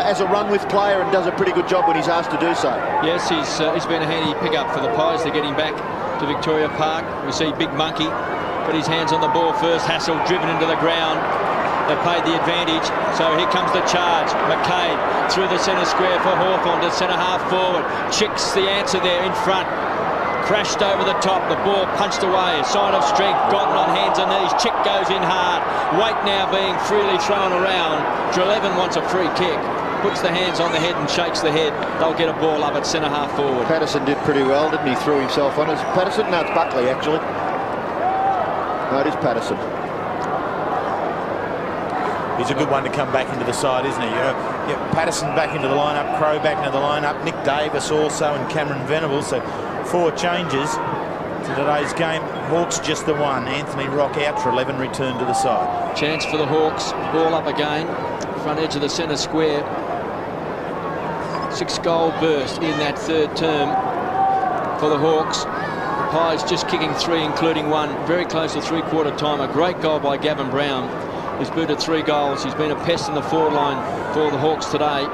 as a run-with player and does a pretty good job when he's asked to do so. Yes, he's been a handy pickup for the Pies to get him back to Victoria Park. We see Big Monkey put his hands on the ball first. Hassel driven into the ground. They played the advantage. So here comes the charge. McCabe through the centre square for Hawthorn to centre half forward. Chick's the answer there in front. Crashed over the top. The ball punched away. A sign of strength. Gotten on hands and knees. Chick goes in hard. Weight now being freely thrown around. Treleaven wants a free kick. Puts the hands on the head and shakes the head. They'll get a ball up at centre half forward. Patterson did pretty well, didn't he? Threw himself on. Is Patterson? No, it's Buckley, actually. No, it is Patterson. He's a good one to come back into the side, isn't he? Patterson back into the lineup, Crow back into the lineup, Nick Davis also, and Cameron Venables. So 4 changes to today's game. Hawks just the one. Anthony Rock out, Treleaven returned to the side. Chance for the Hawks. Ball up again. Front edge of the centre square. 6-goal burst in that third term for the Hawks. The Pies just kicking 3, including 1. Very close to three-quarter time. A great goal by Gavin Brown. He's booted 3 goals. He's been a pest in the forward line for the Hawks today.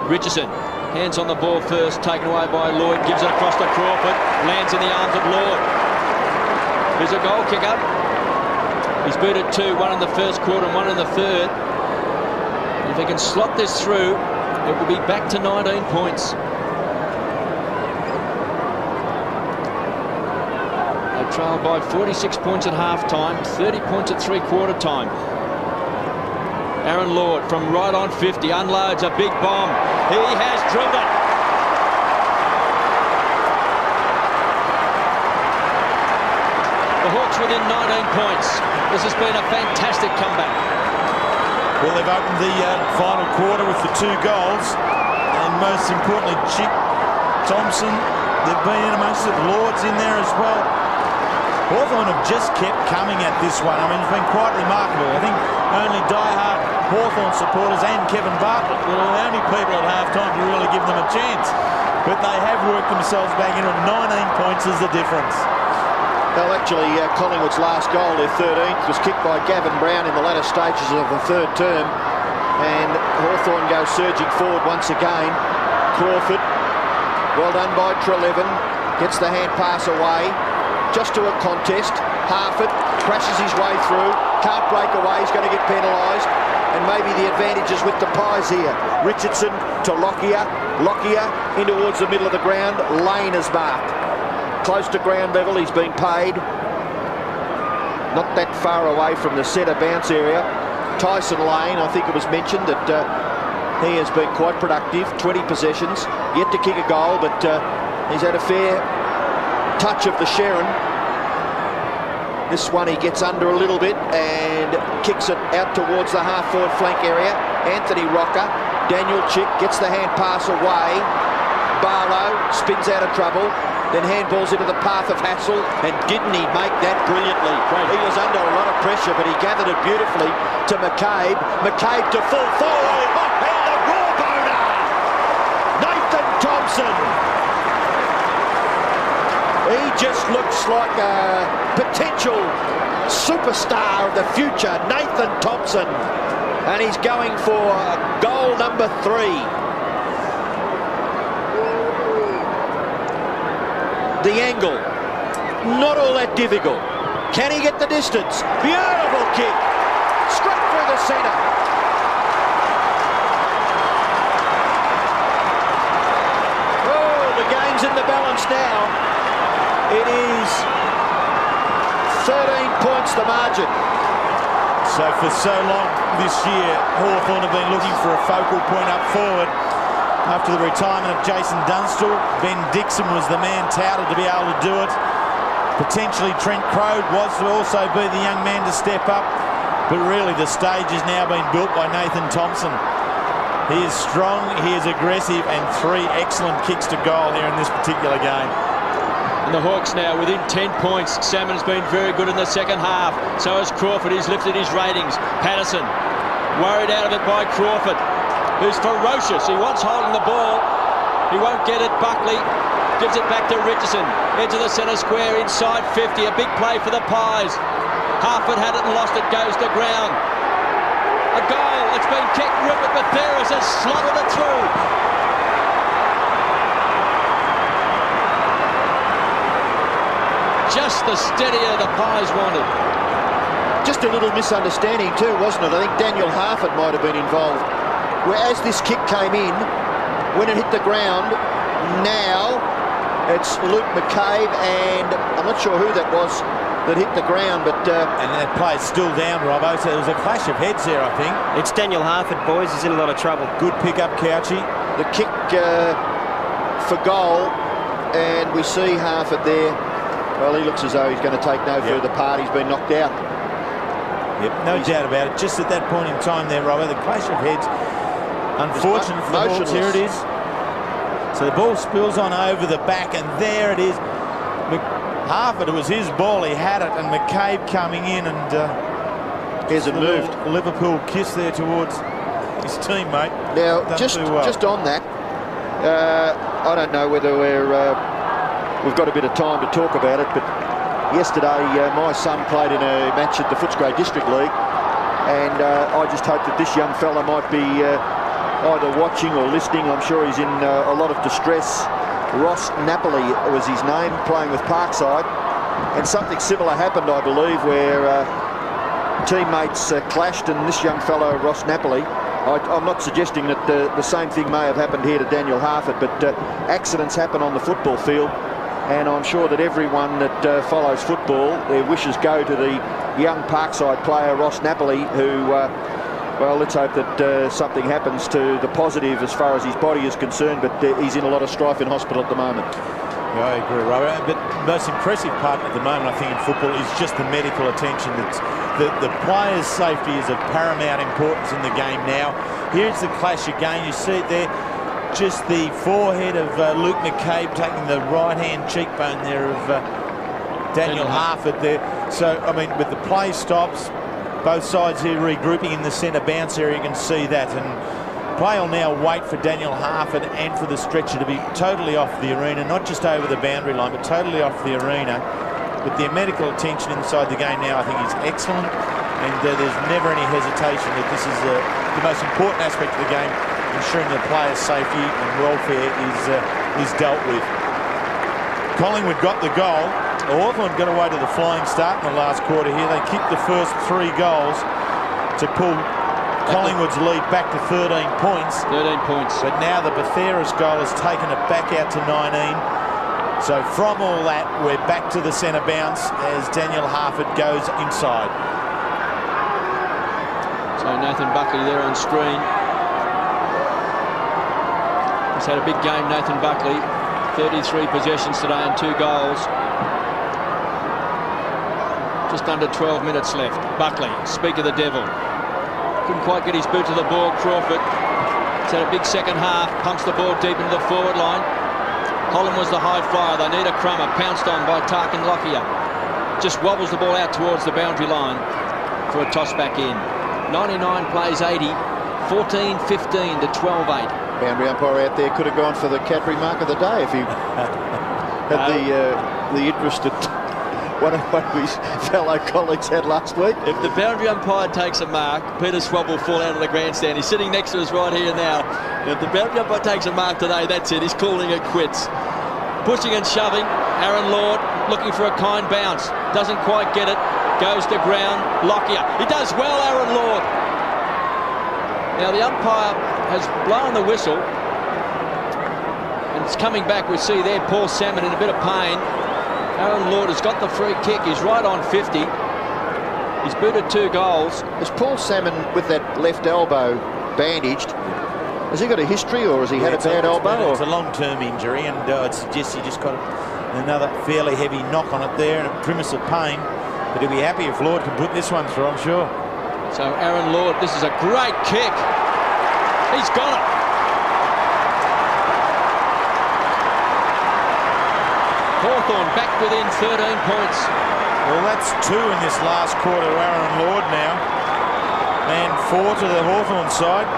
Richardson, hands on the ball first, taken away by Lloyd, gives it across to Crawford, lands in the arms of Lord. Here's a goal kicker. He's booted 2, 1 in the first quarter and 1 in the third. If he can slot this through, it will be back to 19 points. They trail by 46 points at half-time, 30 points at three-quarter time. Aaron Lord from right on 50 unloads a big bomb. He has drilled it. The Hawks within 19 points. This has been a fantastic comeback. Well, they've opened the final quarter with the 2 goals, and most importantly, Chick, Thompson, they've been in amongst it. Lord's in there as well. Hawthorn have just kept coming at this one. I mean, it's been quite remarkable. I think only die-hard Hawthorn supporters and Kevin Bartlett were the only people at half-time to really give them a chance. But they have worked themselves back into it. 19 points is the difference. Well, actually, Collingwood's last goal, their 13th, was kicked by Gavin Brown in the latter stages of the third term. And Hawthorn goes surging forward once again. Crawford, well done by Treleaven, gets the hand pass away. Just to a contest. Harford crashes his way through. Can't break away. He's going to get penalised. And maybe the advantage is with the Pies here. Richardson to Lockyer. Lockyer in towards the middle of the ground. Lane is marked. Close to ground level. He's been paid. Not that far away from the centre bounce area. Tyson Lane, I think it was mentioned that he has been quite productive. 20 possessions. Yet to kick a goal, but he's had a fair touch of the Sharon. This one he gets under a little bit and kicks it out towards the half-forward flank area. Anthony Rocker, Daniel Chick gets the hand pass away. Barlow spins out of trouble, then handballs into the path of Hassel, and didn't he make that brilliantly? He was under a lot of pressure, but he gathered it beautifully to McCabe. McCabe to full forward, and the raw boner! Nathan Thompson! He just looks like a potential superstar of the future, Nathan Thompson. And he's going for goal number 3. The angle, not all that difficult. Can he get the distance? Beautiful kick, straight through the centre. Oh, the game's in the balance now. It is 13 points the margin. So for so long this year, Hawthorn have been looking for a focal point up forward. After the retirement of Jason Dunstall, Ben Dixon was the man touted to be able to do it. Potentially Trent Crow was to also be the young man to step up. But really the stage has now been built by Nathan Thompson. He is strong, he is aggressive, and 3 excellent kicks to goal here in this particular game. And the Hawks now within 10 points. Salmon's been very good in the second half. So has Crawford. He's lifted his ratings. Patterson worried out of it by Crawford, who's ferocious. He wants holding the ball. He won't get it. Buckley gives it back to Richardson. Into the centre square, inside 50. A big play for the Pies. Harford had it and lost it, goes to ground. A goal, it's been kicked. Rupert Matheras has slotted it through. Just the steadier the Pies wanted. Just a little misunderstanding too, wasn't it? I think Daniel Harford might have been involved. Whereas this kick came in, when it hit the ground, now it's Luke McCabe and I'm not sure who that was that hit the ground, but... and that play's still down, Robbo, so there was a clash of heads there, I think. It's Daniel Harford, boys. He's in a lot of trouble. Good pick-up, Couchy. The kick for goal, and we see Harford there. Well, he looks as though he's going to take no further part. He's been knocked out. Yep, no doubt about it. Just at that point in time there, Robbo, the clash of heads. Unfortunate for the Hawks. Here it is. So the ball spills on over the back, and there it is. Harford, it was his ball, he had it, and McCabe coming in, and here's a moved Liverpool kiss there towards his teammate. Now, just on that, I don't know whether we've got a bit of time to talk about it, but yesterday my son played in a match at the Footscray District League, and I just hope that this young fella might be either watching or listening. I'm sure he's in a lot of distress. Ross Napoli was his name, playing with Parkside, and something similar happened, I believe, where teammates clashed, and this young fellow, Ross Napoli, I'm not suggesting that the same thing may have happened here to Daniel Harford, but accidents happen on the football field, and I'm sure that everyone that follows football, their wishes go to the young Parkside player, Ross Napoli, who... well, let's hope that something happens to the positive as far as his body is concerned, but he's in a lot of strife in hospital at the moment. Yeah, I agree, Robert. But the most impressive part at the moment, I think, in football is just the medical attention. The players' safety is of paramount importance in the game now. Here's the clash again. You see it there. Just the forehead of Luke McCabe taking the right-hand cheekbone there of Daniel Harford there. So, I mean, with the play stops, both sides here regrouping in the centre bounce area, you can see that, and play will now wait for Daniel Harford and for the stretcher to be totally off the arena, not just over the boundary line, but totally off the arena. But the medical attention inside the game now, I think, is excellent, and there's never any hesitation that this is the most important aspect of the game, ensuring the players' safety and welfare is dealt with. Collingwood got the goal. Hawthorn got away to the flying start in the last quarter here. They kicked the first 3 goals to pull Collingwood's lead back to 13 points. 13 points. But now the Batheras goal has taken it back out to 19. So from all that, we're back to the centre bounce as Daniel Harford goes inside. So Nathan Buckley there on screen. He's had a big game, Nathan Buckley. 33 possessions today and 2 goals. Just under 12 minutes left. Buckley, speak of the devil. Couldn't quite get his boot to the ball. Crawford. He's had a big second half. Pumps the ball deep into the forward line. Holland was the high flyer. They need a crummer. Pounced on by Tarkin Lockyer. Just wobbles the ball out towards the boundary line for a toss back in. 99 plays 80. 14-15 to 12-8. Boundary umpire out there could have gone for the Cadbury mark of the day if he had the interest that one of his fellow colleagues had last week. If the boundary umpire takes a mark, Peter Swab will fall out of the grandstand. He's sitting next to us right here now. If the boundary umpire takes a mark today, that's it. He's calling it quits. Pushing and shoving. Aaron Lord looking for a kind bounce. Doesn't quite get it. Goes to ground. Lockyer. He does well, Aaron Lord. Now the umpire has blown the whistle. And it's coming back. We see there Paul Salmon in a bit of pain. Aaron Lord has got the free kick. He's right on 50. He's booted 2 goals. Is Paul Salmon with that left elbow bandaged? Has he got a history, or has he had a bad elbow? It's a long-term injury, and I'd suggest he just got another fairly heavy knock on it there and a grimace of pain. But he'll be happy if Lord can put this one through, I'm sure. So Aaron Lord, this is a great kick. He's got it. Hawthorn back within 13 points. Well, that's 2 in this last quarter to Aaron Lord now. And 4 to the Hawthorn side.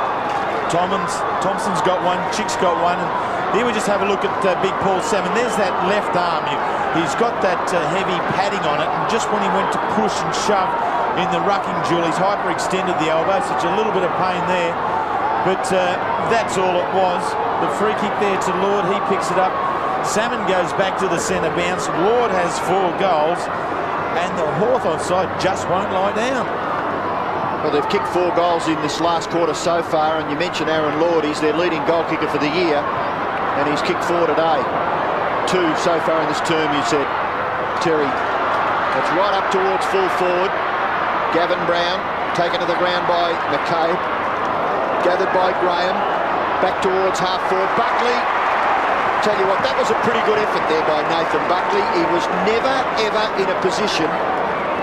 Thompson's got 1, Chick's got 1, and Here we just have a look at big Paul Salmon. There's that left arm. He's got that heavy padding on it, and just when he went to push and shove in the rucking duel, he's hyperextended the elbow, so it's a little bit of pain there. But that's all it was. The free kick there to Lord, he picks it up. Salmon goes back to the centre bounce. Lord has 4 goals, and the Hawthorn side just won't lie down. Well, they've kicked 4 goals in this last quarter so far, and you mentioned Aaron Lord. He's their leading goal kicker for the year, and he's kicked 4 today. 2 so far in this term, you said, Terry. That's right up towards full forward. Gavin Brown taken to the ground by McCabe. Gathered by Graham. Back towards half forward. Buckley. Tell you what, that was a pretty good effort there by Nathan Buckley. He was never, ever in a position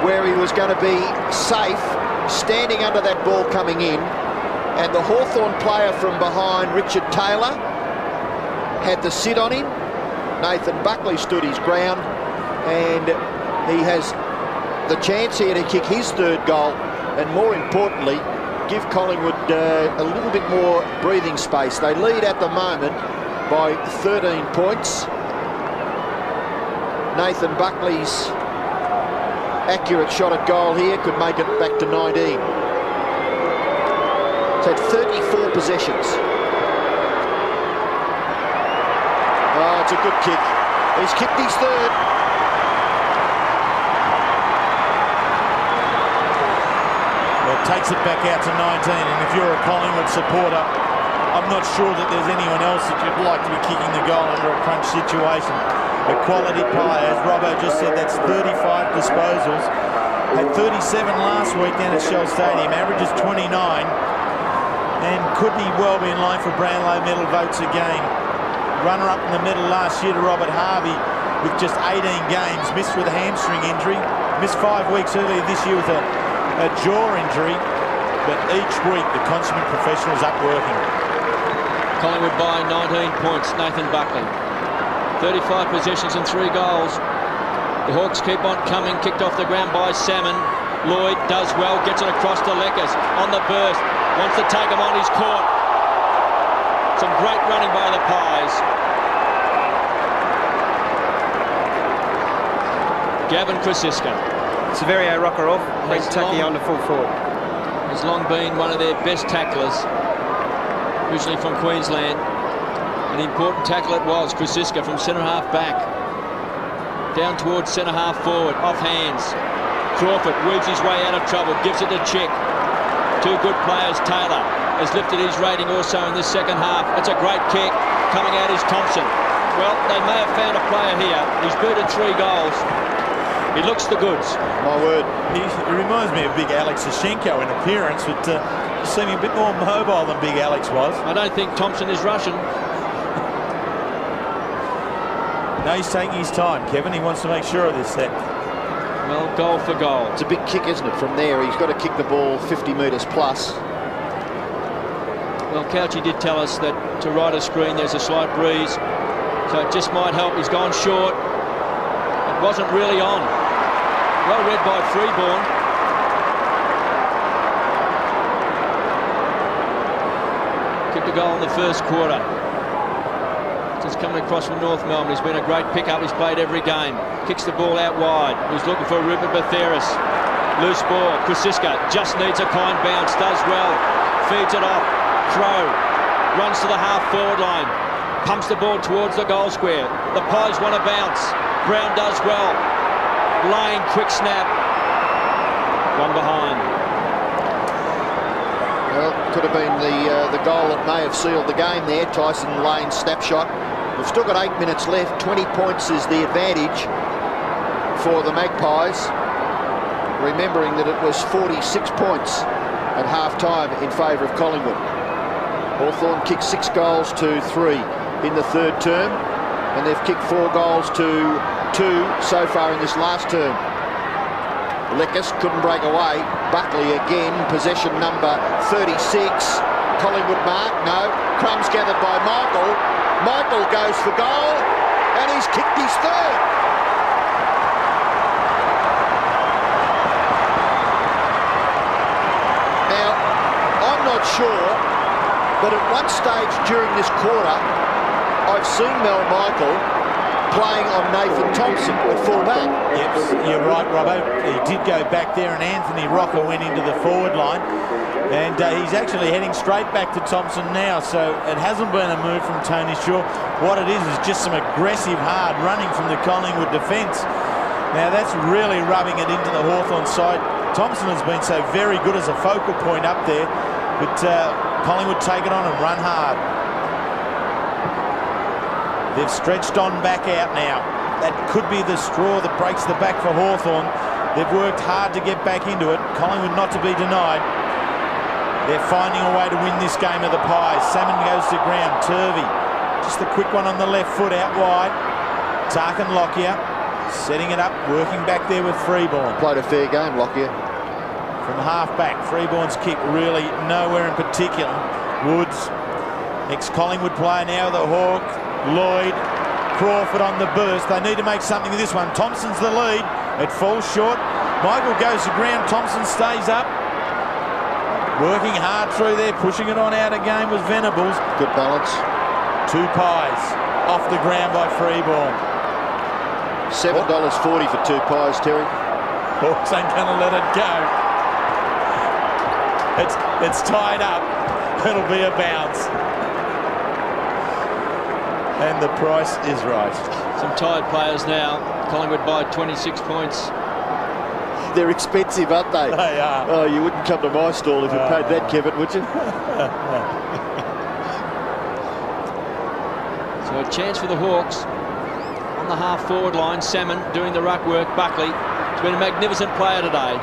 where he was going to be safe standing under that ball coming in. And the Hawthorn player from behind, Richard Taylor, had to sit on him. Nathan Buckley stood his ground, and he has the chance here to kick his 3rd goal, and more importantly, give Collingwood a little bit more breathing space. They lead at the moment by 13 points. Nathan Buckley's accurate shot at goal here could make it back to 19. He's had 34 possessions. Oh, it's a good kick. He's kicked his 3rd. Well, takes it back out to 19, and if you're a Collingwood supporter, I'm not sure that there's anyone else that you'd like to be kicking the goal under a crunch situation. A quality player, as Robbo just said, that's 35 disposals. Had 37 last week down at Shell Stadium, averages 29, and could he well be in line for Brownlow medal votes again. Runner-up in the medal last year to Robert Harvey with just 18 games, missed with a hamstring injury, missed 5 weeks earlier this year with a jaw injury, but each week the consummate professional's up working. Collingwood by 19 points. Nathan Buckley. 35 possessions and 3 goals. The Hawks keep on coming. Kicked off the ground by Salmon. Lloyd does well. Gets it across to Leckers. On the burst. Wants to take him on. He's caught. Some great running by the Pies. Gavin Krasiska. Severio Rocker off. Brent Tucky on to full forward. Has long been one of their best tacklers. Originally from Queensland. An important tackle it was. Krasiska from centre half back. Down towards centre half forward. Off hands. Crawford weaves his way out of trouble. Gives it to Chick. 2 good players. Taylor has lifted his rating also in this second half. That's a great kick. Coming out is Thompson. Well, they may have found a player here. He's booted 3 goals. He looks the goods. My word. He reminds me of Big Alex Sashenko in appearance, but seeming a bit more mobile than Big Alex was. I don't think Thompson is Russian. No, he's taking his time, Kevin. He wants to make sure of this set. Well, goal for goal. It's a big kick, isn't it, from there? He's got to kick the ball 50 metres plus. Well, Couchy did tell us that to right of screen there's a slight breeze, so it just might help. He's gone short. It wasn't really on. Well read by Freeborn. Kicked a goal in the first quarter. Just coming across from North Melbourne. He's been a great pickup. He's played every game. Kicks the ball out wide. He's looking for Rupert Batheris. Loose ball. Krasiska just needs a kind bounce. Does well. Feeds it off. Crow runs to the half-forward line. Pumps the ball towards the goal square. The Pies want to bounce. Brown does well. Lane, quick snap. One behind. Well, could have been the goal that may have sealed the game there. Tyson Lane's snapshot. We've still got 8 minutes left. 20 points is the advantage for the Magpies. Remembering that it was 46 points at half-time in favour of Collingwood. Hawthorn kicked 6 goals to 3 in the 3rd term, and they've kicked 4 goals to 2 so far in this last term. Leckers couldn't break away. Buckley again, possession number 36. Collingwood mark, no. Crumbs gathered by Michael. Michael goes for goal, and he's kicked his 3rd. Now, I'm not sure, but at one stage during this quarter, I've seen Mel Michael playing on Nathan Thompson at full-back. Yep, you're right, Robbo. He did go back there, and Anthony Rocker went into the forward line. And he's actually heading straight back to Thompson now, so it hasn't been a move from Tony Shaw. What it is just some aggressive, hard running from the Collingwood defence. Now, that's really rubbing it into the Hawthorn side. Thompson has been so very good as a focal point up there, but Collingwood take it on and run hard. They've stretched on back out now. That could be the straw that breaks the back for Hawthorn. They've worked hard to get back into it. Collingwood not to be denied. They're finding a way to win this game of the Pies. Salmon goes to ground. Turvey, just a quick one on the left foot out wide. Tarkin Lockyer setting it up, working back there with Freeborn. Played a fair game, Lockyer. From half-back, Freeborn's kick really nowhere in particular. Woods, ex-Collingwood player now, the Hawk. Lloyd, Crawford on the burst. They need to make something of this one. Thompson's the lead. It falls short. Michael goes to ground. Thompson stays up. Working hard through there, pushing it on out again was Venables. Good balance. 2 pies off the ground by Freeborn. $7.40 for 2 pies, Terry. Hawks ain't going to let it go. It's tied up. It'll be a bounce. And the price is right. Some tired players now. Collingwood by 26 points. They're expensive, aren't they? They are. Oh, you wouldn't come to my stall if you paid that, Kevin, would you? So a chance for the Hawks. On the half-forward line, Salmon doing the ruck work. Buckley has been a magnificent player today.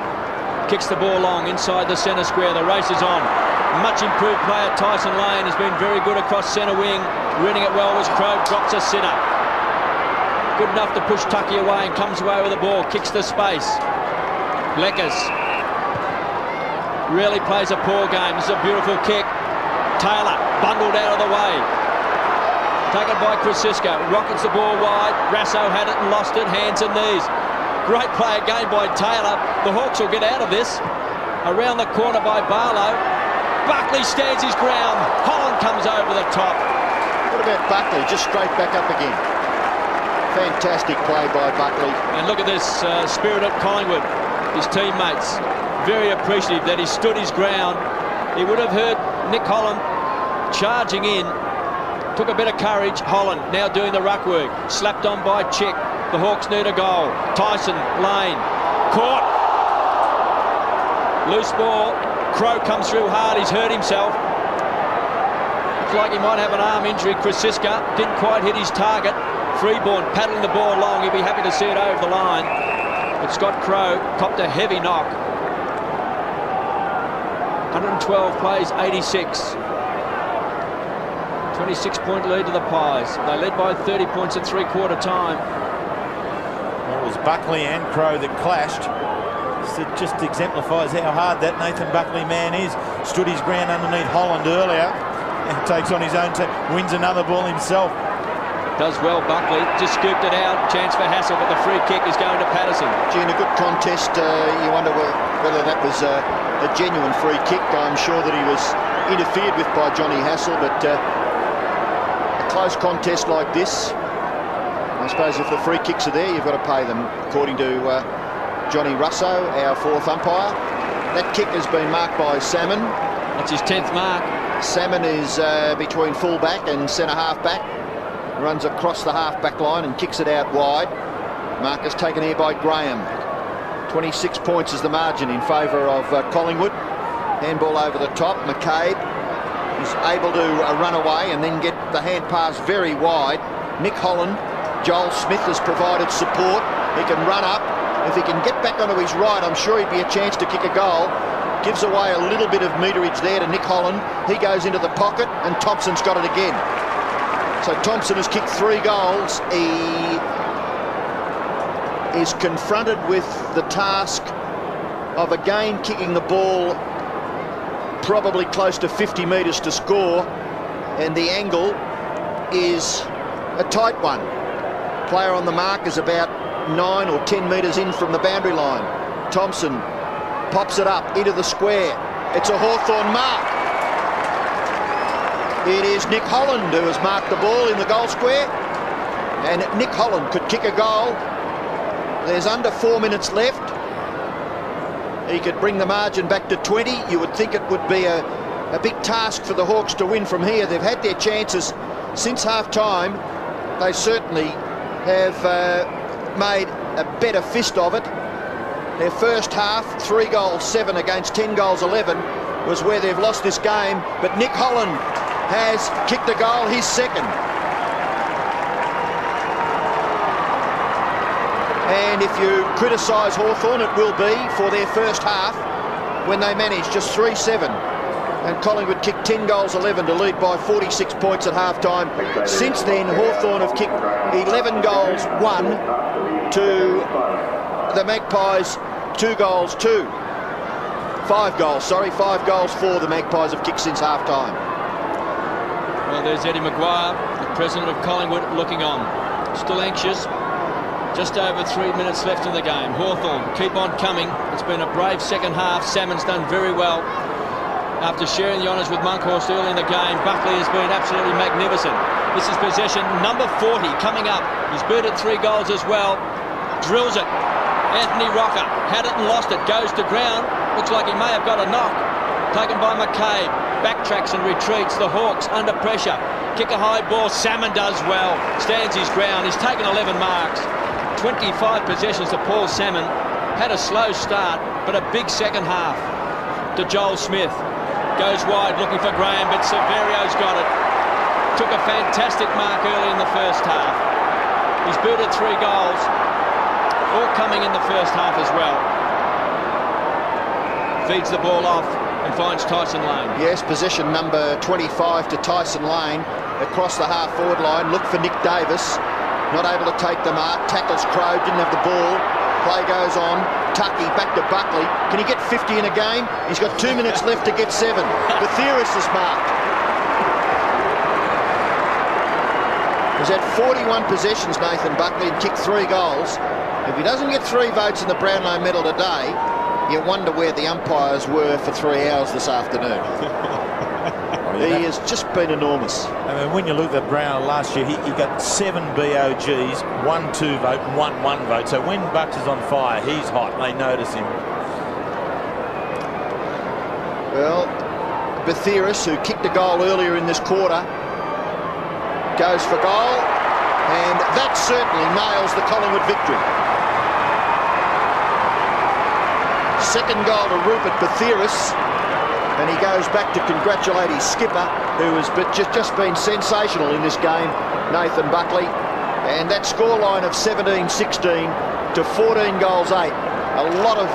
Kicks the ball long inside the centre square. The race is on. Much improved player Tyson Lane has been very good across centre wing. Reading it well was Crow, drops a sitter. Good enough to push Tucky away and comes away with the ball. Kicks the space. Leckers really plays a poor game. This is a beautiful kick. Taylor bundled out of the way. Taken by Krasiska. Rockets the ball wide. Rasso had it and lost it. Hands and knees. Great play again by Taylor. The Hawks will get out of this. Around the corner by Barlow. Buckley stands his ground. Holland comes over the top. What about Buckley? Just straight back up again. Fantastic play by Buckley. And look at this spirit at Collingwood. His teammates very appreciative that he stood his ground. He would have heard Nick Holland charging in. Took a bit of courage. Holland now doing the ruck work. Slapped on by Chick. The Hawks need a goal. Tyson, Lane. Caught. Loose ball. Crow comes through hard. He's hurt himself. Looks like he might have an arm injury. Krasiska didn't quite hit his target. Freeborn paddling the ball long. He'd be happy to see it over the line. But Scott Crow copped a heavy knock. 112 plays 86. 26-point lead to the Pies. They led by 30 points at three-quarter time. Well, it was Buckley and Crow that clashed. It just exemplifies how hard that Nathan Buckley man is. Stood his ground underneath Holland earlier and takes on his own team. Wins another ball himself. Does well, Buckley. Just scooped it out. Chance for Hassel, but the free kick is going to Patterson. Gee, in a good contest, you wonder whether that was a genuine free kick. I'm sure that he was interfered with by Johnny Hassel, but a close contest like this, I suppose if the free kicks are there, you've got to pay them, according to Johnny Russo, our fourth umpire. That kick has been marked by Salmon. That's his 10th mark. Salmon is between full-back and centre-half-back. Runs across the half-back line and kicks it out wide. Mark is taken here by Graham. 26 points is the margin in favour of Collingwood. Handball over the top. McCabe is able to run away and then get the hand pass very wide. Nick Holland, Joel Smith has provided support. He can run up. If he can get back onto his right, I'm sure he'd be a chance to kick a goal. Gives away a little bit of meterage there to Nick Holland. He goes into the pocket and Thompson's got it again. So Thompson has kicked 3 goals. He is confronted with the task of again kicking the ball probably close to 50 metres to score, and the angle is a tight one. Player on the mark is about 9 or 10 metres in from the boundary line. Thompson pops it up into the square. It's a Hawthorn mark. It is Nick Holland who has marked the ball in the goal square. And Nick Holland could kick a goal. There's under 4 minutes left. He could bring the margin back to 20. You would think it would be a big task for the Hawks to win from here. They've had their chances since half-time. They certainly have made a better fist of it. Their first half, 3 goals 7 against 10 goals 11, was where they've lost this game. But Nick Holland has kicked a goal, his second. And if you criticise Hawthorn, it will be for their first half when they managed just 3-7. And Collingwood kicked 10 goals 11 to lead by 46 points at half-time. Since then, Hawthorn have kicked 11 goals 1 to the Magpies 2 goals 2. 5 goals, sorry, 5 goals 4 the Magpies have kicked since half-time. Well, there's Eddie Maguire, the president of Collingwood, looking on. Still anxious. Just over 3 minutes left in the game. Hawthorn keep on coming. It's been a brave second half. Salmon's done very well. After sharing the honours with Monkhorst early in the game, Buckley has been absolutely magnificent. This is possession number 40 coming up. He's booted 3 goals as well. Drills it. Anthony Rocker had it and lost it. Goes to ground. Looks like he may have got a knock. Taken by McCabe. Backtracks and retreats. The Hawks under pressure. Kick a high ball. Salmon does well. Stands his ground. He's taken 11 marks. 25 possessions to Paul Salmon. Had a slow start, but a big second half to Joel Smith. Goes wide looking for Graham, but Severio's got it. Took a fantastic mark early in the first half. He's booted 3 goals, all coming in the first half as well. Feeds the ball off and finds Tyson Lane. Yes, possession number 25 to Tyson Lane across the half-forward line. Look for Nick Davis. Not able to take the mark. Tackles Crow, didn't have the ball. Play goes on. Tucky back to Buckley. Can he get 50 in a game? He's got 2 minutes left to get 7. Bathiris is marked. He's had 41 possessions, Nathan Buckley, and kicked 3 goals. If he doesn't get 3 votes in the Brownlow medal today, you wonder where the umpires were for 3 hours this afternoon. He has just been enormous. I mean, when you look at Brown last year, he got 7 BOGs, 1 2 vote, and 1 vote. So when Bucks is on fire, he's hot. They notice him. Well, Bathiris, who kicked a goal earlier in this quarter, goes for goal, and that certainly nails the Collingwood victory. Second goal to Rupert Bathiris. And he goes back to congratulate his skipper, who has just been sensational in this game, Nathan Buckley. And that scoreline of 17-16 to 14 goals 8. A lot of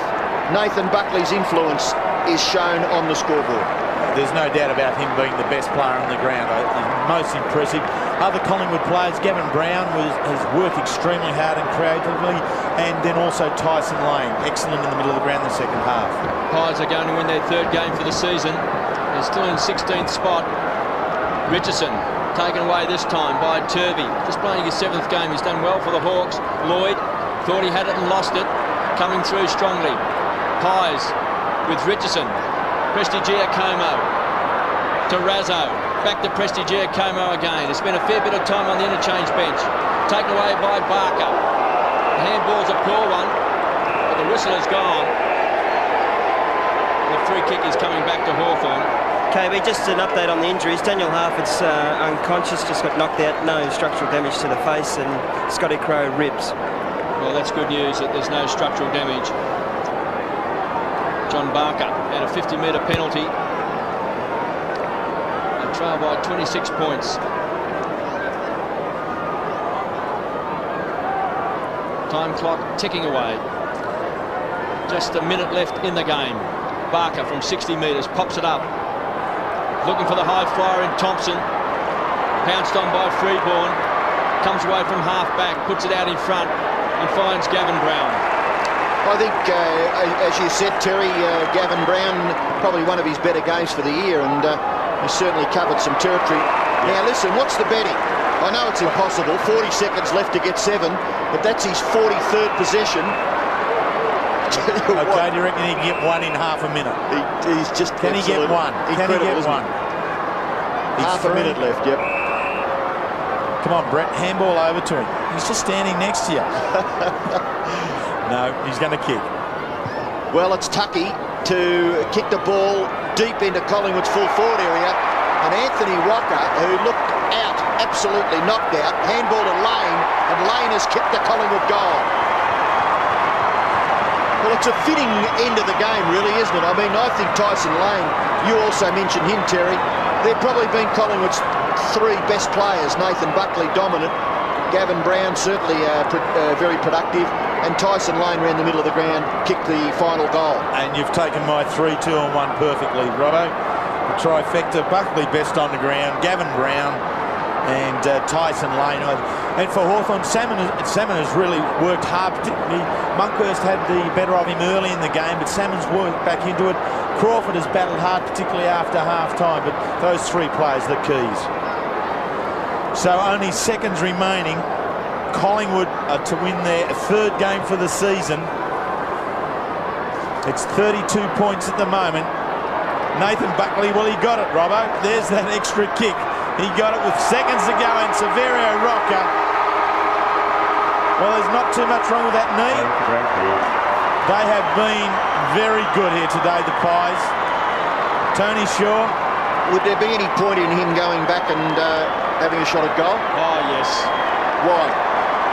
Nathan Buckley's influence is shown on the scoreboard. There's no doubt about him being the best player on the ground. He's most impressive. Other Collingwood players, Gavin Brown has worked extremely hard and creatively, and then also Tyson Lane, excellent in the middle of the ground in the second half. Pies are going to win their 3rd game for the season. They're still in 16th spot. Richardson taken away this time by Turvey. Just playing his 7th game. He's done well for the Hawks. Lloyd thought he had it and lost it. Coming through strongly. Pies with Richardson. Prestigiacomo to Razzo. Back to Prestigiacomo again. It's been a fair bit of time on the interchange bench. Taken away by Barker. The handball's a poor one, but the whistle is gone. The free kick is coming back to Hawthorn. KB, just an update on the injuries. Daniel Harford's unconscious, just got knocked out. No structural damage to the face, and Scotty Crow ribs. Well, that's good news that there's no structural damage. John Barker and a 50-metre penalty. And trail by 26 points. Time clock ticking away. Just a minute left in the game. Barker from 60 metres pops it up. Looking for the high flyer in Thompson. Pounced on by Freeborn. Comes away from half-back, puts it out in front and finds Gavin Brown. I think, as you said, Terry, Gavin Brown, probably one of his better games for the year, and he certainly covered some territory. Now, listen, what's the betting? I know it's impossible, 40 seconds left to get 7, but that's his 43rd possession. Okay, do you reckon he can get 1 in half a minute? He's just Can he get 1? Can he get 1? Half a minute left, yep. Come on, Brett, handball over to him. He's just standing next to you. No, he's going to kick. Well, it's Tucky to kick the ball deep into Collingwood's full forward area. And Anthony Rocker, who looked out, absolutely knocked out, handball to Lane, and Lane has kicked the Collingwood goal. Well, it's a fitting end of the game, really, isn't it? I mean, I think Tyson Lane, you also mentioned him, Terry. They've probably been Collingwood's three best players. Nathan Buckley dominant, Gavin Brown certainly very productive, and Tyson Lane around the middle of the ground kicked the final goal. And you've taken my 3, 2 and 1 perfectly, Robbo. The trifecta, Buckley best on the ground, Gavin Brown and Tyson Lane. And for Hawthorn, Salmon has really worked hard, particularly Monkhurst had the better of him early in the game, but Salmon's worked back into it. Crawford has battled hard, particularly after half-time, but those three players are the keys. So only seconds remaining. Collingwood are to win their third game for the season. It's 32 points at the moment. Nathan Buckley, well, he got it, Robbo. There's that extra kick. He got it with seconds to go, and Severio Rocker. Well, there's not too much wrong with that knee. They have been very good here today, the Pies. Tony Shaw. Would there be any point in him going back and having a shot at goal? Oh, yes. Why?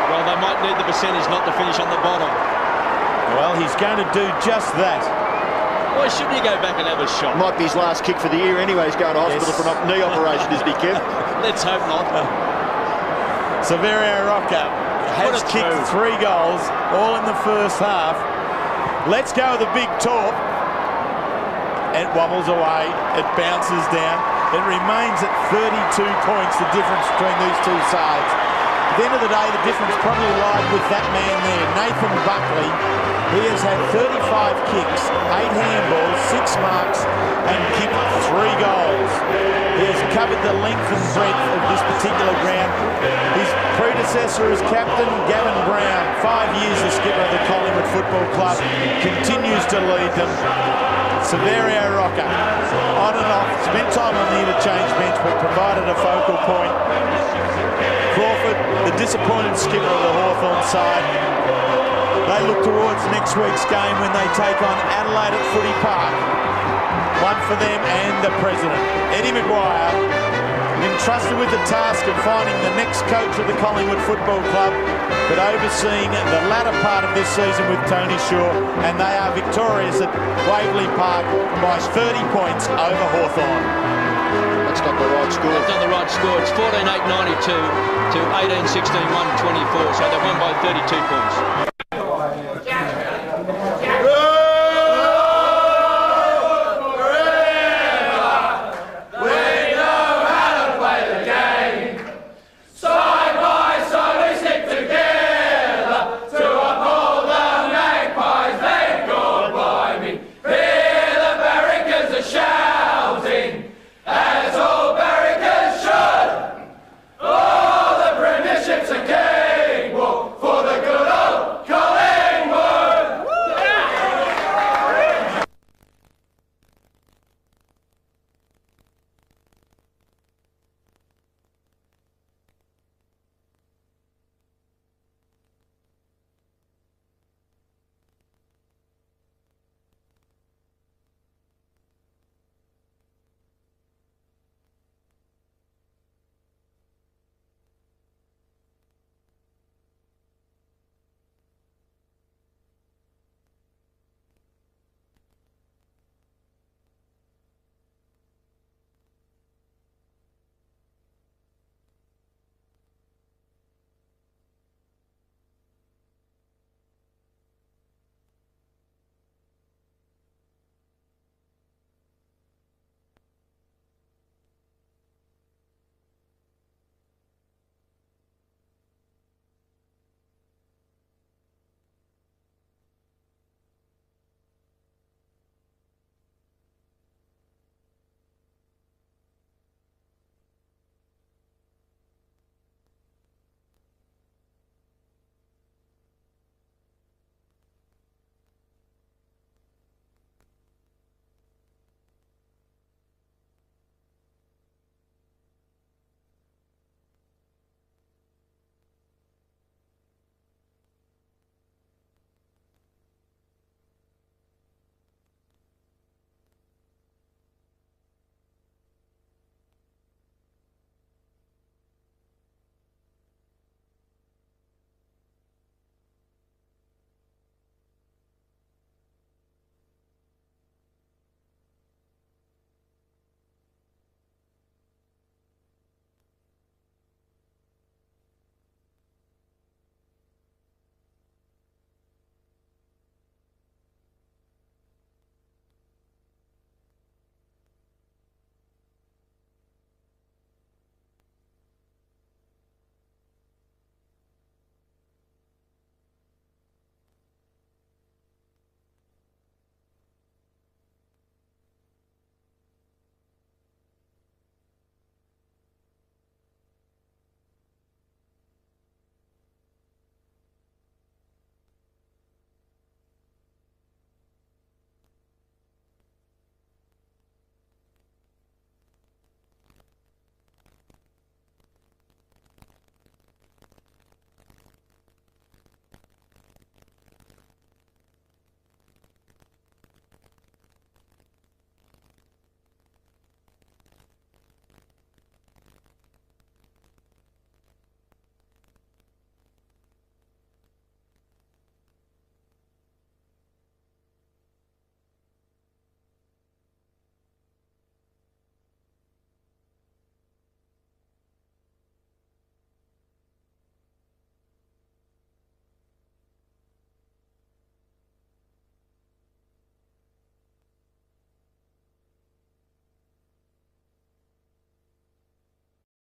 Well, they might need the percentage not to finish on the bottom. Well, he's going to do just that. Why shouldn't he go back and have a shot? Might be his last kick for the year anyway. He's going to hospital for a knee operation, isn't he, Kev? Let's hope not. Severio Rocker has kicked 3 goals, all in the first half. Let's go with the big talk. It wobbles away. It bounces down. It remains at 32 points, the difference between these two sides. At the end of the day, the difference probably lied with that man there, Nathan Buckley. He has had 35 kicks, 8 handballs, 6 marks, and kicked 3 goals. He has covered the length and breadth of this particular ground. His predecessor as captain, Gavin Brown, 5 years as skipper of the Collingwood Football Club, continues to lead them. Severio Rocker, on and off, spent time on the interchange bench, but provided a focal point. Crawford, the disappointed skipper of the Hawthorn side. They look towards next week's game when they take on Adelaide at Footy Park. One for them and the president. Eddie Maguire, entrusted with the task of finding the next coach of the Collingwood Football Club, but overseeing the latter part of this season with Tony Shaw, and they are victorious at Waverley Park by 30 points over Hawthorn. That's not the right score. That's not the right score. It's 14-8-92 to 18-16-1-24, so they won by 32 points.